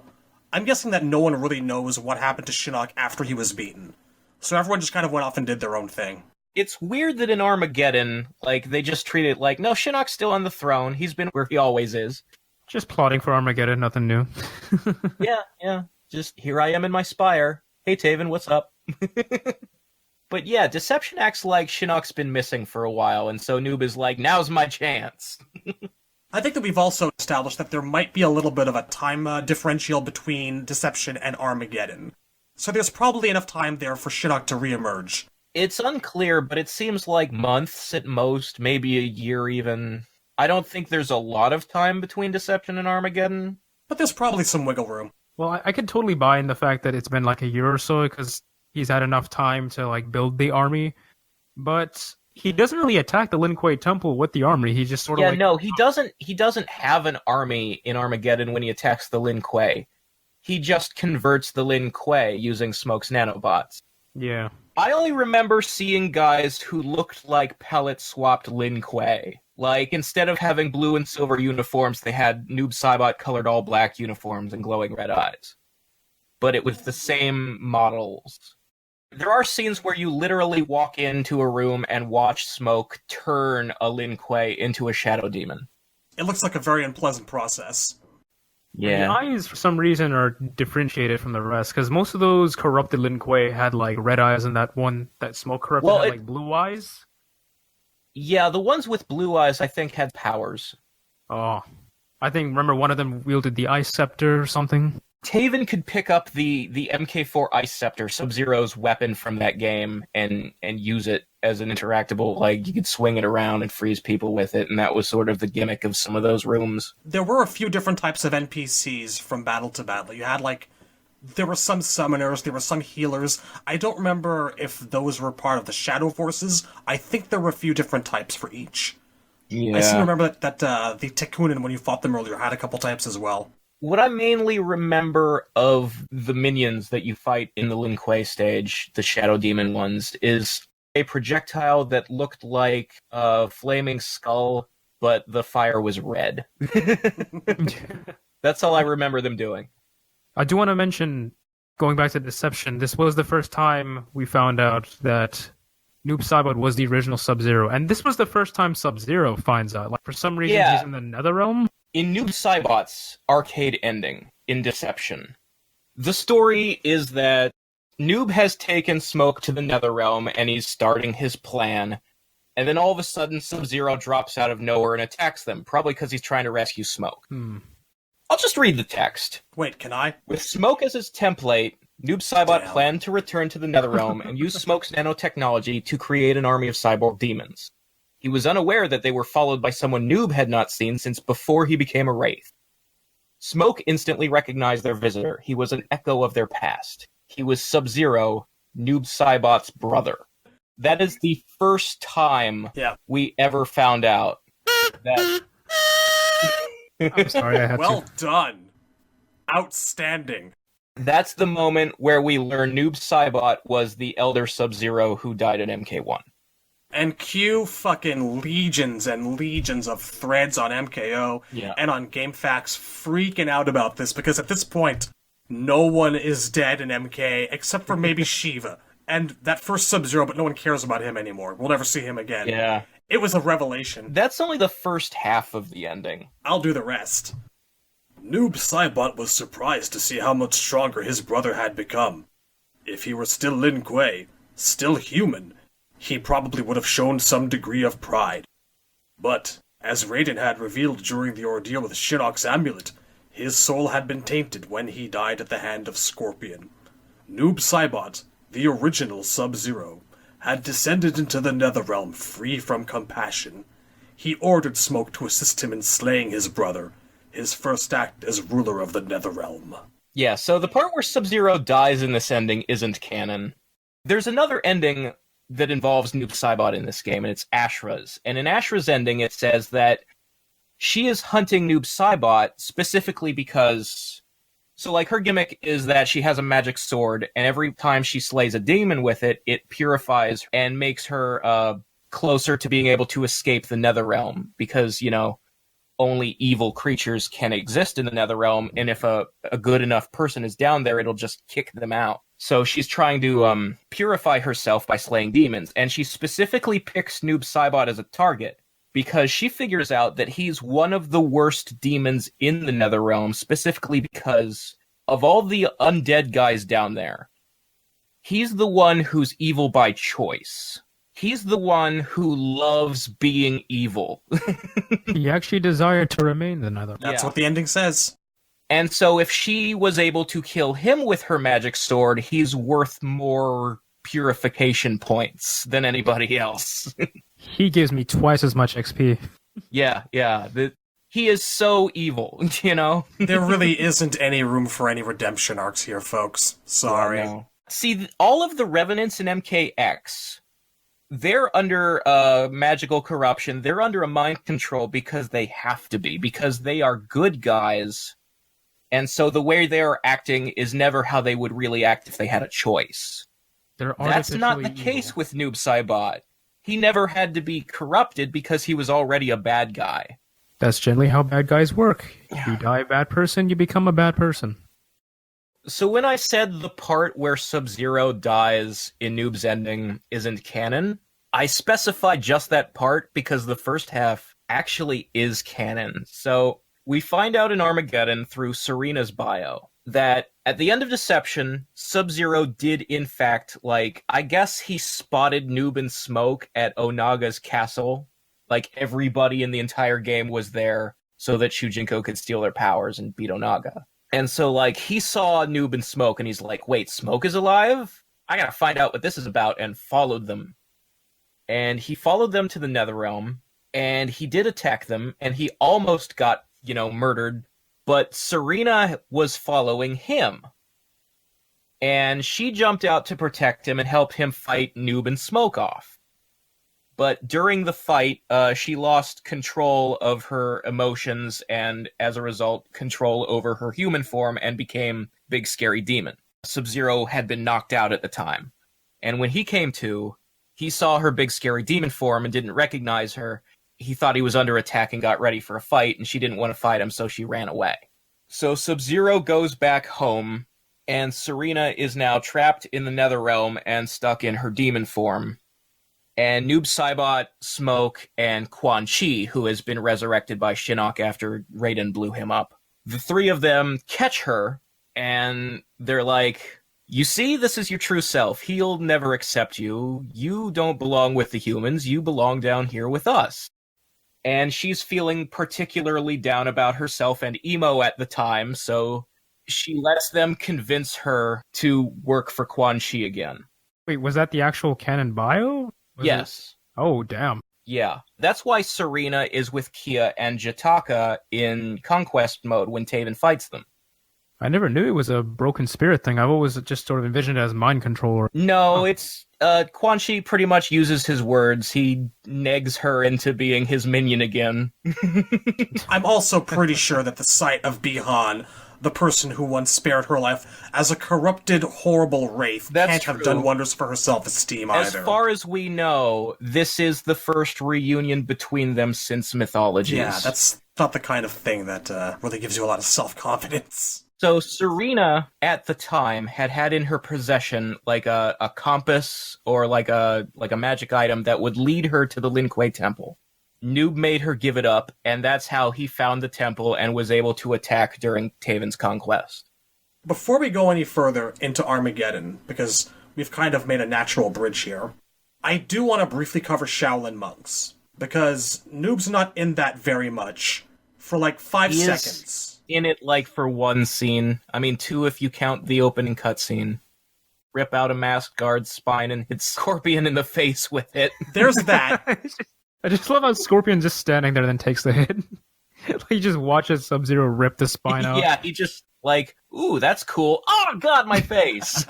I'm guessing that no one really knows what happened to Shinnok after he was beaten. So everyone just kind of went off and did their own thing. It's weird that in Armageddon, they just treat it like, no, Shinnok's still on the throne. He's been where he always is. Just plotting for Armageddon, nothing new. Yeah. Just, here I am in my spire. Hey, Taven, what's up? But yeah, Deception acts like Shinnok's been missing for a while, and so Noob is like, now's my chance. I think that we've also established that there might be a little bit of a time differential between Deception and Armageddon. So there's probably enough time there for Shinnok to reemerge. It's unclear, but it seems like months at most, maybe a year even. I don't think there's a lot of time between Deception and Armageddon. But there's probably some wiggle room. Well, I could totally buy in the fact that it's been like a year or so because he's had enough time to build the army. But he doesn't really attack the Lin Kuei Temple with the army. He just sort of no, he doesn't have an army in Armageddon when he attacks the Lin Kuei. He just converts the Lin Kuei using Smoke's nanobots. Yeah. I only remember seeing guys who looked like pellet-swapped Lin Kuei. Instead of having blue and silver uniforms, they had Noob Saibot colored all black uniforms and glowing red eyes. But it was the same models. There are scenes where you literally walk into a room and watch Smoke turn a Lin Kuei into a shadow demon. It looks like a very unpleasant process. Yeah. The eyes, for some reason, are differentiated from the rest, because most of those corrupted Lin Kuei had, red eyes, and that Smoke corrupted had, blue eyes. Yeah, the ones with blue eyes, I think, had powers. Oh. Remember one of them wielded the Ice Scepter or something? Taven could pick up the MK4 Ice Scepter, Sub-Zero's weapon from that game, and use it as an interactable, you could swing it around and freeze people with it, and that was sort of the gimmick of some of those rooms. There were a few different types of NPCs from battle to battle. You had, there were some summoners, there were some healers. I don't remember if those were part of the Shadow Forces. I think there were a few different types for each. Yeah. I seem to remember that the Tekkunin, when you fought them earlier, had a couple types as well. What I mainly remember of the minions that you fight in the Lin Kuei stage, the Shadow Demon ones, is a projectile that looked like a flaming skull, but the fire was red. That's all I remember them doing. I do want to mention, going back to Deception, this was the first time we found out that Noob Saibot was the original Sub-Zero, and this was the first time Sub-Zero finds out. For some reason, he's in the Netherrealm. In Noob Saibot's arcade ending, in Deception, the story is that Noob has taken Smoke to the Netherrealm, and he's starting his plan, and then all of a sudden Sub-Zero drops out of nowhere and attacks them, probably because he's trying to rescue Smoke. I'll just read the text. Wait, can I? With Smoke as his template, Noob Saibot planned to return to the Netherrealm and use Smoke's nanotechnology to create an army of cyborg demons. He was unaware that they were followed by someone Noob had not seen since before he became a Wraith. Smoke instantly recognized their visitor. He was an echo of their past. He was Sub-Zero, Noob Saibot's brother. That is the first time we ever found out that... I'm sorry, I had Well done. Outstanding. That's the moment where we learn Noob Saibot was the Elder Sub-Zero who died in MK1. And cue fucking legions and legions of threads on MKO and on GameFAQs freaking out about this, because at this point, no one is dead in MK except for maybe Shiva. And that first Sub-Zero, but no one cares about him anymore. We'll never see him again. Yeah. It was a revelation. That's only the first half of the ending. I'll do the rest. Noob Saibot was surprised to see how much stronger his brother had become. If he were still Lin Kuei, still human, he probably would have shown some degree of pride. But, as Raiden had revealed during the ordeal with Shinnok's amulet, his soul had been tainted when he died at the hand of Scorpion. Noob Saibot, the original Sub-Zero, had descended into the Netherrealm free from compassion. He ordered Smoke to assist him in slaying his brother, his first act as ruler of the Netherrealm. Yeah, so the part where Sub-Zero dies in this ending isn't canon. There's another ending that involves Noob Saibot in this game, and it's Ashra's. And in Ashra's ending, it says that she is hunting Noob Saibot specifically because... So, like, her gimmick is that she has a magic sword, and every time she slays a demon with it, it purifies and makes her closer to being able to escape the Netherrealm, because, you know, only evil creatures can exist in the Netherrealm, and if a good enough person is down there, it'll just kick them out. So she's trying to purify herself by slaying demons, and she specifically picks Noob Saibot as a target, because she figures out that he's one of the worst demons in the Netherrealm, specifically because of all the undead guys down there, he's the one who's evil by choice. He's the one who loves being evil. He actually desired to remain the Netherrealm. That's what the ending says. And so if she was able to kill him with her magic sword, he's worth more purification points than anybody else. He gives me twice as much XP. Yeah. He is so evil, you know? There really isn't any room for any redemption arcs here, folks. Sorry. Yeah, no. See, all of the Revenants in MKX, they're under magical corruption. They're under a mind control because they have to be, because they are good guys. And so the way they're acting is never how they would really act if they had a choice. That's not the case with Noob Saibot. He never had to be corrupted because he was already a bad guy. That's generally how bad guys work. If you die a bad person, you become a bad person. So when I said the part where Sub-Zero dies in Noob's ending isn't canon, I specified just that part because the first half actually is canon. So we find out in Armageddon through Serena's bio that at the end of Deception, Sub-Zero did in fact, I guess he spotted Noob and Smoke at Onaga's castle. Everybody in the entire game was there so that Shujinko could steal their powers and beat Onaga. And so, he saw Noob and Smoke, and he's like, wait, Smoke is alive? I gotta find out what this is about, and followed them. And he followed them to the Netherrealm, and he did attack them, and he almost got, murdered, but Serena was following him. And she jumped out to protect him and help him fight Noob and Smoke off. But during the fight, she lost control of her emotions and, as a result, control over her human form and became Big Scary Demon. Sub-Zero had been knocked out at the time. And when he came to, he saw her Big Scary Demon form and didn't recognize her. He thought he was under attack and got ready for a fight, and she didn't want to fight him, so she ran away. So Sub-Zero goes back home, and Serena is now trapped in the Netherrealm and stuck in her demon form. And Noob Saibot, Smoke, and Quan Chi, who has been resurrected by Shinnok after Raiden blew him up. The three of them catch her, and they're like, you see, this is your true self. He'll never accept you. You don't belong with the humans. You belong down here with us. And she's feeling particularly down about herself and emo at the time, so she lets them convince her to work for Quan Chi again. Wait, was that the actual canon bio? Yes. Oh, damn. Yeah. That's why Serena is with Kia and Jataka in Conquest mode when Taven fights them. I never knew it was a broken spirit thing. I've always just sort of envisioned it as mind control. No, it's... Quan Chi pretty much uses his words. He negs her into being his minion again. I'm also pretty sure that the sight of Bihan, the person who once spared her life, as a corrupted, horrible wraith, can't have done wonders for her self-esteem either. As far as we know, this is the first reunion between them since Mythologies. Yeah, that's not the kind of thing that really gives you a lot of self-confidence. So Serena, at the time, had in her possession like a compass or like a magic item that would lead her to the Lin Kuei Temple. Noob made her give it up, and that's how he found the temple and was able to attack during Taven's conquest. Before we go any further into Armageddon, because we've kind of made a natural bridge here, I do want to briefly cover Shaolin monks, because Noob's not in that very much, for like 5 seconds. In it like for one scene. I mean, 2 if you count the opening cutscene. Rip out a masked guard's spine and hit Scorpion in the face with it. There's that. I just love how Scorpion's just standing there and then takes the hit. Like, he just watches Sub-Zero rip the spine out. Yeah, he just, like, ooh, that's cool. Oh, God, my face!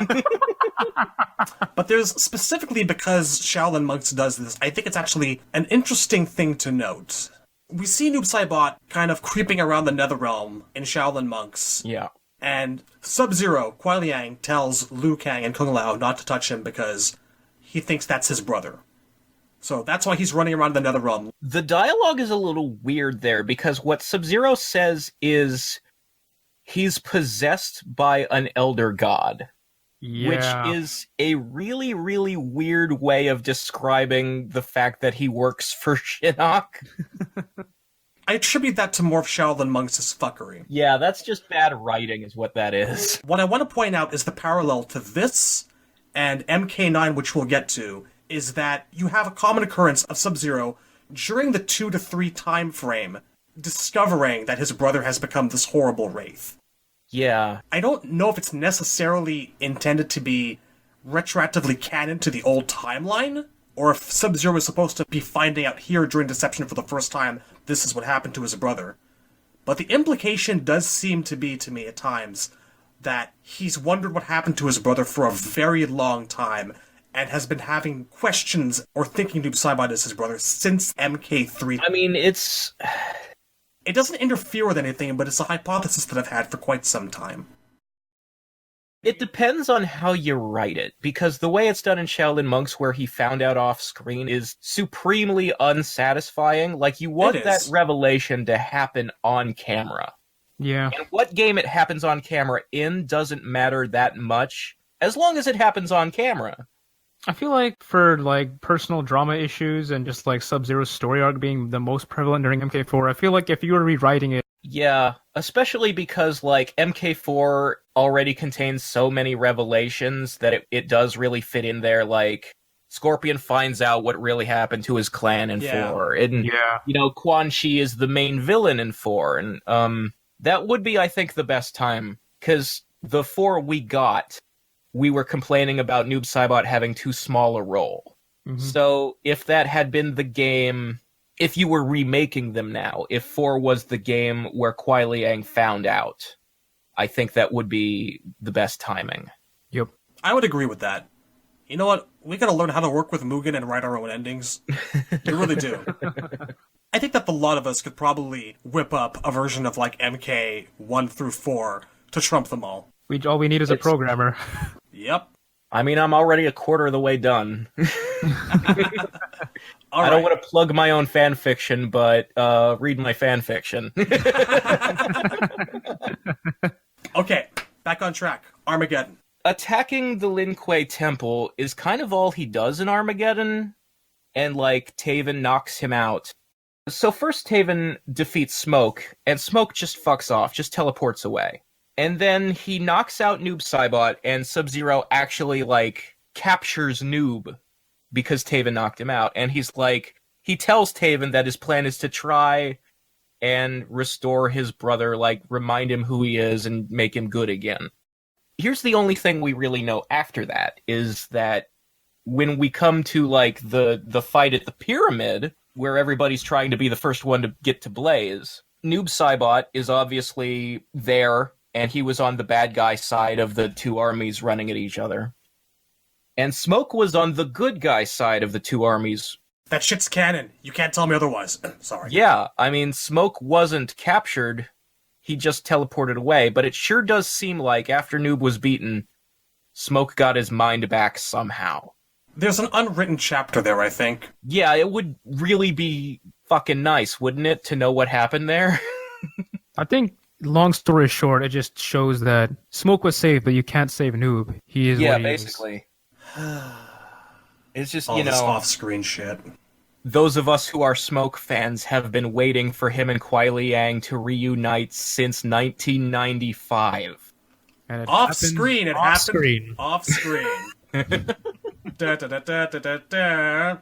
But there's specifically because Shaolin Monks does this, I think it's actually an interesting thing to note. We see Noob Saibot kind of creeping around the Netherrealm in Shaolin Monks. Yeah. And Sub-Zero, Kuai Liang, tells Liu Kang and Kung Lao not to touch him because he thinks that's his brother. So that's why he's running around the Netherrealm. The dialogue is a little weird there, because what Sub-Zero says is he's possessed by an elder god. Yeah. Which is a really, really weird way of describing the fact that he works for Shinnok. I attribute that to more of Shaolin Monks' fuckery. Yeah, that's just bad writing is what that is. What I want to point out is the parallel to this and MK9, which we'll get to, is that you have a common occurrence of Sub-Zero during the 2 to 3 time frame, discovering that his brother has become this horrible wraith. Yeah. I don't know if it's necessarily intended to be retroactively canon to the old timeline, or if Sub-Zero is supposed to be finding out here during Deception for the first time this is what happened to his brother. But the implication does seem to be, to me at times, that he's wondered what happened to his brother for a very long time, and has been having questions or thinking Noob Saibot is his brother since MK3. I mean, it's... It doesn't interfere with anything, but it's a hypothesis that I've had for quite some time. It depends on how you write it, because the way it's done in Shaolin Monks, where he found out off-screen, is supremely unsatisfying. Like, you want that revelation to happen on camera. Yeah. And what game it happens on camera in doesn't matter that much, as long as it happens on camera. I feel like for like personal drama issues and just like Sub-Zero's story arc being the most prevalent during MK4, I feel like if you were rewriting it... Yeah, especially because like MK4 already contains so many revelations that it does really fit in there. Like, Scorpion finds out what really happened to his clan in 4. And, you know, Quan Chi is the main villain in 4. And that would be, I think, the best time. Because the 4 we got... we were complaining about Noob Saibot having too small a role. Mm-hmm. So if that had been the game, if you were remaking them now, if 4 was the game where Kuai Liang found out, I think that would be the best timing. Yep. I would agree with that. You know what? We gotta learn how to work with Mugen and write our own endings. We really do. I think that a lot of us could probably whip up a version of like MK 1 through 4 to trump them all. All we need is a programmer. Yep. I mean, I'm already a quarter of the way done. I don't want to plug my own fan fiction, but read my fan fiction. Okay, back on track. Armageddon. Attacking the Lin Kuei Temple is kind of all he does in Armageddon, and like Taven knocks him out. So first Taven defeats Smoke, and Smoke just fucks off, just teleports away. And then he knocks out Noob Saibot, and Sub-Zero actually, like, captures Noob because Taven knocked him out. And he's like, he tells Taven that his plan is to try and restore his brother, like, remind him who he is and make him good again. Here's the only thing we really know after that, is that when we come to, like, the fight at the pyramid, where everybody's trying to be the first one to get to Blaze, Noob Saibot is obviously there, and he was on the bad guy side of the two armies running at each other. And Smoke was on the good guy side of the two armies. That shit's canon. You can't tell me otherwise. Sorry. Yeah, I mean, Smoke wasn't captured. He just teleported away. But it sure does seem like after Noob was beaten, Smoke got his mind back somehow. There's an unwritten chapter there, I think. Yeah, it would really be fucking nice, wouldn't it, to know what happened there? I think long story short, it just shows that Smoke was saved, but you can't save Noob. He is what he basically. It's just, All this off-screen shit. Those of us who are Smoke fans have been waiting for him and Kuai Liang to reunite since 1995. And Off-screen, it happened. off-screen. Off-screen. Da, da, da, da, da, da.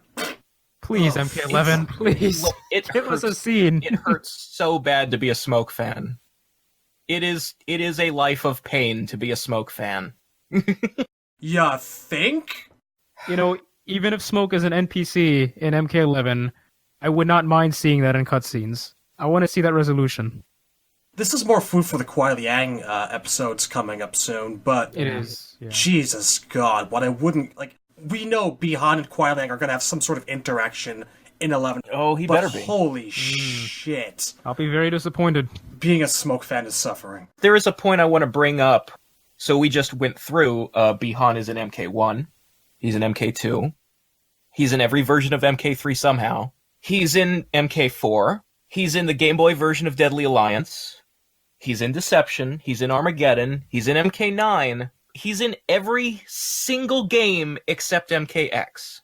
Please, MK11, please. Look, Give us a scene. It hurts so bad to be a Smoke fan. It is a life of pain to be a Smoke fan. Ya think? You know, even if Smoke is an NPC in MK11, I would not mind seeing that in cutscenes. I want to see that resolution. This is more food for the Kuai Liang episodes coming up soon, but... It is, yeah. Jesus God, what I wouldn't... Like, we know Bi-Han and Kuai Liang are going to have some sort of interaction in 11. Oh, he better be. Holy shit. I'll be very disappointed. Being a Smoke fan is suffering. There is a point I want to bring up. So we just went through, Bi-Han is in MK1. He's in MK2. He's in every version of MK3 somehow. He's in MK4. He's in the Game Boy version of Deadly Alliance. He's in Deception. He's in Armageddon. He's in MK9. He's in every single game except MKX.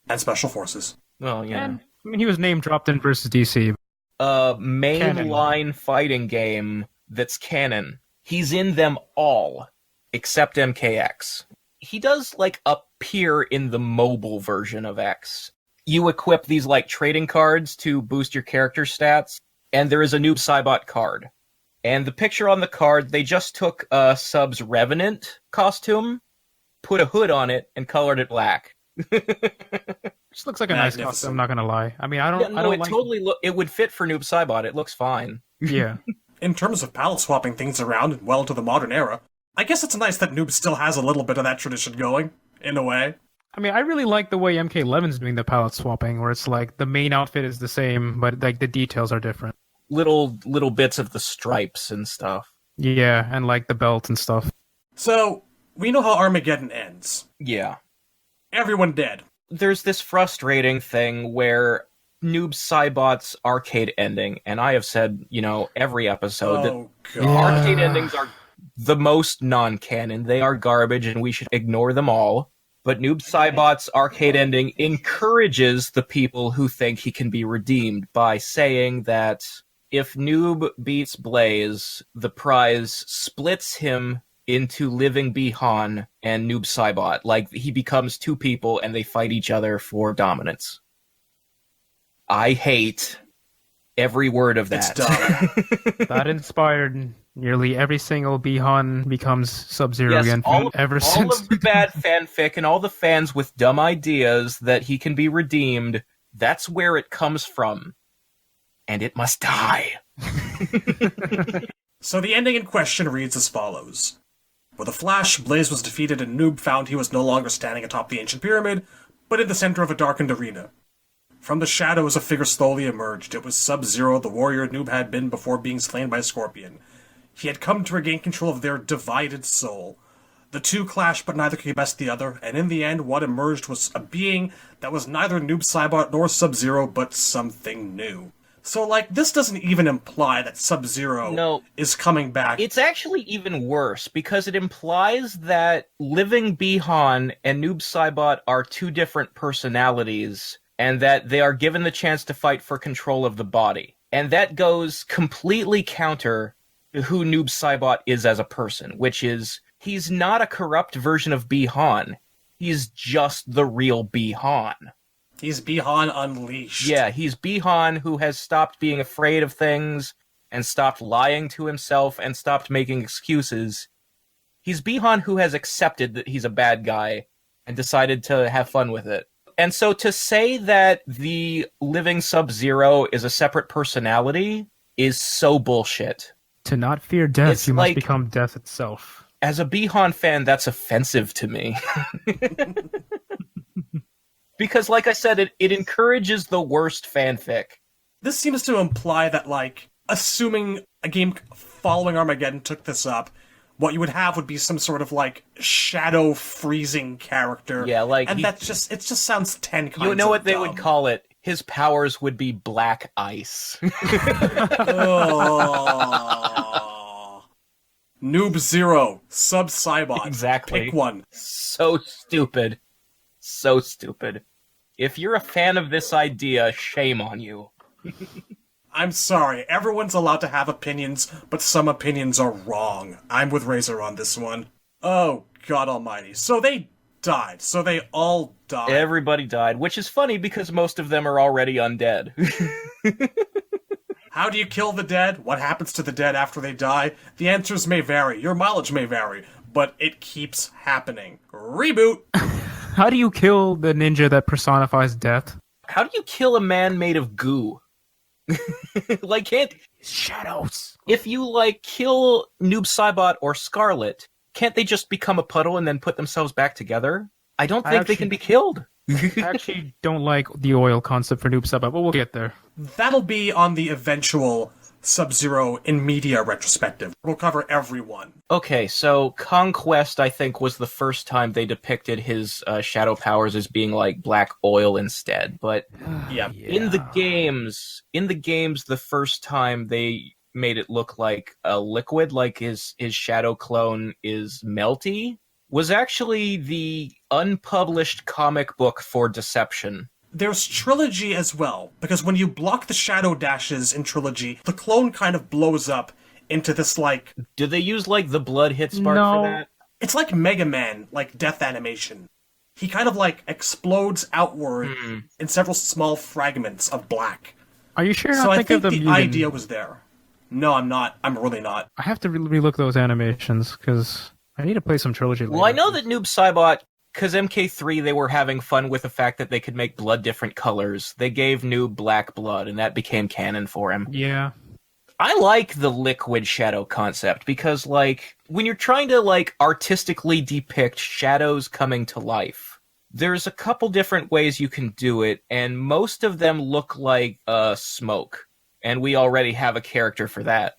And Special Forces. Well, yeah. And, I mean, he was name dropped in versus DC. Mainline fighting game that's canon. He's in them all except MKX. He does, like, appear in the mobile version of X. You equip these, like, trading cards to boost your character stats, and there is a Noob Saibot card. And the picture on the card, they just took Sub's Revenant costume, put a hood on it, and colored it black. Just looks like a nice costume, I'm not gonna lie. I mean, I don't like... totally it would fit for Noob Saibot. It looks fine. Yeah. In terms of palette swapping things around and well to the modern era, I guess it's nice that Noob still has a little bit of that tradition going, in a way. I mean, I really like the way MK11's doing the palette swapping, where it's like the main outfit is the same, but like the details are different. Little bits of the stripes and stuff. Yeah, and like the belt and stuff. So, we know how Armageddon ends. Yeah. Everyone dead. There's this frustrating thing where Noob Saibot's arcade ending, and I have said, every episode that arcade endings are the most non-canon. They are garbage and we should ignore them all. But Noob Saibot's arcade ending encourages the people who think he can be redeemed by saying that if Noob beats Blaze, the prize splits him into living Bi-Han and Noob Saibot. Like, he becomes two people and they fight each other for dominance. I hate every word of that. It's dumb. That inspired nearly every single Bi-Han becomes Sub-Zero again ever since. All of the bad fanfic and all the fans with dumb ideas that he can be redeemed, that's where it comes from. And it must die. So the ending in question reads as follows. With a flash, Blaze was defeated and Noob found he was no longer standing atop the ancient pyramid, but in the center of a darkened arena. From the shadows, a figure slowly emerged. It was Sub-Zero, the warrior Noob had been before being slain by Scorpion. He had come to regain control of their divided soul. The two clashed, but neither could best the other, and in the end, what emerged was a being that was neither Noob Saibot nor Sub-Zero, but something new. So, this doesn't even imply that Sub-Zero is coming back. It's actually even worse, because it implies that living Bi-Han and Noob Saibot are two different personalities, and that they are given the chance to fight for control of the body. And that goes completely counter to who Noob Saibot is as a person, which is, he's not a corrupt version of Bi-Han. He's just the real Bi-Han. He's Bi-Han unleashed. Yeah, he's Bi-Han who has stopped being afraid of things, and stopped lying to himself, and stopped making excuses. He's Bi-Han who has accepted that he's a bad guy, and decided to have fun with it. And so to say that the living Sub-Zero is a separate personality is so bullshit. To not fear death, you must become death itself. As a Bi-Han fan, that's offensive to me. Because, like I said, it encourages the worst fanfic. This seems to imply that, assuming a game following Armageddon took this up, what you would have would be some sort of, shadow freezing character. Yeah, and it just sounds 10 kinds of You know what they dumb. would call it? His powers would be black ice. Oh. Noob Zero, Sub Saibot. Exactly. Pick one. So stupid. So stupid. If you're a fan of this idea, shame on you. I'm sorry, everyone's allowed to have opinions, but some opinions are wrong. I'm with Razor on this one. Oh, God almighty. So they died. So they all died. Everybody died, which is funny because most of them are already undead. How do you kill the dead? What happens to the dead after they die? The answers may vary. Your mileage may vary. But it keeps happening. Reboot! How do you kill the ninja that personifies death? How do you kill a man made of goo? Like, can't... Shadows. If you, like, kill Noob Saibot or Scarlet, can't they just become a puddle and then put themselves back together? I don't think they can be killed. I actually don't like the oil concept for Noob Saibot, but we'll get there. That'll be on the eventual Sub-Zero in Media retrospective. We'll cover everyone. Okay, so Conquest, I think, was the first time they depicted his shadow powers as being like black oil instead. But Yeah. in the games, the first time they made it look like a liquid, like his shadow clone is melty, was actually the unpublished comic book for Deception. There's Trilogy as well, because when you block the shadow dashes in Trilogy, the clone kind of blows up into this, like... Did they use, like, the blood hit spark No. for that? It's like Mega Man, like death animation. He kind of, like, explodes outward in several small fragments of black. Are you sure you're So not I thinking think of the the mutant? idea was there. No, I'm not. I'm really not. I have to relook those animations, because I need to play some Trilogy later. Well, I know that Noob Saibot, because MK3, they were having fun with the fact that they could make blood different colors. They gave Noob black blood, and that became canon for him. Yeah. I like the liquid shadow concept, because, like, when you're trying to, like, artistically depict shadows coming to life, there's a couple different ways you can do it, and most of them look like smoke. And we already have a character for that.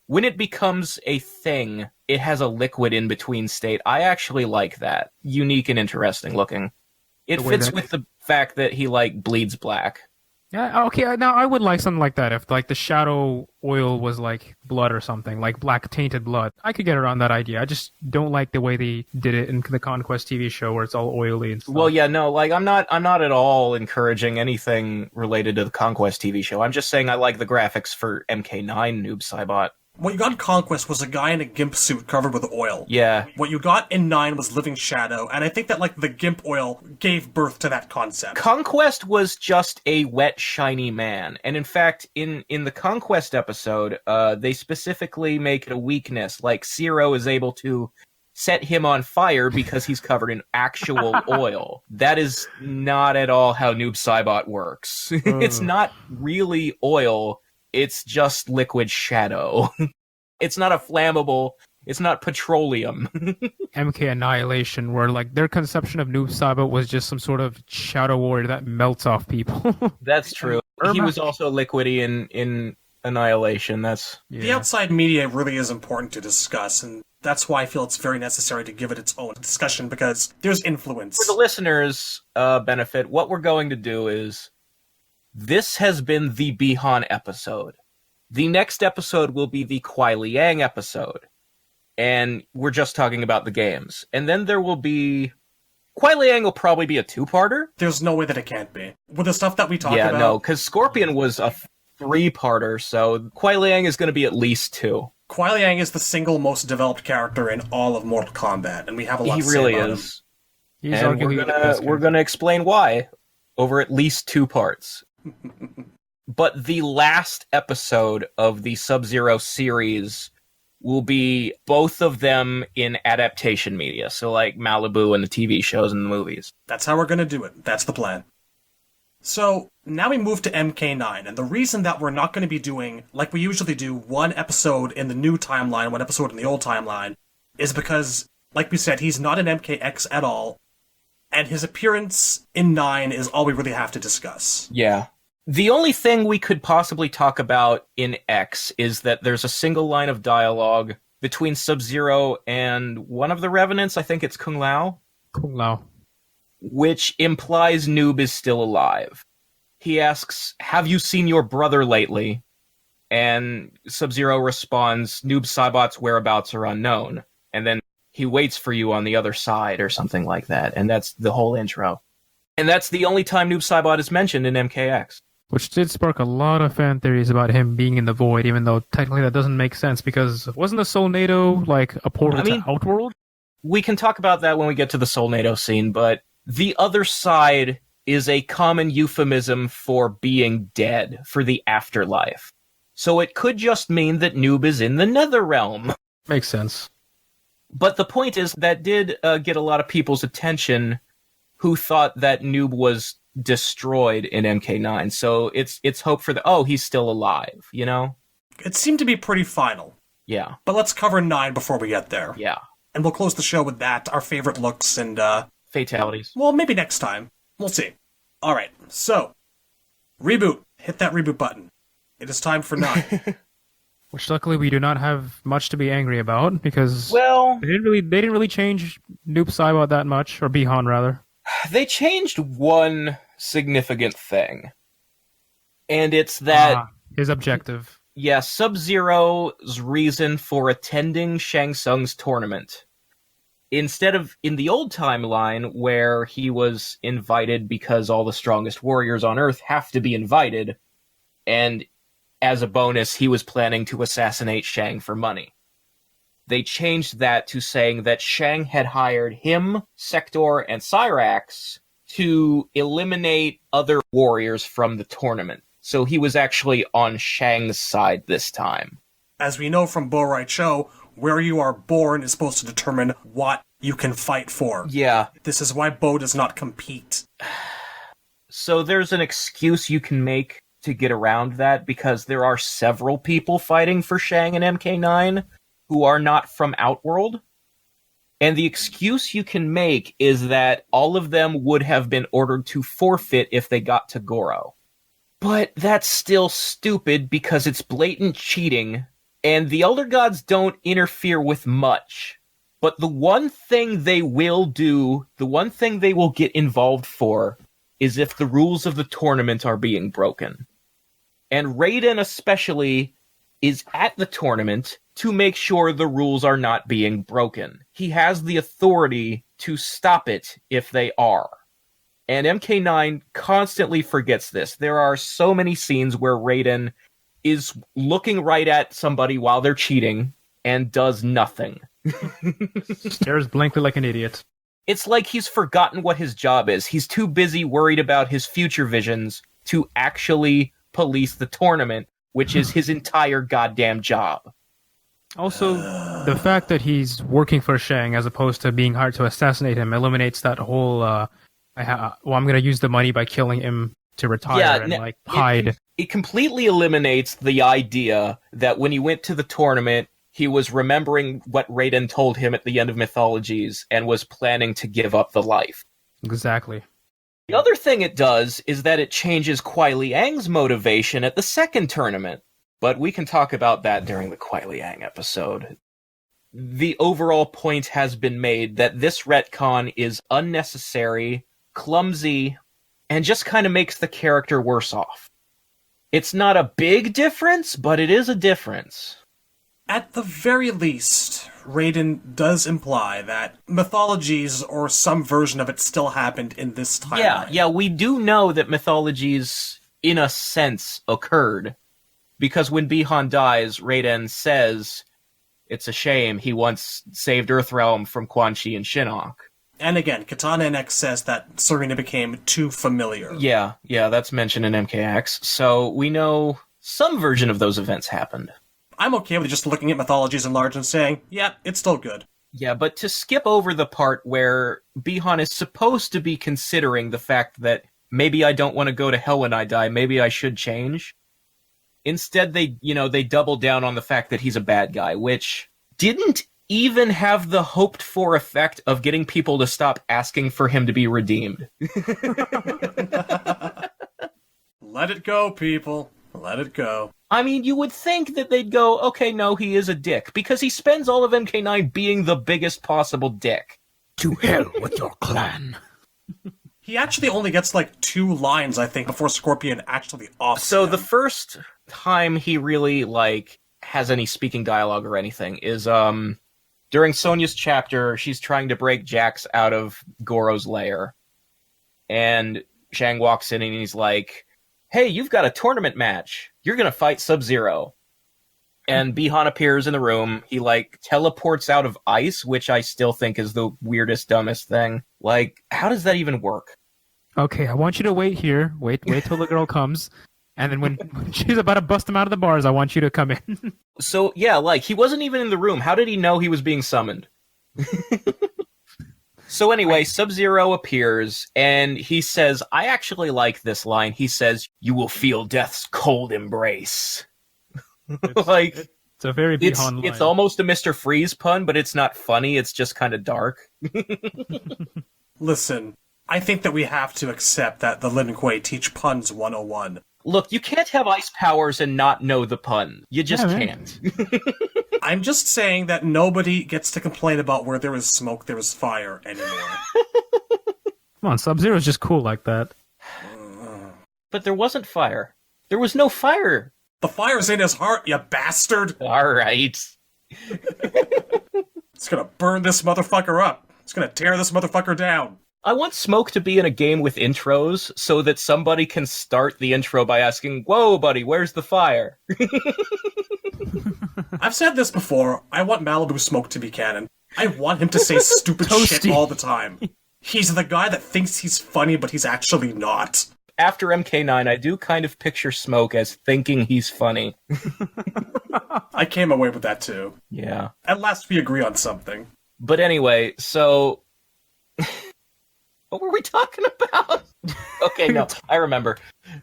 When it becomes a thing, it has a liquid in between state. I actually like that. Unique and interesting looking. It The way fits that- with the fact that he, like, bleeds black. Yeah, okay, now I would like something like that. If, like, the shadow oil was, like, blood or something, like black tainted blood. I could get around that idea. I just don't like the way they did it in the Conquest TV show where it's all oily and stuff. Well, yeah, no, like, I'm not at all encouraging anything related to the Conquest TV show. I'm just saying I like the graphics for MK9 Noob Saibot. What you got in Conquest was a guy in a GIMP suit covered with oil. Yeah. What you got in 9 was Living Shadow, and I think that, like, the GIMP oil gave birth to that concept. Conquest was just a wet, shiny man. And in fact, in the Conquest episode, they specifically make it a weakness. Like, Zero is able to set him on fire because he's covered in actual oil. That is not at all how Noob Saibot works. It's not really oil, it's just liquid shadow. It's not a flammable, it's not petroleum. MK Annihilation, where, like, their conception of Noob Saibot was just some sort of shadow warrior that melts off people. That's true. He was also liquidy in Annihilation. That's The outside media really is important to discuss, and that's why I feel it's very necessary to give it its own discussion, because there's influence. for the listeners' benefit. What we're going to do is, this has been the Bihan episode. The next episode will be the Kuai Liang episode, and we're just talking about the games. And then there will be Kuai Liang will probably be a two-parter. There's no way that it can't be. With the stuff that we talk Yeah, about... no, because Scorpion was a three-parter, so Kuai Liang is going to be at least two. Kuai Liang is the single most developed character in all of Mortal Kombat, and we have a lot He to say really about is. He's And arguably the best we're gonna explain why over at least two parts. But the last episode of the Sub-Zero series will be both of them in adaptation media, so like Malibu and the TV shows and the movies. That's how we're gonna do it. That's the plan. So, now we move to MK9, and the reason that we're not going to be doing, like we usually do, one episode in the new timeline, one episode in the old timeline, is because, like we said, he's not an MKX at all, and his appearance in 9 is all we really have to discuss. Yeah. The only thing we could possibly talk about in X is that there's a single line of dialogue between Sub-Zero and one of the Revenants, I think it's Kung Lao, Kung Lao. which implies Noob is still alive. He asks, "Have you seen your brother lately?" and Sub-Zero responds, Noob Saibot's whereabouts are unknown. And then he waits for you on the other side or something like that. And that's the whole intro. And that's the only time Noob Saibot is mentioned in MKX. Which did spark a lot of fan theories about him being in the void, even though technically that doesn't make sense, because wasn't the Soulnado like a portal to Outworld? We can talk about that when we get to the Soulnado scene, but the other side is a common euphemism for being dead, for the afterlife. So it could just mean that Noob is in the Netherrealm. Makes sense. But the point is, that did get a lot of people's attention who thought that Noob was destroyed in MK9. So it's hope for he's still alive, you know? It seemed to be pretty final. Yeah. But let's cover 9 before we get there. Yeah. And we'll close the show with that, our favorite looks and, fatalities. Well, maybe next time. We'll see. Alright, so, reboot. Hit that reboot button. It is time for 9. Which luckily we do not have much to be angry about, because well, they didn't really change Noob Saibot that much, or Bihan rather. They changed one significant thing. And it's that... his objective. Yeah, Sub-Zero's reason for attending Shang Tsung's tournament. Instead of in the old timeline, where he was invited because all the strongest warriors on Earth have to be invited, and as a bonus, he was planning to assassinate Shang for money. They changed that to saying that Shang had hired him, Sector, and Cyrax to eliminate other warriors from the tournament. So he was actually on Shang's side this time. As we know from Bo Right Show, where you are born is supposed to determine what you can fight for. Yeah. This is why Bo does not compete. So there's an excuse you can make to get around that, because there are several people fighting for Shang in MK9 who are not from Outworld. And the excuse you can make is that all of them would have been ordered to forfeit if they got to Goro. But that's still stupid, because it's blatant cheating, and the Elder Gods don't interfere with much. But the one thing they will do, the one thing they will get involved for, is if the rules of the tournament are being broken. And Raiden especially is at the tournament to make sure the rules are not being broken. He has the authority to stop it if they are. And MK9 constantly forgets this. There are so many scenes where Raiden is looking right at somebody while they're cheating and does nothing. Stares blankly like an idiot. It's like he's forgotten what his job is. He's too busy worried about his future visions to actually police the tournament, which is his entire goddamn job. Also, the fact that he's working for Shang as opposed to being hired to assassinate him eliminates that whole, I'm going to use the money by killing him to retire and hide. It completely eliminates the idea that when he went to the tournament, he was remembering what Raiden told him at the end of Mythologies and was planning to give up the life. Exactly. The other thing it does is that it changes Kuai Liang's motivation at the second tournament. But we can talk about that during the Kuai Liang episode. The overall point has been made that this retcon is unnecessary, clumsy, and just kind of makes the character worse off. It's not a big difference, but it is a difference. At the very least, Raiden does imply that Mythologies or some version of it still happened in this timeline. Yeah, we do know that Mythologies, in a sense, occurred. Because when Bihan dies, Raiden says, it's a shame he once saved Earthrealm from Quan Chi and Shinnok. And again, Katana NX says that Serena became too familiar. Yeah, that's mentioned in MKX. So we know some version of those events happened. I'm okay with just looking at Mythologies in large and saying, yeah, it's still good. Yeah, but to skip over the part where Bihan is supposed to be considering the fact that maybe I don't want to go to hell when I die, maybe I should change. Instead, they double down on the fact that he's a bad guy, which didn't even have the hoped-for effect of getting people to stop asking for him to be redeemed. Let it go, people. Let it go. I mean, you would think that they'd go, okay, no, he is a dick, because he spends all of MK9 being the biggest possible dick. To hell with your clan. He actually only gets 2 lines, I think, before Scorpion actually offs So him. the first time he really, like, has any speaking dialogue or anything is, during Sonya's chapter, she's trying to break Jax out of Goro's lair. And Shang walks in and he's like, hey, you've got a tournament match. You're gonna fight Sub-Zero. And Bihan appears in the room. He, like, teleports out of ice, which I still think is the weirdest, dumbest thing. Like, how does that even work? Okay, I want you to wait here. Wait till the girl comes. And then when she's about to bust him out of the bars, I want you to come in. So, yeah, like, he wasn't even in the room. How did he know he was being summoned? So anyway, Sub-Zero appears, and he says, I actually like this line. He says, you will feel death's cold embrace. Like, it's a very Bihan line. It's almost a Mr. Freeze pun, but it's not funny. It's just kind of dark. Listen, I think that we have to accept that the Lin Kuei teach puns 101. Look, you can't have ice powers and not know the pun. You just can't. I'm just saying that nobody gets to complain about where there is smoke, there is fire anymore. Come on, Sub-Zero's just cool like that. But there wasn't fire. There was no fire. The fire's in his heart, you bastard! Alright. It's gonna burn this motherfucker up. It's gonna tear this motherfucker down. I want Smoke to be in a game with intros so that somebody can start the intro by asking, whoa, buddy, where's the fire? I've said this before. I want Malibu Smoke to be canon. I want him to say stupid shit all the time. He's the guy that thinks he's funny, but he's actually not. After MK9, I do kind of picture Smoke as thinking he's funny. I came away with that too. Yeah. At last we agree on something. But anyway, so... What were we talking about? Okay, no, I remember.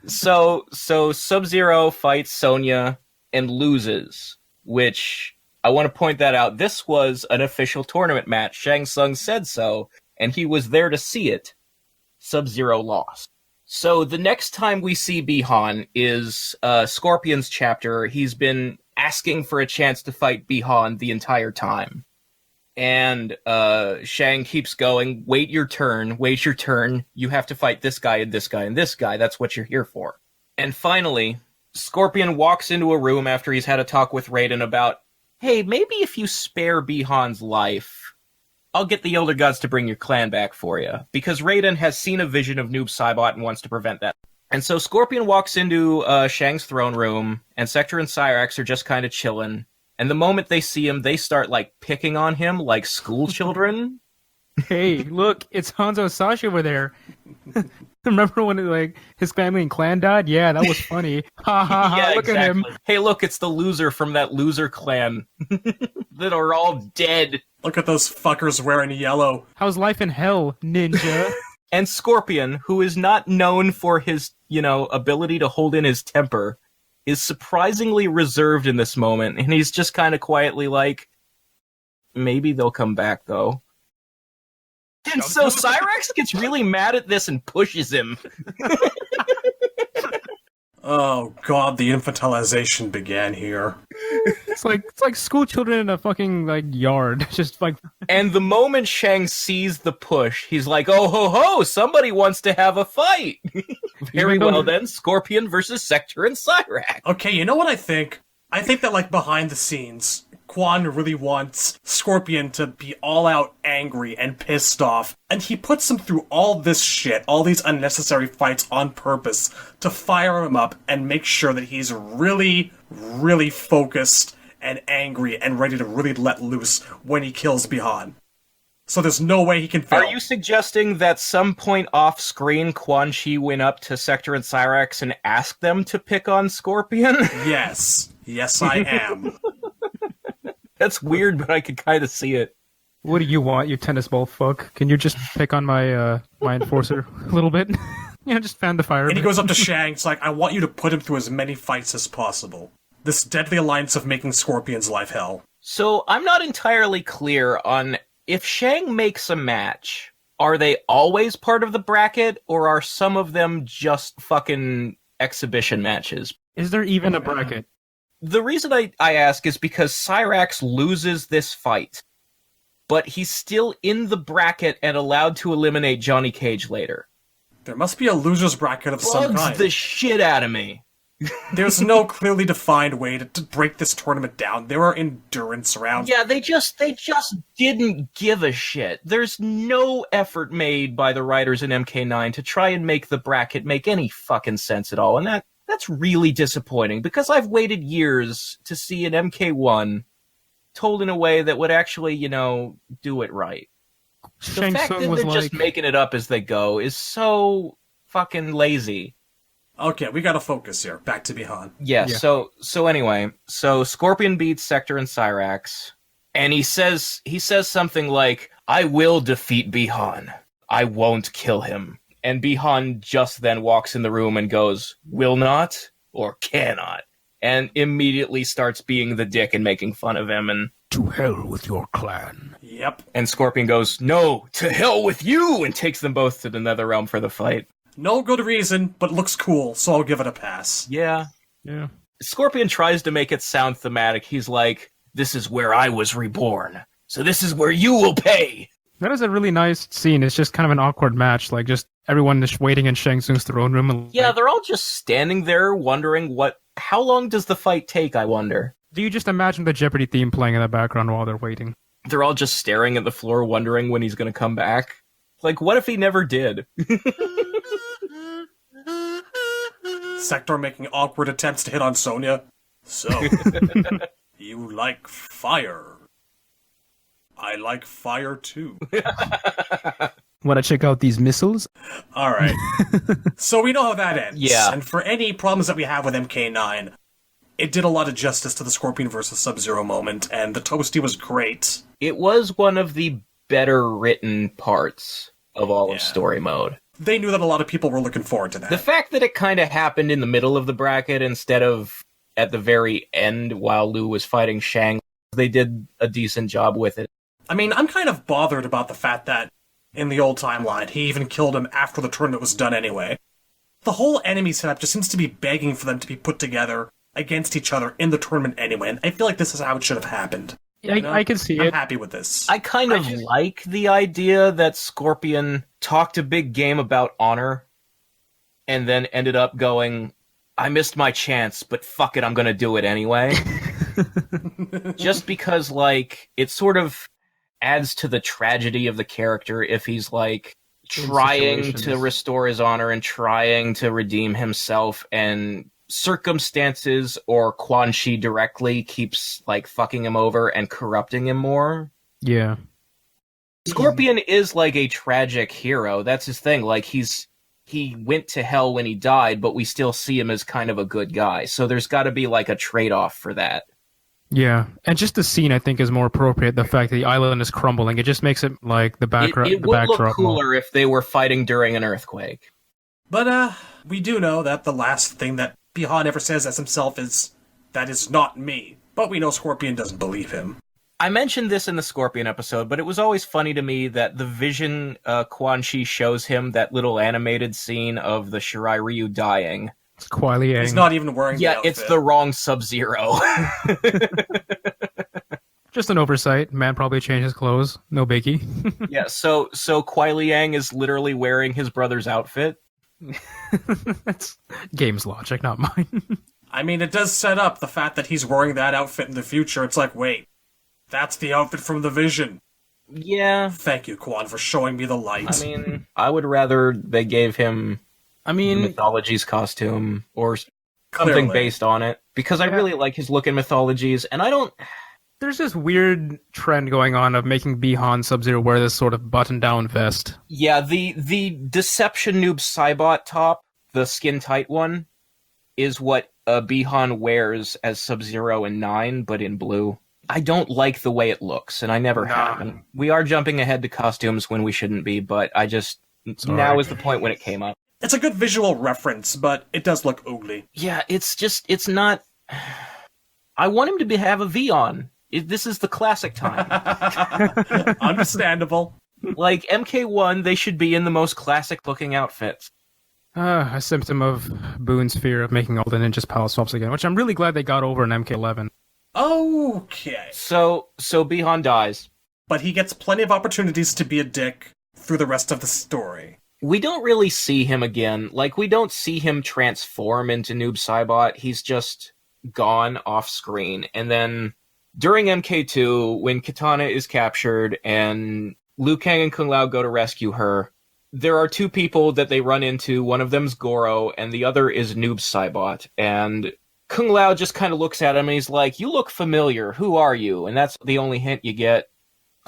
So Sub-Zero fights Sonya and loses, which, I want to point that out, this was an official tournament match. Shang Tsung said so, and he was there to see it. Sub-Zero lost. So the next time we see Bihan is Scorpion's chapter. He's been asking for a chance to fight Bihan the entire time. And Shang keeps going, wait your turn, you have to fight this guy and this guy and this guy, that's what you're here for. And finally, Scorpion walks into a room after he's had a talk with Raiden about, hey, maybe if you spare Bihan's life, I'll get the Elder Gods to bring your clan back for you. Because Raiden has seen a vision of Noob Saibot and wants to prevent that. And so Scorpion walks into Shang's throne room, and Sector and Cyrax are just kind of chilling. And the moment they see him, they start, like, picking on him like school children. Hey, look, it's Hanzo Sashi over there. Remember when, like, his family and clan died? Yeah, that was funny. Ha ha ha, Yeah, look exactly. at him. Hey, look, it's the loser from that loser clan that are all dead. Look at those fuckers wearing yellow. How's life in hell, ninja? And Scorpion, who is not known for his, ability to hold in his temper, is surprisingly reserved in this moment, and he's just kind of quietly like, maybe they'll come back, though. And so Cyrax gets really mad at this and pushes him. Oh god, the infantilization began here. It's like school children in a fucking, like, yard. Just like... And the moment Shang sees the push, he's like, oh ho ho, somebody wants to have a fight! Very well then, Scorpion versus Sector and Cyrax. Okay, you know what I think? I think that, like, behind the scenes, Quan really wants Scorpion to be all out angry and pissed off, and he puts him through all this shit, all these unnecessary fights on purpose, to fire him up and make sure that he's really, really focused and angry and ready to really let loose when he kills Bihan. So there's no way he can fail. Are you suggesting that some point off screen, Quan Chi went up to Sector and Cyrax and asked them to pick on Scorpion? Yes. Yes, I am. That's weird, but I could kind of see it. What do you want, you tennis ball fuck? Can you just pick on my enforcer a little bit? Just fan the fire. And he goes up to Shang, it's like, I want you to put him through as many fights as possible. This deadly alliance of making Scorpion's life hell. So, I'm not entirely clear on if Shang makes a match, are they always part of the bracket, or are some of them just fucking exhibition matches? Is there even a bracket? The reason I ask is because Cyrax loses this fight, but he's still in the bracket and allowed to eliminate Johnny Cage later. There must be a loser's bracket of some kind. Bugs the shit out of me. There's no clearly defined way to break this tournament down. There are endurance rounds. Yeah, they just didn't give a shit. There's no effort made by the writers in MK9 to try and make the bracket make any fucking sense at all, and that's really disappointing, because I've waited years to see an MK1 told in a way that would actually, do it right. The fact that they're just making it up as they go is so fucking lazy. Okay, we gotta focus here. Back to Bihan. Yeah. So anyway, Scorpion beats Sector and Cyrax, and he says something like, "I will defeat Bihan. I won't kill him." And Bihan just then walks in the room and goes, "Will not or cannot," and immediately starts being the dick and making fun of him, and to hell with your clan. Yep. And Scorpion goes, "No, to hell with you," and takes them both to the Netherrealm for the fight. No good reason, but looks cool, so I'll give it a pass. Yeah. Yeah. Scorpion tries to make it sound thematic. He's like, "This is where I was reborn, so this is where you will pay." That is a really nice scene. It's just kind of an awkward match, like just everyone just waiting in Shang Tsung's throne room. And, yeah, they're all just standing there wondering how long does the fight take, I wonder. Do you just imagine the Jeopardy theme playing in the background while they're waiting? They're all just staring at the floor wondering when he's going to come back. Like, what if he never did? Sector making awkward attempts to hit on Sonya. So, you like fire. I like fire too. Want to check out these missiles? Alright. So we know how that ends. Yeah. And for any problems that we have with MK9, it did a lot of justice to the Scorpion versus Sub-Zero moment, and the Toasty was great. It was one of the better written parts of all of story mode. They knew that a lot of people were looking forward to that. The fact that it kind of happened in the middle of the bracket instead of at the very end while Liu was fighting Shang, they did a decent job with it. I mean, I'm kind of bothered about the fact that in the old timeline, he even killed him after the tournament was done anyway. The whole enemy setup just seems to be begging for them to be put together against each other in the tournament anyway, and I feel like this is how it should have happened. I can see I'm it. happy with this. I kind of like the idea that Scorpion talked a big game about honor and then ended up going, "I missed my chance, but fuck it, I'm gonna do it anyway." Just because, it sort of adds to the tragedy of the character if he's, trying to restore his honor and trying to redeem himself, and circumstances or Quan Chi directly keeps, fucking him over and corrupting him more. Yeah. Scorpion is, a tragic hero. That's his thing. He went to hell when he died, but we still see him as kind of a good guy. So there's got to be, a trade-off for that. Yeah, and just the scene, I think, is more appropriate. The fact that the island is crumbling, it just makes it the background. It would look cooler if they were fighting during an earthquake. But we do know that the last thing that Bihan ever says as himself is, "That is not me." But we know Scorpion doesn't believe him. I mentioned this in the Scorpion episode, but it was always funny to me that the vision Quan Chi shows him, that little animated scene of the Shirai Ryu dying. It's Kuai Liang. He's not even wearing the outfit. It's the wrong Sub-Zero. Just an oversight. Man probably changed his clothes. No biggie. Yeah, so Kuai Liang is literally wearing his brother's outfit. That's game's logic, not mine. I mean, it does set up the fact that he's wearing that outfit in the future. It's like, wait, that's the outfit from the Vision. Yeah. Thank you, Quan, for showing me the light. I mean, I would rather they gave him Mythologies costume or something based on it, because I really like his look in Mythologies, and I don't... There's this weird trend going on of making Bihan Sub-Zero wear this sort of button-down vest. Yeah, the Deception Noob Saibot top, the skin-tight one, is what Bihan wears as Sub-Zero in 9, but in blue. I don't like the way it looks, and I never have. And we are jumping ahead to costumes when we shouldn't be, but I just... Now is the point when it came up. It's a good visual reference, but it does look ugly. Yeah, it's not... I want him to have a V on. This is the classic time. Understandable. MK1, they should be in the most classic-looking outfits. A symptom of Boone's fear of making all the ninjas power swaps again, which I'm really glad they got over in MK11. Okay. So Bihan dies. But he gets plenty of opportunities to be a dick through the rest of the story. We don't really see him again. Like, we don't see him transform into Noob Saibot. He's just gone off screen. And then during MK2, when Katana is captured and Liu Kang and Kung Lao go to rescue her, there are two people that they run into. One of them's Goro, and the other is Noob Saibot. And Kung Lao just kind of looks at him and he's like, "You look familiar. Who are you?" And that's the only hint you get.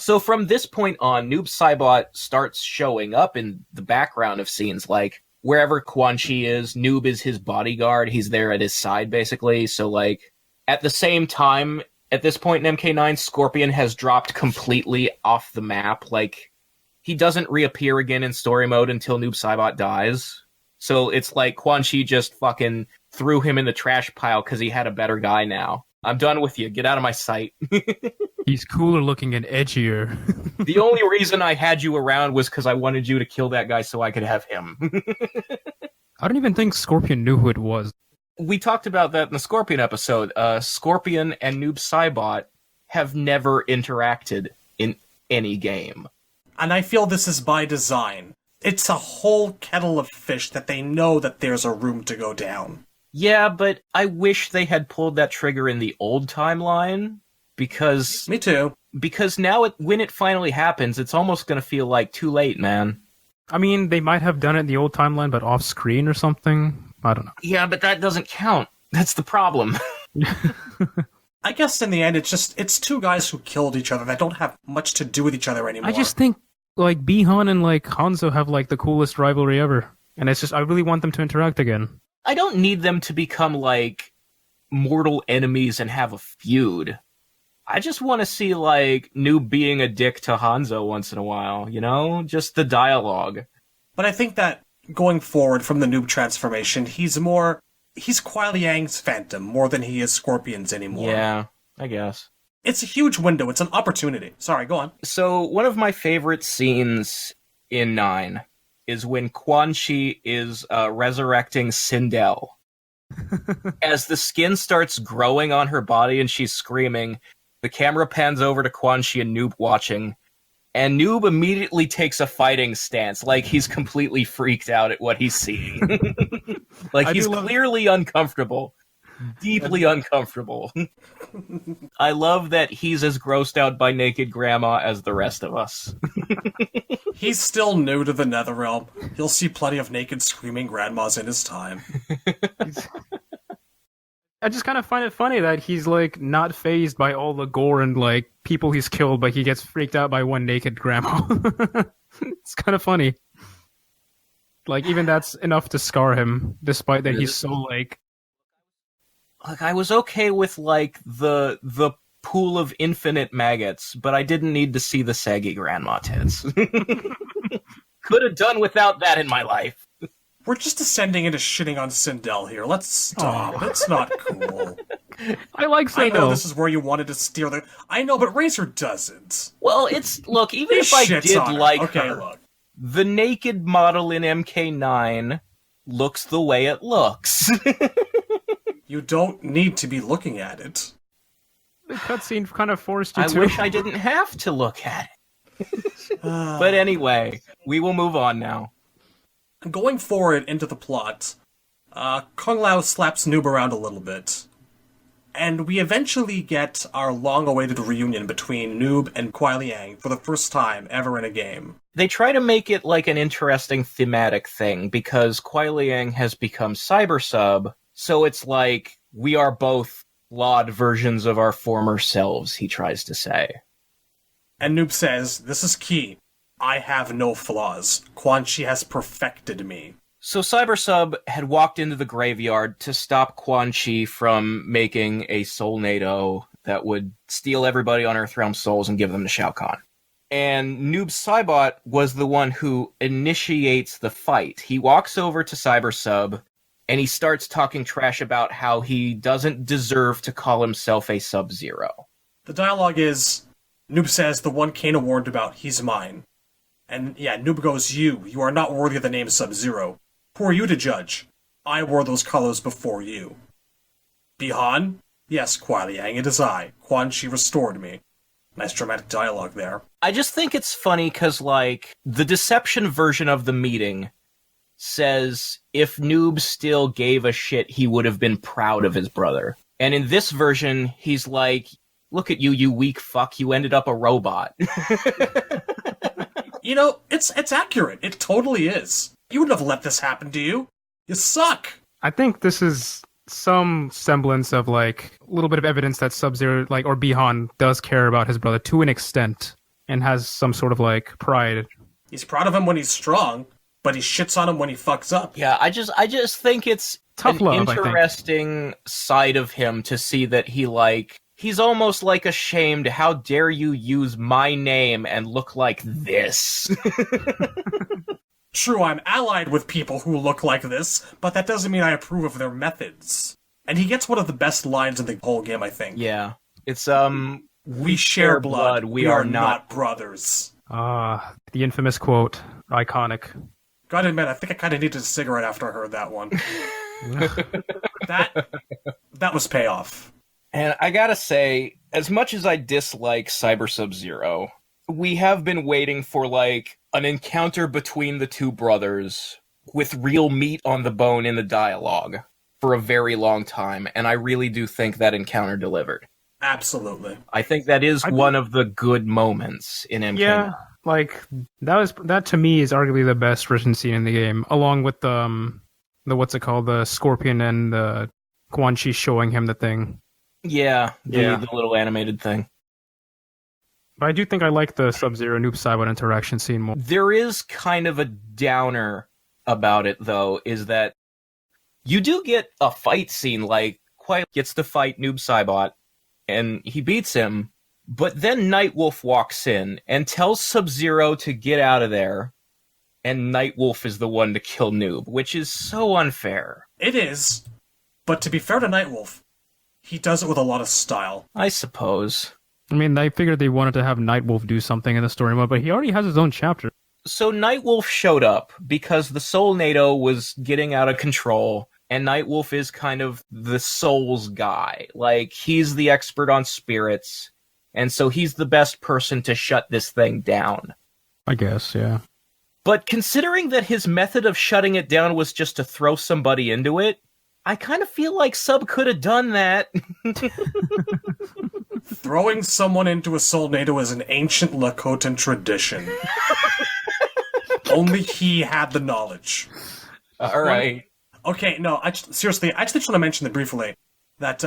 So from this point on, Noob Saibot starts showing up in the background of scenes, like wherever Quan Chi is, Noob is his bodyguard. He's there at his side, basically. So, like, at the same time, at this point in MK9, Scorpion has dropped completely off the map. Like, he doesn't reappear again in story mode until Noob Saibot dies. So it's like Quan Chi just fucking threw him in the trash pile because he had a better guy now. I'm done with you. Get out of my sight. He's cooler looking and edgier. The only reason I had you around was because I wanted you to kill that guy so I could have him. I don't even think Scorpion knew who it was. We talked about that in the Scorpion episode. Scorpion and Noob Saibot have never interacted in any game. And I feel this is by design. It's a whole kettle of fish that they know that there's a room to go down. Yeah, but I wish they had pulled that trigger in the old timeline, because... Me too. Because now, when it finally happens, it's almost going to feel like too late, man. I mean, they might have done it in the old timeline, but off screen or something. I don't know. Yeah, but that doesn't count. That's the problem. I guess in the end, it's two guys who killed each other that don't have much to do with each other anymore. I just think, like, Bi-Han and, like, Hanzo have, like, the coolest rivalry ever. And it's just, I really want them to interact again. I don't need them to become, like, mortal enemies and have a feud. I just want to see, like, Noob being a dick to Hanzo once in a while, you know? Just the dialogue. But I think that going forward from the Noob transformation, he's Kuai Liang's Phantom more than he is Scorpion's anymore. Yeah, I guess. It's a huge window. It's an opportunity. Sorry, go on. So, one of my favorite scenes in 9 is when Quan Chi is resurrecting Sindel. As the skin starts growing on her body and she's screaming, the camera pans over to Quan Chi and Noob watching, and Noob immediately takes a fighting stance, like he's completely freaked out at what he's seeing. Like, he's clearly uncomfortable. Deeply uncomfortable. I love that he's as grossed out by naked grandma as the rest of us. He's still new to the Netherrealm. He'll see plenty of naked screaming grandmas in his time. I just kind of find it funny that he's, like, not fazed by all the gore and, like, people he's killed, but he gets freaked out by one naked grandma. It's kind of funny. Like, even that's enough to scar him, despite that he's so, like... Like, I was okay with, like, the pool of infinite maggots, but I didn't need to see the saggy grandma tits. Could have done without that in my life. We're just descending into shitting on Sindel here. Let's stop. Aww. That's not cool. I like Sindel. I know this is where you wanted to steer the... I know, but Razor doesn't. Well, look, even He if I shits did on her. like Okay, her, look. the naked model in MK9 looks the way it looks. You don't need to be looking at it. The cutscene kind of forced you I to. wish I didn't have to look at it. But anyway, we will move on now. Going forward into the plot, Kung Lao slaps Noob around a little bit. And we eventually get our long-awaited reunion between Noob and Kuai Liang for the first time ever in a game. They try to make it like an interesting thematic thing, because Kuai Liang has become Cyber Sub, so it's like, we are both flawed versions of our former selves, he tries to say. And Noob says, "This is key. I have no flaws. Quan Chi has perfected me." So Cyber Sub had walked into the graveyard to stop Quan Chi from making a Soulnado that would steal everybody on Earthrealm's souls and give them to Shao Kahn. And Noob Saibot was the one who initiates the fight. He walks over to Cyber Sub, and he starts talking trash about how he doesn't deserve to call himself a Sub-Zero. The dialogue is, Noob says, "The one Kano warned about, he's mine." And yeah, Noob goes, You are not worthy of the name Sub-Zero. Who are you to judge? I wore those colors before you. Bi-Han? Yes, Kuai Liang, it is I. Quan Chi restored me. Nice dramatic dialogue there. I just think it's funny because, like, the Deception version of the meeting says if Noob still gave a shit, he would have been proud of his brother. And in this version, he's like, look at you, you weak fuck, you ended up a robot. You know, it's accurate. It totally is. You wouldn't have let this happen to you. You suck. I think this is some semblance of, like, a little bit of evidence that Sub-Zero, like, or Bi-Han does care about his brother to an extent and has some sort of, like, pride. He's proud of him when he's strong, but he shits on him when he fucks up. Yeah, I just think it's Tough love, interesting side of him to see that he, like, he's almost, like, ashamed. How dare you use my name and look like this? True, I'm allied with people who look like this, but that doesn't mean I approve of their methods. And he gets one of the best lines in the whole game, I think. Yeah. It's, we share blood, we are not brothers. Ah, the infamous quote. Iconic. Gotta admit, I think I kind of needed a cigarette after I heard that one. That was payoff. And I gotta say, as much as I dislike Cyber Sub-Zero, we have been waiting for, like, an encounter between the two brothers with real meat on the bone in the dialogue for a very long time, and I really do think that encounter delivered. Absolutely. I think that is one of the good moments in MK9. Yeah, like, that to me is arguably the best written scene in the game, along with the what's it called, the Scorpion and the Quan Chi showing him the thing. Yeah, the little animated thing. But I do think I like the Sub-Zero Noob Saibot interaction scene more. There is kind of a downer about it, though, is that you do get a fight scene, like, Quiet gets to fight Noob Saibot, and he beats him, but then Nightwolf walks in and tells Sub-Zero to get out of there, and Nightwolf is the one to kill Noob, which is so unfair. It is, but to be fair to Nightwolf, he does it with a lot of style. I suppose. I mean, I figured they wanted to have Nightwolf do something in the story mode, but he already has his own chapter. So Nightwolf showed up because the Soulnado was getting out of control, and Nightwolf is kind of the Souls guy. Like, he's the expert on spirits, and so he's the best person to shut this thing down. I guess, yeah. But considering that his method of shutting it down was just to throw somebody into it, I kind of feel like Sub could have done that. Throwing someone into a Soulnado is an ancient Lakotan tradition. Only he had the knowledge. Alright. Okay, no, seriously, I just want to mention briefly that,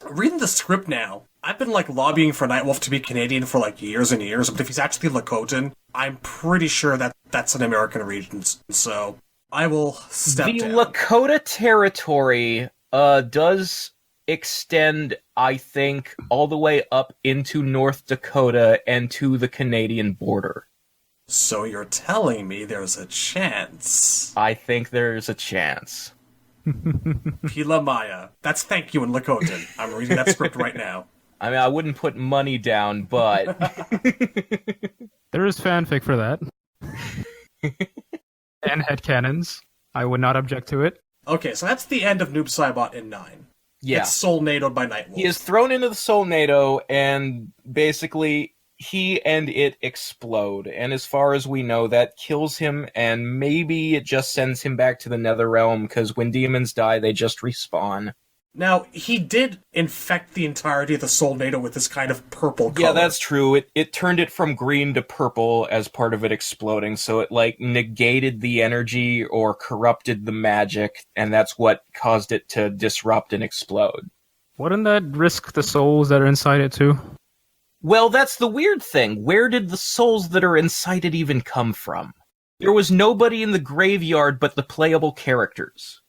reading the script now, I've been, like, lobbying for Nightwolf to be Canadian for, like, years and years, but if he's actually Lakotan, I'm pretty sure that that's an American region, so I will step down. The Lakota territory, does extend, I think, all the way up into North Dakota and to the Canadian border. So you're telling me there's a chance? I think there's a chance. Pila Maya. That's thank you in Lakotan. I'm reading that script right now. I mean, I wouldn't put money down, but... There is fanfic for that. And headcanons. I would not object to it. Okay, so that's the end of Noob Saibot in 9. Yeah. It's Soulnado'd by Nightwolf. He is thrown into the Soulnado, and basically he and it explode. And as far as we know, that kills him, and maybe it just sends him back to the Netherrealm, because when demons die, they just respawn. Now, he did infect the entirety of the Soulnado with this kind of purple color. Yeah, that's true. It turned it from green to purple as part of it exploding, so it, like, negated the energy or corrupted the magic, and that's what caused it to disrupt and explode. Wouldn't that risk the souls that are inside it too? Well, that's the weird thing. Where did the souls that are inside it even come from? There was nobody in the graveyard but the playable characters.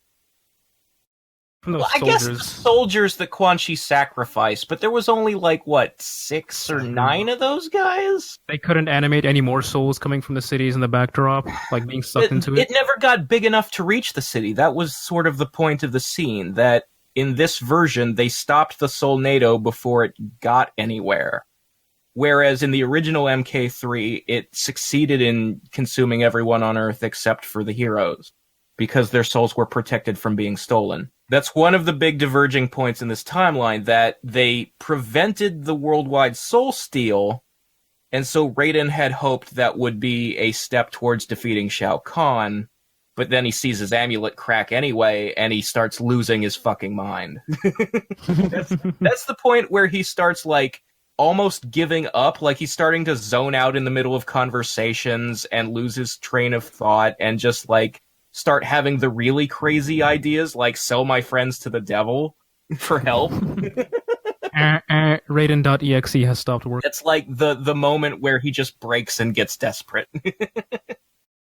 From those Well, I guess the soldiers that Quan Chi sacrificed, but there was only, like, what, 6 or 9 of those guys? They couldn't animate any more souls coming from the cities in the backdrop, like being sucked into it? It never got big enough to reach the city. That was sort of the point of the scene, that in this version, they stopped the Soulnado before it got anywhere. Whereas in the original MK3, it succeeded in consuming everyone on Earth except for the heroes, because their souls were protected from being stolen. That's one of the big diverging points in this timeline, that they prevented the worldwide soul steal, and so Raiden had hoped that would be a step towards defeating Shao Kahn, but then he sees his amulet crack anyway, and he starts losing his fucking mind. That's the point where he starts, like, almost giving up, like he's starting to zone out in the middle of conversations and lose his train of thought and just, like, start having the really crazy ideas, like sell my friends to the devil for help. Raiden.exe has stopped working. It's like the moment where he just breaks and gets desperate.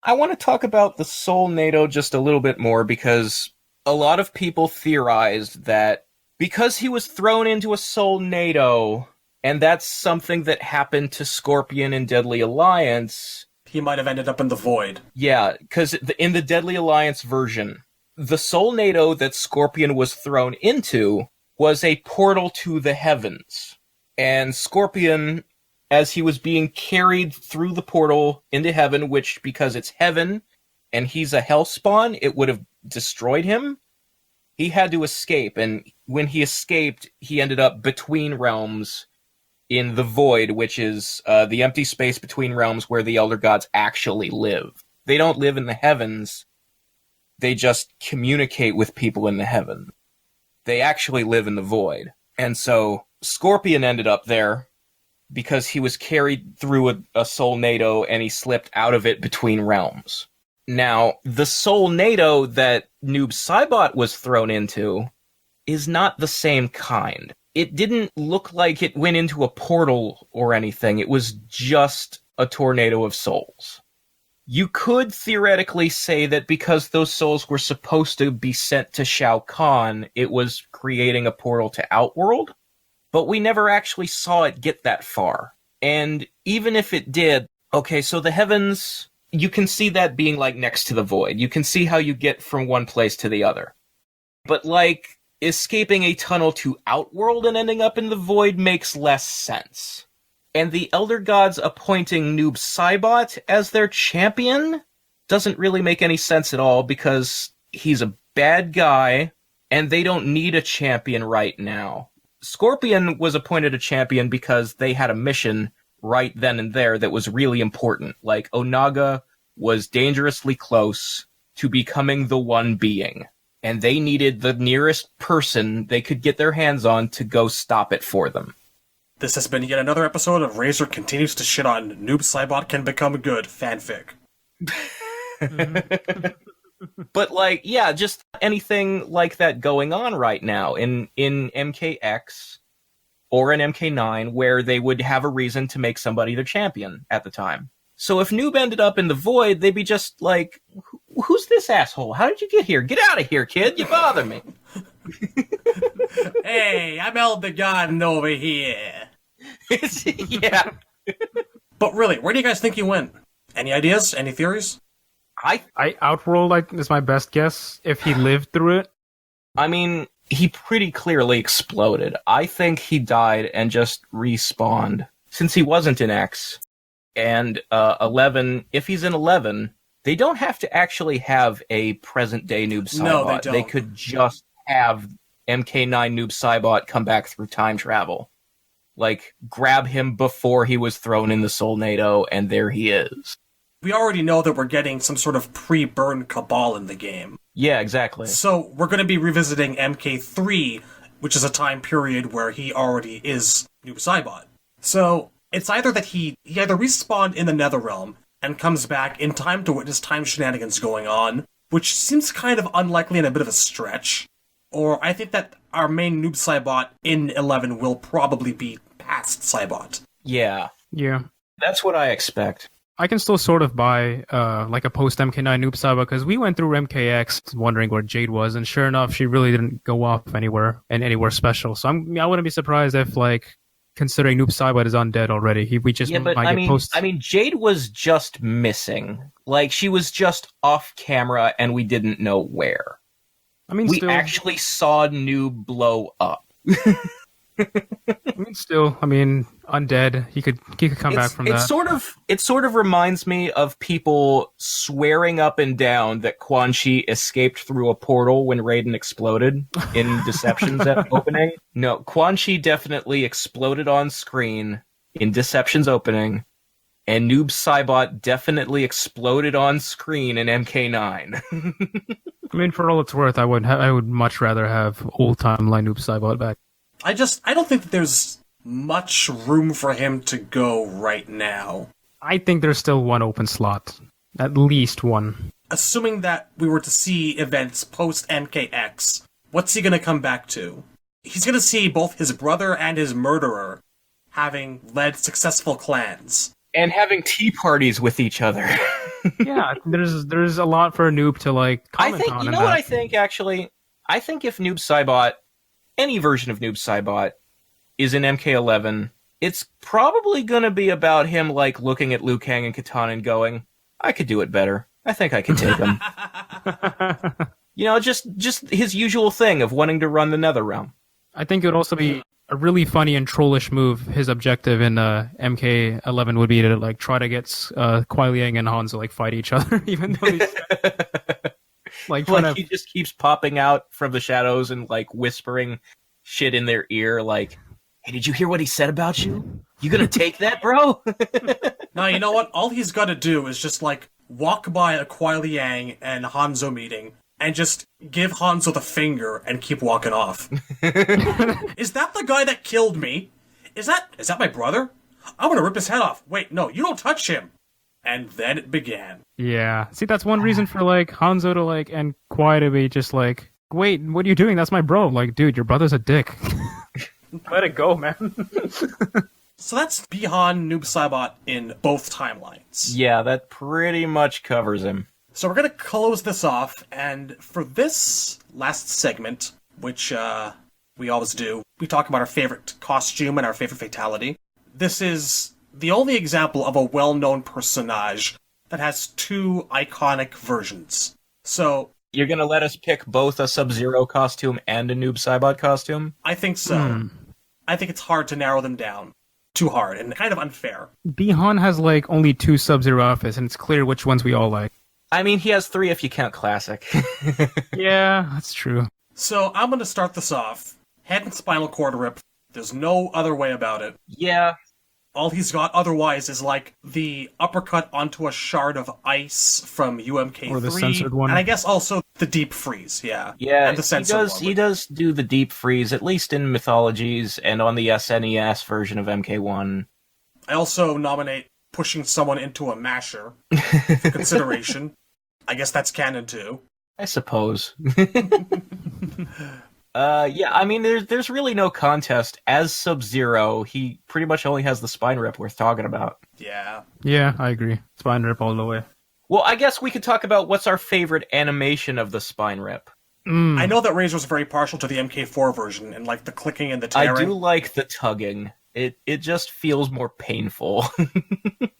I want to talk about the Soul NATO just a little bit more, because a lot of people theorized that because he was thrown into a Soul NATO, and that's something that happened to Scorpion in Deadly Alliance, he might have ended up in the void. Yeah, because in the Deadly Alliance version, the Soul NATO that Scorpion was thrown into was a portal to the heavens. And Scorpion, as he was being carried through the portal into heaven, which, because it's heaven and he's a hell spawn, it would have destroyed him, he had to escape. And when he escaped, he ended up between realms in the void, which is the empty space between realms where the Elder Gods actually live. They don't live in the heavens. They just communicate with people in the heaven. They actually live in the void. And so Scorpion ended up there because he was carried through a Soul NATO and he slipped out of it between realms. Now, the Soul NATO that Noob Saibot was thrown into is not the same kind. It didn't look like it went into a portal or anything. It was just a tornado of souls. You could theoretically say that because those souls were supposed to be sent to Shao Kahn, it was creating a portal to Outworld, but we never actually saw it get that far. And even if it did, okay, so the heavens, you can see that being like next to the void. You can see how you get from one place to the other. But like, escaping a tunnel to Outworld and ending up in the void makes less sense. And the Elder Gods appointing Noob Saibot as their champion doesn't really make any sense at all, because he's a bad guy, and they don't need a champion right now. Scorpion was appointed a champion because they had a mission right then and there that was really important. Like, Onaga was dangerously close to becoming the one being, and they needed the nearest person they could get their hands on to go stop it for them. This has been yet another episode of Razor Continues to Shit on Noob Saibot Can Become Good fanfic. But, like, yeah, just anything like that going on right now in MKX or in MK9, where they would have a reason to make somebody their champion at the time. So if Noob ended up in the void, they'd be just like, who's this asshole? How did you get here? Get out of here, kid. You bother me. Hey, I'm Elder God over here. Yeah. But really, where do you guys think he went? Any ideas? Any theories? Outworld is my best guess, if he lived through it. I mean, he pretty clearly exploded. I think he died and just respawned, since he wasn't in X. And 11, if he's in 11, they don't have to actually have a present-day Noob Saibot. No, they don't. They could just have MK9 Noob Saibot come back through time travel. Like, grab him before he was thrown in the Soul NATO, and there he is. We already know that we're getting some sort of pre-burn Cabal in the game. Yeah, exactly. So we're going to be revisiting MK3, which is a time period where he already is Noob Saibot. So it's either that he either respawned in the Netherrealm and comes back in time to witness time shenanigans going on, which seems kind of unlikely and a bit of a stretch, or I think that our main Noob Saibot in 11 will probably be past Saibot. Yeah. Yeah. That's what I expect. I can still sort of buy like a post MK9 Noob Saibot, because we went through MKX wondering where Jade was, and sure enough, she really didn't go off anywhere special. So I wouldn't be surprised if, like, considering Noob Saibot is undead already, we just might get post. I mean, Jade was just missing. Like, she was just off camera, and we didn't know where. I mean, we actually saw Noob blow up. I mean, undead. He could come back from that. It sort of reminds me of people swearing up and down that Quan Chi escaped through a portal when Raiden exploded in Deception's opening. No, Quan Chi definitely exploded on screen in Deception's opening, and Noob Saibot definitely exploded on screen in MK9. I mean, for all it's worth, I would much rather have old timeline Noob Saibot back. I don't think that there's much room for him to go right now. I think there's still one open slot. At least one. Assuming that we were to see events post MKX, what's he gonna come back to? He's gonna see both his brother and his murderer having led successful clans. And having tea parties with each other. Yeah, there's a lot for a Noob to, like, comment on. You know what I think, actually? I think if Noob Saibot, any version of Noob Saibot, is in MK11, it's probably gonna be about him, like, looking at Liu Kang and Kitana and going, I could do it better. I think I can take him. You know, just his usual thing of wanting to run the Nether Realm. I think it would also be a really funny and trollish move. His objective in MK11 would be to, like, try to get Kuai Liang and Han to, like, fight each other, even though he's like he just keeps popping out from the shadows and, like, whispering shit in their ear, like, hey, did you hear what he said about you? You gonna take that, bro? Now, you know what? All he's gotta do is just, like, walk by a Kuai Liang and Hanzo meeting and just give Hanzo the finger and keep walking off. Is that the guy that killed me? Is that my brother? I'm gonna rip his head off. Wait, no, you don't touch him. And then it began. Yeah. See, that's one reason for, like, Hanzo to, like, and Kuai to be just like, wait, what are you doing? That's my bro. Like, dude, your brother's a dick. Let it go, man. So that's Bi-Han, Noob Saibot in both timelines. Yeah, that pretty much covers him. So we're going to close this off, and for this last segment, which we always do, we talk about our favorite costume and our favorite fatality. This is the only example of a well-known personage that has two iconic versions. So you're going to let us pick both a Sub-Zero costume and a Noob Saibot costume? I think so. I think it's hard to narrow them down. Too hard and kind of unfair. Bi-Han has, like, only two Sub-Zero outfits, and it's clear which ones we all like. I mean, he has three if you count Classic. Yeah, that's true. So I'm going to start this off. Head and spinal cord rip. There's no other way about it. Yeah. All he's got otherwise is, like, the uppercut onto a shard of ice from UMK3. Or the censored one. And I guess also the deep freeze, yeah. Yeah, and the censored one. He does do the deep freeze, at least in Mythologies and on the SNES version of MK1. I also nominate pushing someone into a masher for consideration. I guess that's canon too. I suppose. Yeah, I mean, there's really no contest. As Sub-Zero, he pretty much only has the spine rip worth talking about. Yeah. Yeah, I agree. Spine rip all the way. Well, I guess we could talk about what's our favorite animation of the spine rip. I know that Razor's very partial to the MK4 version, and, like, the clicking and the tearing. I do like the tugging. It just feels more painful.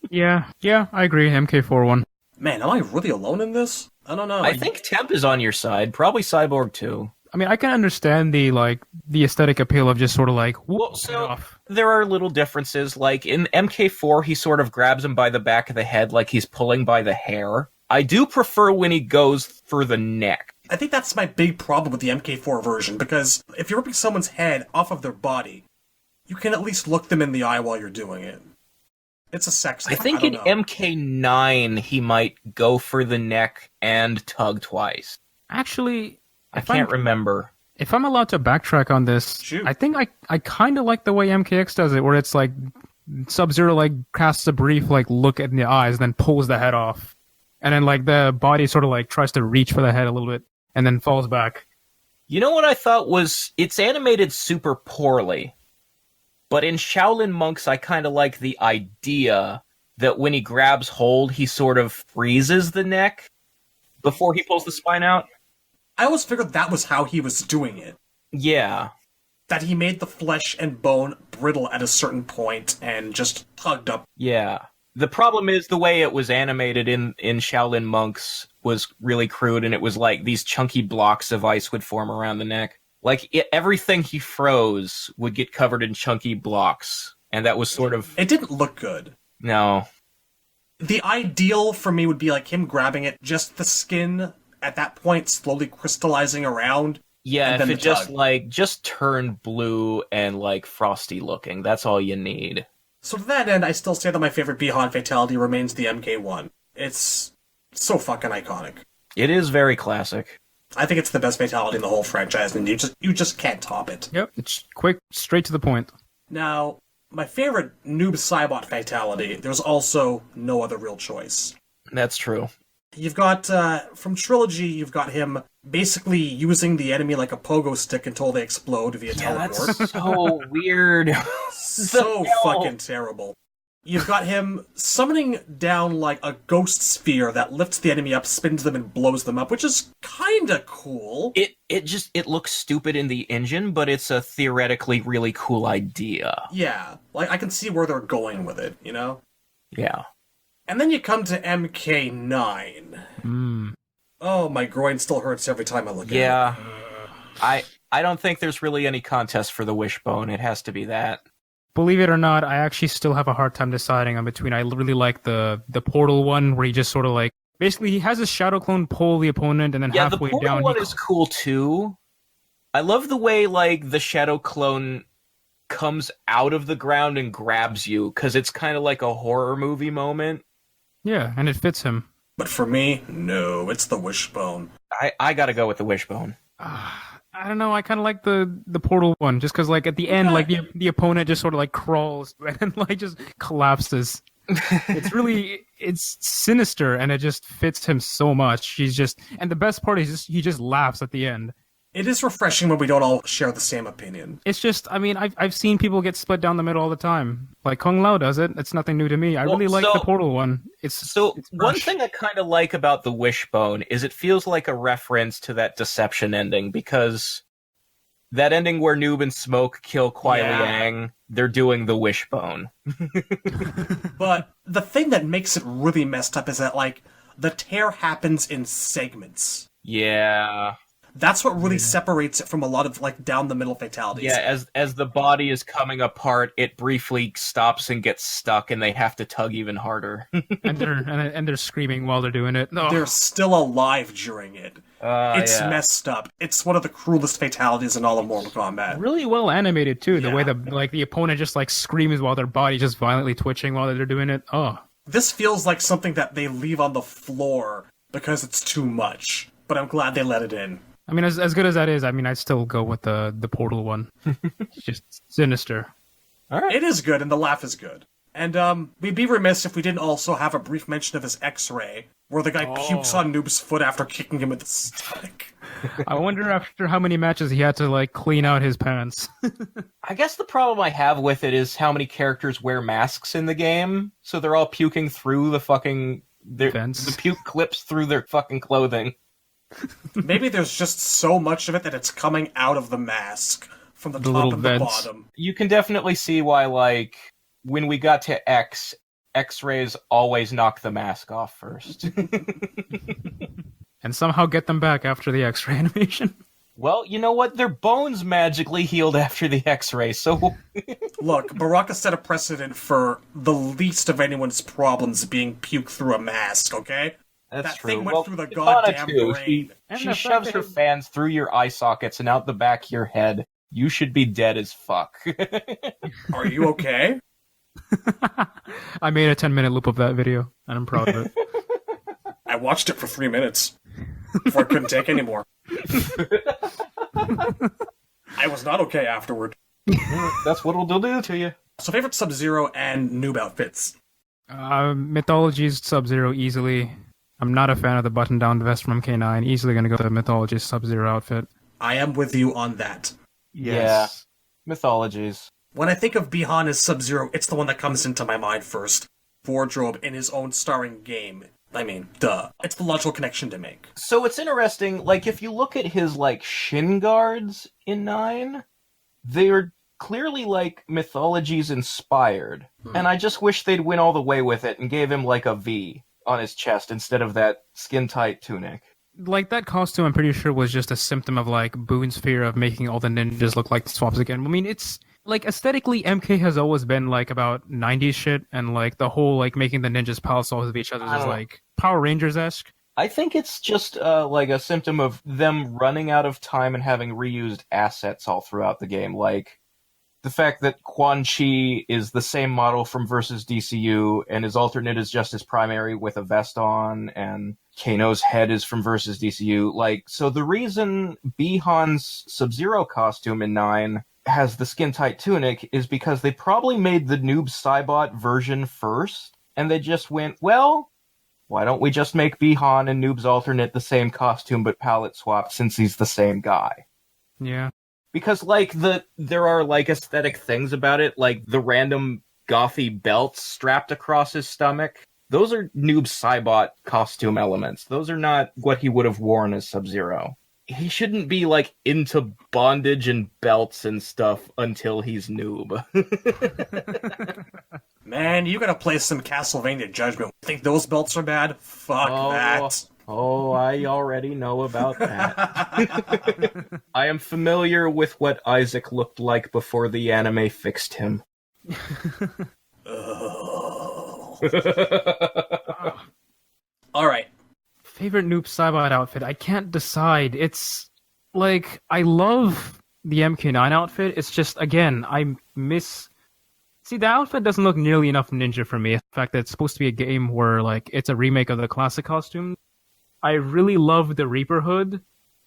Yeah, I agree. MK4 one. Man, am I really alone in this? I don't know. I think Temp is on your side. Probably Cyborg too. I mean, I can understand the aesthetic appeal of just sort of like, whoop, Well, get so off. there are little differences. Like in MK4, he sort of grabs him by the back of the head like he's pulling by the hair. I do prefer when he goes for the neck. I think that's my big problem with the MK4 version, because if you're ripping someone's head off of their body, you can at least look them in the eye while you're doing it. It's a sex thing. I think in MK9, he might go for the neck and tug twice. Actually, I can't remember. If I'm allowed to backtrack on this, Shoot. I think I kind of like the way MKX does it, where it's like Sub-Zero like casts a brief like look in the eyes, then pulls the head off, and then like the body sort of like tries to reach for the head a little bit, and then falls back. You know what I thought was, it's animated super poorly, but in Shaolin Monks I kind of like the idea that when he grabs hold, he sort of freezes the neck before he pulls the spine out. I always figured that was how he was doing it. Yeah. That he made the flesh and bone brittle at a certain point and just tugged up. Yeah. The problem is the way it was animated in Shaolin Monks was really crude, and it was like these chunky blocks of ice would form around the neck. Like, everything he froze would get covered in chunky blocks And that was sort of... It didn't look good. No. The ideal for me would be like him grabbing it, just the skin at that point slowly crystallizing around. Yeah, and if then it just turned blue and like frosty looking, that's all you need. So to that end, I still say that my favorite Bihan fatality remains the MK1. It's so fucking iconic. It is very classic. I think it's the best fatality in the whole franchise, and you just can't top it. Yep, it's quick, straight to the point. Now, my favorite Noob Saibot fatality, there's also no other real choice. That's true. You've got, from Trilogy, you've got him basically using the enemy like a pogo stick until they explode via teleport. That's so weird. So fucking terrible. You've got him summoning down like a ghost sphere that lifts the enemy up, spins them, and blows them up, which is kinda cool. It looks stupid in the engine, but it's a theoretically really cool idea. Yeah, like I can see where they're going with it, you know? Yeah. And then you come to MK9. Oh, my groin still hurts every time I look at it. Yeah. I don't think there's really any contest for the wishbone. It has to be that. Believe it or not, I actually still have a hard time deciding on between. I really like the portal one where he just sort of like basically he has his shadow clone pull the opponent and then halfway the portal down. one is cool too. I love the way like the shadow clone comes out of the ground and grabs you because it's kind of like a horror movie moment. Yeah, and it fits him. But for me, no, it's the wishbone. I gotta go with the wishbone. I don't know. I kind of like the portal one, just because like at the end, like the opponent just sort of like crawls and like just collapses. It's sinister, and it just fits him so much. And the best part is he just laughs at the end. It is refreshing when we don't all share the same opinion. It's just, I mean, I've seen people get split down the middle all the time. Like Kung Lao does it. It's nothing new to me. I really like the portal one. It's one thing I kind of like about the wishbone is it feels like a reference to that Deception ending, because that ending where Noob and Smoke kill Kuai Liang, they're doing the wishbone. But the thing that makes it really messed up is that, like, the tear happens in segments. Yeah. That's what really separates it from a lot of, like, down-the-middle fatalities. Yeah, as the body is coming apart, it briefly stops and gets stuck, and they have to tug even harder. and they're screaming while they're doing it. No. They're still alive during it. It's messed up. It's one of the cruelest fatalities in all of Mortal Kombat. Really well animated, too. The way the opponent just, like, screams while their body just violently twitching while they're doing it. Oh. This feels like something that they leave on the floor because it's too much. But I'm glad they let it in. I mean, as good as that is, I mean, I'd still go with the portal one. It's just sinister. All right. It is good, and the laugh is good. And we'd be remiss if we didn't also have a brief mention of his X-ray, where the guy pukes on Noob's foot after kicking him in the stomach. I wonder after how many matches he had to, like, clean out his pants. I guess the problem I have with it is how many characters wear masks in the game, so they're all puking through the fucking... The puke clips through their fucking clothing. Maybe there's just so much of it that it's coming out of the mask from the top and the bottom. You can definitely see why, like, when we got to X-rays always knock the mask off first. And somehow get them back after the X-ray animation. Well, you know what? Their bones magically healed after the X-ray, so... Look, Baraka set a precedent for the least of anyone's problems being puked through a mask, okay? That's that true. thing went through the goddamn brain. She shoves her fans through your eye sockets and out the back of your head. You should be dead as fuck. Are you okay? I made a 10-minute loop of that video, and I'm proud of it. I watched it for 3 minutes before I couldn't take any more. I was not okay afterward. That's what it'll do to you. So favorite Sub-Zero and Noob outfits? Mythologies Sub-Zero easily. I'm not a fan of the button-down vest from MK9. Easily going to go to the Mythologies Sub-Zero outfit. I am with you on that. Yes. Yeah. Mythologies. When I think of Bihan as Sub-Zero, it's the one that comes into my mind first. Wardrobe in his own starring game. I mean, duh. It's the logical connection to make. So it's interesting, like, if you look at his, like, shin guards in 9, they're clearly, like, Mythologies inspired. And I just wish they'd went all the way with it and gave him, like, a V on his chest instead of that skin-tight tunic. Like, that costume, I'm pretty sure, was just a symptom of, like, Boone's fear of making all the ninjas look like the swaps again. I mean, it's like aesthetically, MK has always been like about 90s shit, and like the whole like making the ninjas palace off of each other is like Power Rangers-esque. I think it's just like a symptom of them running out of time and having reused assets all throughout the game. Like the fact that Quan Chi is the same model from Versus DCU, and his alternate is just his primary with a vest on, and Kano's head is from Versus DCU. Like, so the reason Bihan's Sub-Zero costume in 9 has the skin-tight tunic is because they probably made the Noob Saibot version first, and they just went, well, why don't we just make Bihan and Noob's alternate the same costume but palette swapped since he's the same guy? Yeah. Because, like, there are, like, aesthetic things about it, like the random gothy belts strapped across his stomach. Those are Noob Saibot costume elements. Those are not what he would have worn as Sub-Zero. He shouldn't be, like, into bondage and belts and stuff until he's Noob. Man, you gotta play some Castlevania Judgment. Think those belts are bad? Fuck that. Oh, I already know about that. I am familiar with what Isaac looked like before the anime fixed him. Alright. Favorite Noob Saibot outfit? I can't decide. It's like I love the MK9 outfit. It's just again See, the outfit doesn't look nearly enough ninja for me. The fact that it's supposed to be a game where like it's a remake of the classic costume. I really love the Reaper hood,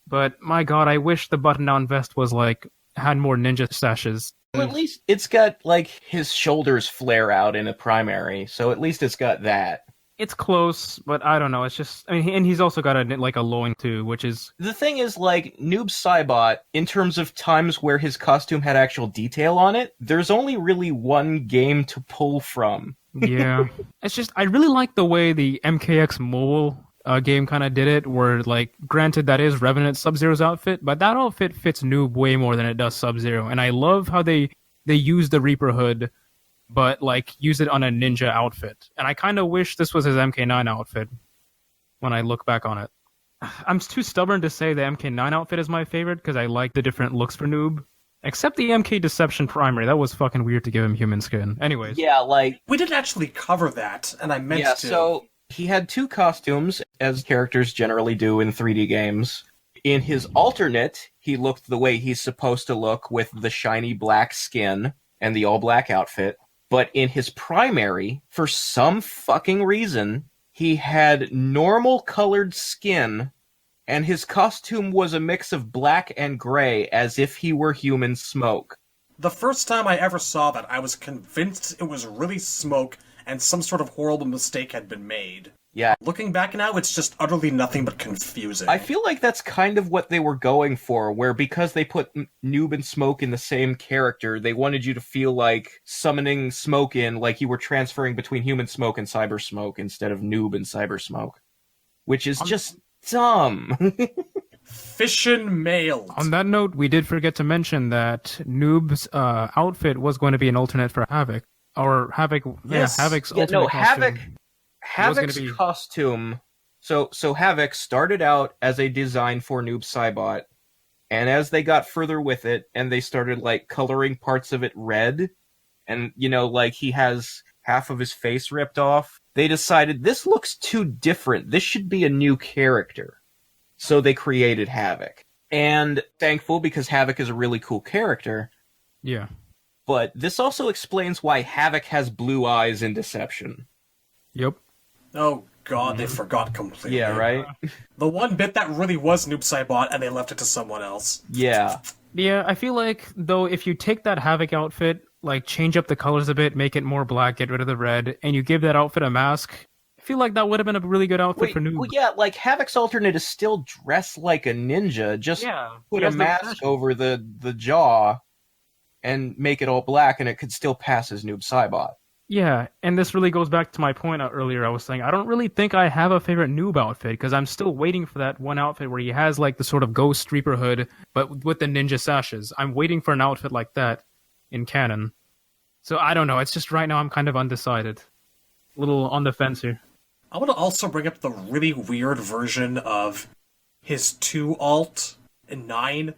but my god, I wish the button-down vest was like had more ninja stashes. Well, at least it's got like his shoulders flare out in a primary, so at least it's got that. It's close, but I don't know. It's just, I mean, and he's also got a loin too, which is... The thing is, like, Noob Saibot, in terms of times where his costume had actual detail on it, there's only really one game to pull from. Yeah. It's just, I really like the way the MKX mobile game kind of did it, where, like, granted that is Revenant Sub-Zero's outfit, but that outfit fits Noob way more than it does Sub-Zero, and I love how they use the Reaper hood, but, like, use it on a ninja outfit. And I kind of wish this was his MK9 outfit when I look back on it. I'm too stubborn to say the MK9 outfit is my favorite, because I like the different looks for Noob. Except the MK Deception primary. That was fucking weird to give him human skin. Anyways. Yeah, like... We didn't actually cover that, and I meant to. Yeah, so he had two costumes, as characters generally do in 3D games. In his alternate, he looked the way he's supposed to look with the shiny black skin and the all-black outfit. But in his primary, for some fucking reason, he had normal colored skin, and his costume was a mix of black and gray, as if he were human Smoke. The first time I ever saw that, I was convinced it was really Smoke, and some sort of horrible mistake had been made. Yeah. Looking back now, it's just utterly nothing but confusing. I feel like that's kind of what they were going for, where because they put Noob and Smoke in the same character, they wanted you to feel like summoning Smoke in, like you were transferring between Human Smoke and Cyber Smoke instead of Noob and Cyber Smoke. Which is just dumb. Fission mailed. On that note, we did forget to mention that Noob's outfit was going to be an alternate for Havoc. Or Havoc, Yes. yeah, Havoc's Yeah, alternate no, costume. Havoc's be- costume. So Havoc started out as a design for Noob Saibot, and as they got further with it, and they started like coloring parts of it red, and like he has half of his face ripped off, they decided this looks too different. This should be a new character. So they created Havoc. And thankful because Havoc is a really cool character. Yeah. But this also explains why Havoc has blue eyes in Deception. Yep. Oh god, they forgot completely. Yeah, right? The one bit that really was Noob Saibot, and they left it to someone else. Yeah. Yeah, I feel like, though, if you take that Havoc outfit, like, change up the colors a bit, make it more black, get rid of the red, and you give that outfit a mask, I feel like that would have been a really good outfit for Noob. Well, yeah, like, Havoc's alternate is still dressed like a ninja, just put a mask over the jaw and make it all black, and it could still pass as Noob Saibot. Yeah, and this really goes back to my point earlier. I was saying, I don't really think I have a favorite Noob outfit, because I'm still waiting for that one outfit where he has, like, the sort of ghost Reaper hood, but with the ninja sashes. I'm waiting for an outfit like that in canon. So, I don't know. It's just right now I'm kind of undecided. A little on the fence here. I want to also bring up the really weird version of his 2 alt in 9,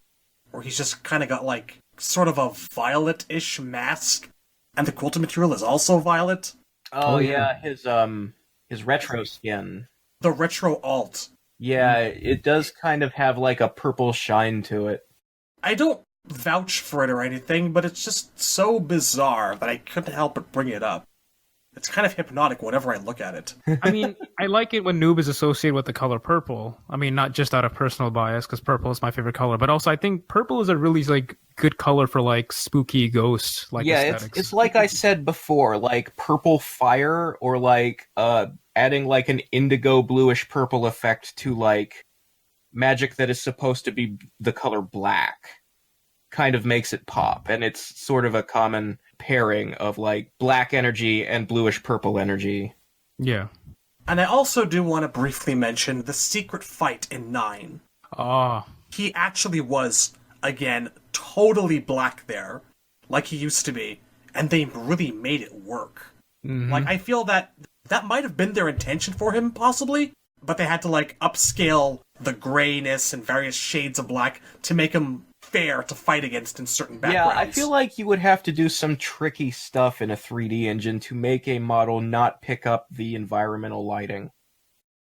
where he's just kind of got, like, sort of a violet-ish mask, and the quilted material is also violet. Oh yeah, his retro skin. The retro alt. Yeah, it does kind of have like a purple shine to it. I don't vouch for it or anything, but it's just so bizarre that I couldn't help but bring it up. It's kind of hypnotic whenever I look at it. I mean, I like it when Noob is associated with the color purple. I mean, not just out of personal bias, because purple is my favorite color, but also I think purple is a really like good color for like spooky ghost like aesthetics. It's like I said before, like purple fire or like adding like an indigo bluish purple effect to like magic that is supposed to be the color black kind of makes it pop, and it's sort of a common pairing of like black energy and bluish purple energy. Yeah. And I also do want to briefly mention the secret fight in 9. Ah. He actually was, again, totally black there, like he used to be, and they really made it work. Mm-hmm. Like, I feel that might have been their intention for him, possibly, but they had to, like, upscale the grayness and various shades of black to make him fair to fight against in certain backgrounds. Yeah, I feel like you would have to do some tricky stuff in a 3D engine to make a model not pick up the environmental lighting.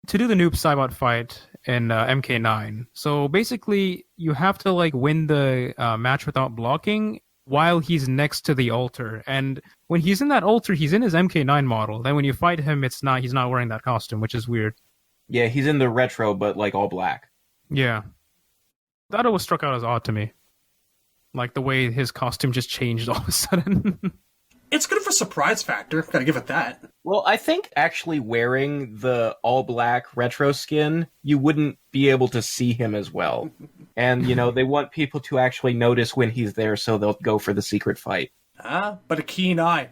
To do the Noob Saibot fight in MK9, so basically you have to like win the match without blocking while he's next to the altar, and when he's in that altar, he's in his MK9 model. Then when you fight him, he's not wearing that costume, which is weird. Yeah, he's in the retro, but like all black. Yeah. That always struck out as odd to me. Like the way his costume just changed all of a sudden. It's good for surprise factor, gotta give it that. Well, I think actually wearing the all-black retro skin, you wouldn't be able to see him as well. And, you know, they want people to actually notice when he's there, so they'll go for the secret fight. But a keen eye.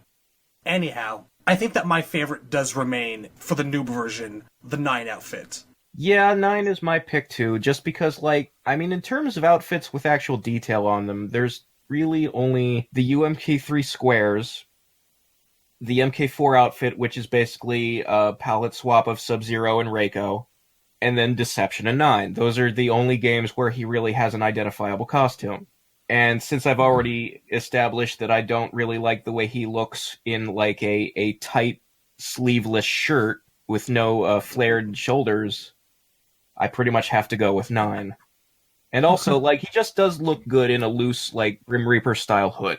Anyhow, I think that my favorite does remain, for the noob version, the 9 outfit. Yeah, 9 is my pick too, just because, like, I mean, in terms of outfits with actual detail on them, there's really only the UMK3 squares, the MK4 outfit, which is basically a palette swap of Sub-Zero and Reiko, and then Deception and 9. Those are the only games where he really has an identifiable costume. And since I've already established that I don't really like the way he looks in, like, a tight, sleeveless shirt with no flared shoulders, I pretty much have to go with 9. And also, like, he just does look good in a loose, like, Grim Reaper-style hood.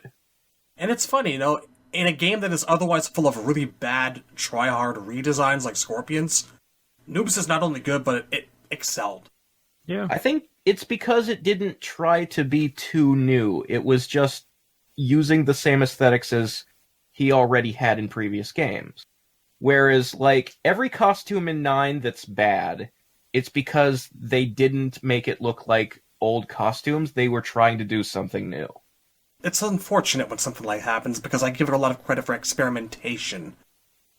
And it's funny, you know, in a game that is otherwise full of really bad, try-hard redesigns like Scorpions, Noobs is not only good, but it excelled. Yeah. I think it's because it didn't try to be too new. It was just using the same aesthetics as he already had in previous games. Whereas, like, every costume in 9 that's bad, it's because they didn't make it look like old costumes. They were trying to do something new. It's unfortunate when something like that happens, because I give it a lot of credit for experimentation.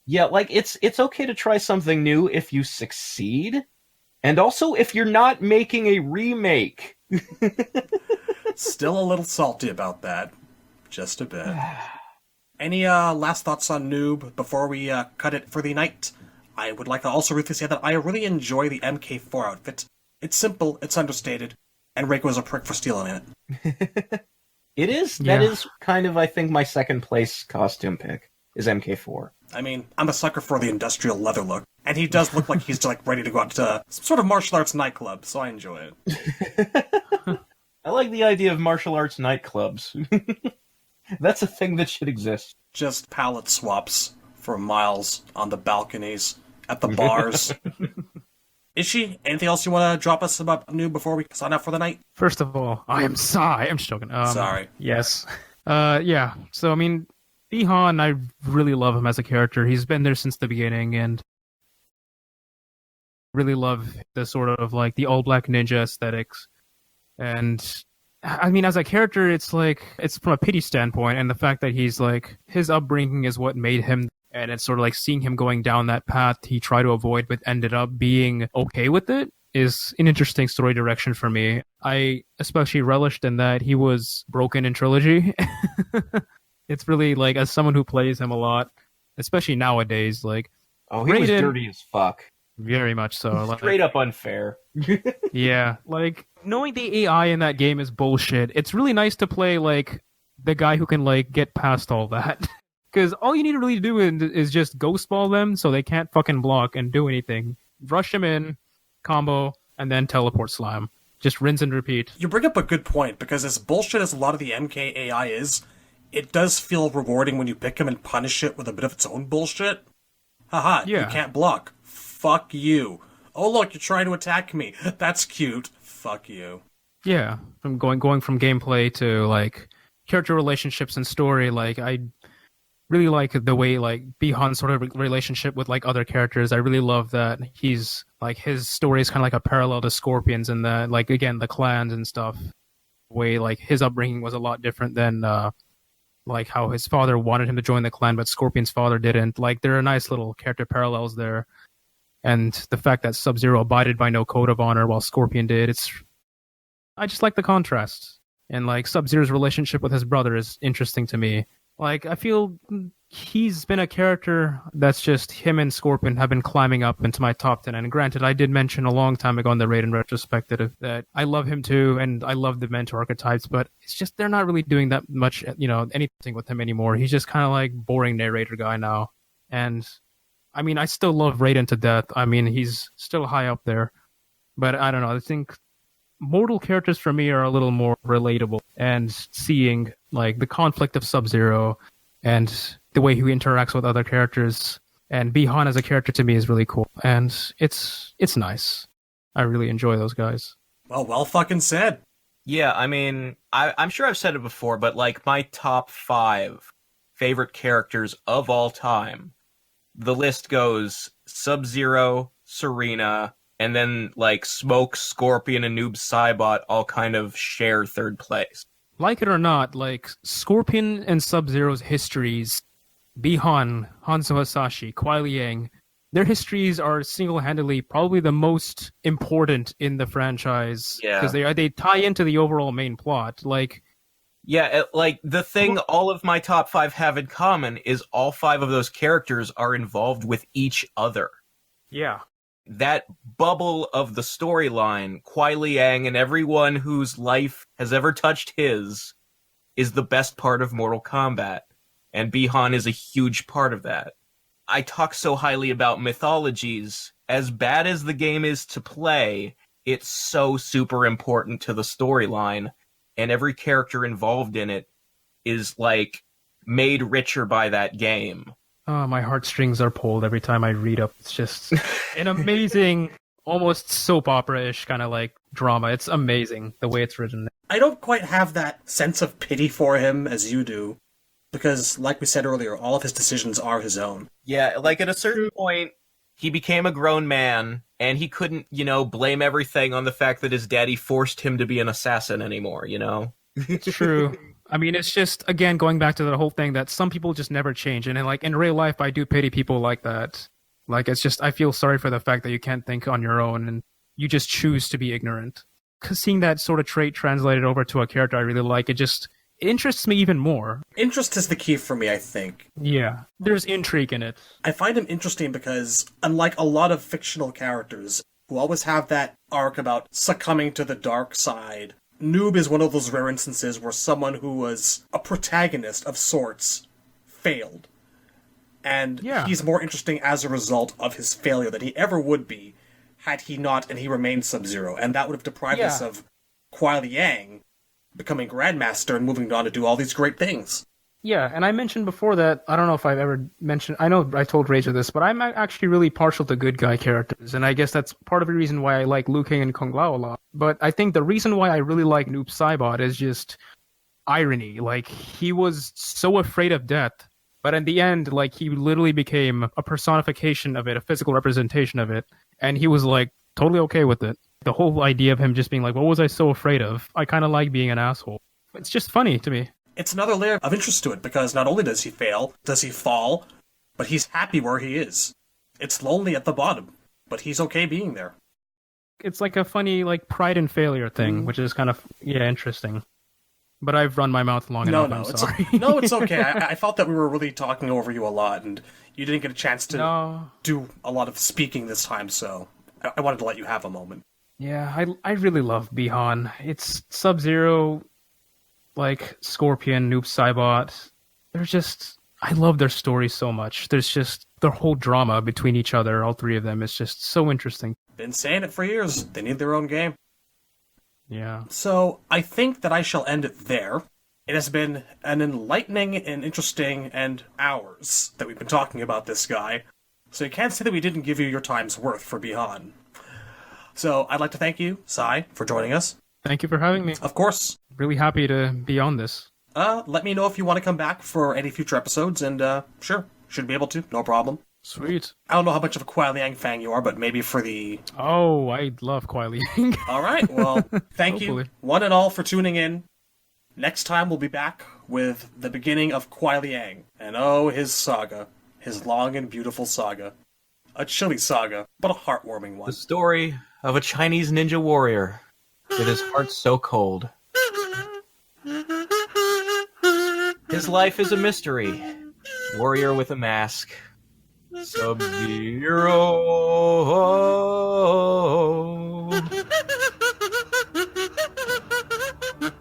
Yeah, like, it's okay to try something new if you succeed, and also if you're not making a remake. Still a little salty about that. Just a bit. Any last thoughts on Noob before we cut it for the night? I would like to also briefly say that I really enjoy the MK4 outfit. It's simple, it's understated, and Reiko is a prick for stealing it. It is. Yeah. That is kind of, I think, my second place costume pick, is MK4. I mean, I'm a sucker for the industrial leather look, and he does look like he's like ready to go out to some sort of martial arts nightclub, so I enjoy it. I like the idea of martial arts nightclubs. That's a thing that should exist. Just palette swaps for miles on the balconies, at the bars. Ishi, anything else you want to drop us about Noob before we sign off for the night? First of all, I am Sai. I'm just joking. Sorry. Yes. Yeah. So, I mean, Bihan, I really love him as a character. He's been there since the beginning, and really love the sort of, like, the all-black ninja aesthetics. And, I mean, as a character, it's, like, it's from a pity standpoint, and the fact that he's, like, his upbringing is what made him, and it's sort of like seeing him going down that path he tried to avoid but ended up being okay with it is an interesting story direction for me. I especially relished in that he was broken in Trilogy. It's really, like, as someone who plays him a lot, especially nowadays, like... Oh, he was dirty as fuck. Very much so. Like, Straight up unfair. yeah, like knowing the AI in that game is bullshit. It's really nice to play like the guy who can like get past all that. Because all you need to really do is just ghost ball them so they can't fucking block and do anything. Rush them in, combo, and then teleport slam. Just rinse and repeat. You bring up a good point, because as bullshit as a lot of the MK AI is, it does feel rewarding when you pick him and punish it with a bit of its own bullshit. Haha, Yeah. You can't block. Fuck you. Oh look, you're trying to attack me. That's cute. Fuck you. Yeah, from going from gameplay to like character relationships and story. Like I really like the way like Bihan's sort of relationship with like other characters. I really love that he's like his story is kind of like a parallel to Scorpion's, and the like again the clans and stuff. Way like his upbringing was a lot different than like how his father wanted him to join the clan, but Scorpion's father didn't. Like there are nice little character parallels there, and the fact that Sub-Zero abided by no code of honor while Scorpion did. I just like the contrast, and like Sub-Zero's relationship with his brother is interesting to me. Like, I feel he's been a character that's just him and Scorpion have been climbing up into my top 10. And granted, I did mention a long time ago on the Raiden Retrospective that I love him too, and I love the mentor archetypes, but it's just they're not really doing that much, anything with him anymore. He's just kind of like boring narrator guy now. And, I mean, I still love Raiden to death. I mean, he's still high up there. But I don't know, I think mortal characters for me are a little more relatable, and seeing like the conflict of Sub-Zero and the way he interacts with other characters, and Bihan as a character to me is really cool, and it's nice. I really enjoy those guys. Well fucking said. Yeah, I mean, I'm sure I've said it before, but like my top 5 favorite characters of all time, the list goes Sub-Zero, Serena, and then like Smoke, Scorpion, and Noob Saibot all kind of share third place. Like it or not, like Scorpion and Sub-Zero's histories, Bihan, Hanzo Hasashi, Kuai Liang, their histories are single-handedly probably the most important in the franchise. Yeah. Because they tie into the overall main plot. Like, Yeah, like the thing all of my top 5 have in common is all 5 of those characters are involved with each other. yeah. That bubble of the storyline, Kuai Liang and everyone whose life has ever touched his, is the best part of Mortal Kombat. And Bihan is a huge part of that. I talk so highly about Mythologies. As bad as the game is to play, it's so super important to the storyline. And every character involved in it is, like, made richer by that game. Oh, my heartstrings are pulled every time I read up. It's just an amazing, almost soap opera-ish kind of like drama. It's amazing the way it's written. I don't quite have that sense of pity for him as you do, because, like we said earlier, all of his decisions are his own. Yeah, like at a certain point, he became a grown man, and he couldn't, blame everything on the fact that his daddy forced him to be an assassin anymore, It's true. I mean, it's just, again, going back to the whole thing that some people just never change. And like in real life, I do pity people like that. Like, it's just, I feel sorry for the fact that you can't think on your own and you just choose to be ignorant. Because seeing that sort of trait translated over to a character I really like, it interests me even more. Interest is the key for me, I think. Yeah, there's intrigue in it. I find him interesting because, unlike a lot of fictional characters who always have that arc about succumbing to the dark side, Noob is one of those rare instances where someone who was a protagonist of sorts failed. And he's more interesting as a result of his failure than he ever would be had he not and he remained Sub-Zero. And that would have deprived us of Kuai Liang becoming Grandmaster and moving on to do all these great things. Yeah, and I mentioned before that, I don't know if I've ever mentioned, I know I told Razor this, but I'm actually really partial to good guy characters, and I guess that's part of the reason why I like Liu Kang and Kung Lao a lot. But I think the reason why I really like Noob Saibot is just irony. Like, he was so afraid of death, but in the end, like, he literally became a personification of it, a physical representation of it, and he was, like, totally okay with it. The whole idea of him just being like, what was I so afraid of? I kind of like being an asshole. It's just funny to me. It's another layer of interest to it, because not only does he fail, does he fall, but he's happy where he is. It's lonely at the bottom, but he's okay being there. It's like a funny, like, pride and failure thing, which is kind of, interesting. But I've run my mouth long No, enough. no, I'm sorry. it's okay. I thought that we were really talking over you a lot, and you didn't get a chance to No. do a lot of speaking this time, so I wanted to let you have a moment. Yeah, I really love Bihan. It's Sub-Zero, like Scorpion, Noob Saibot. They're just, I love their stories so much. There's just their whole drama between each other, all three of them, is just so interesting. Been saying it for years. They need their own game. Yeah. So I think that I shall end it there. It has been an enlightening and interesting and hours that we've been talking about this guy. So you can't say that we didn't give you your time's worth for Bihan. So I'd like to thank you, Sai, for joining us. Thank you for having me. Of course. Really happy to be on this. Let me know if you want to come back for any future episodes, and sure, should be able to, no problem. Sweet. I don't know how much of a Kuai Liang fan you are, but maybe for the... Oh, I love Kuai Liang. Alright, well, thank you, Hopefully. one and all, for tuning in. Next time we'll be back with the beginning of Kuai Liang, and oh, his saga. His long and beautiful saga. A chilly saga, but a heartwarming one. The story of a Chinese ninja warrior with his heart so cold. His life is a mystery. Warrior with a mask. Sub-Zero.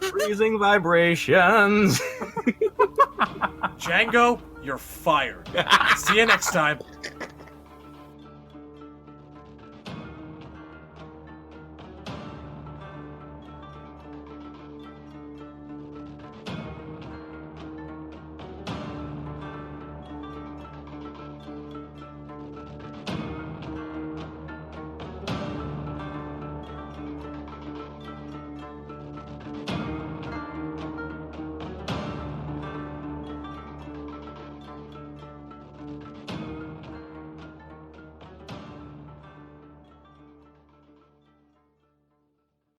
Freezing vibrations. Django, you're fired. See you next time.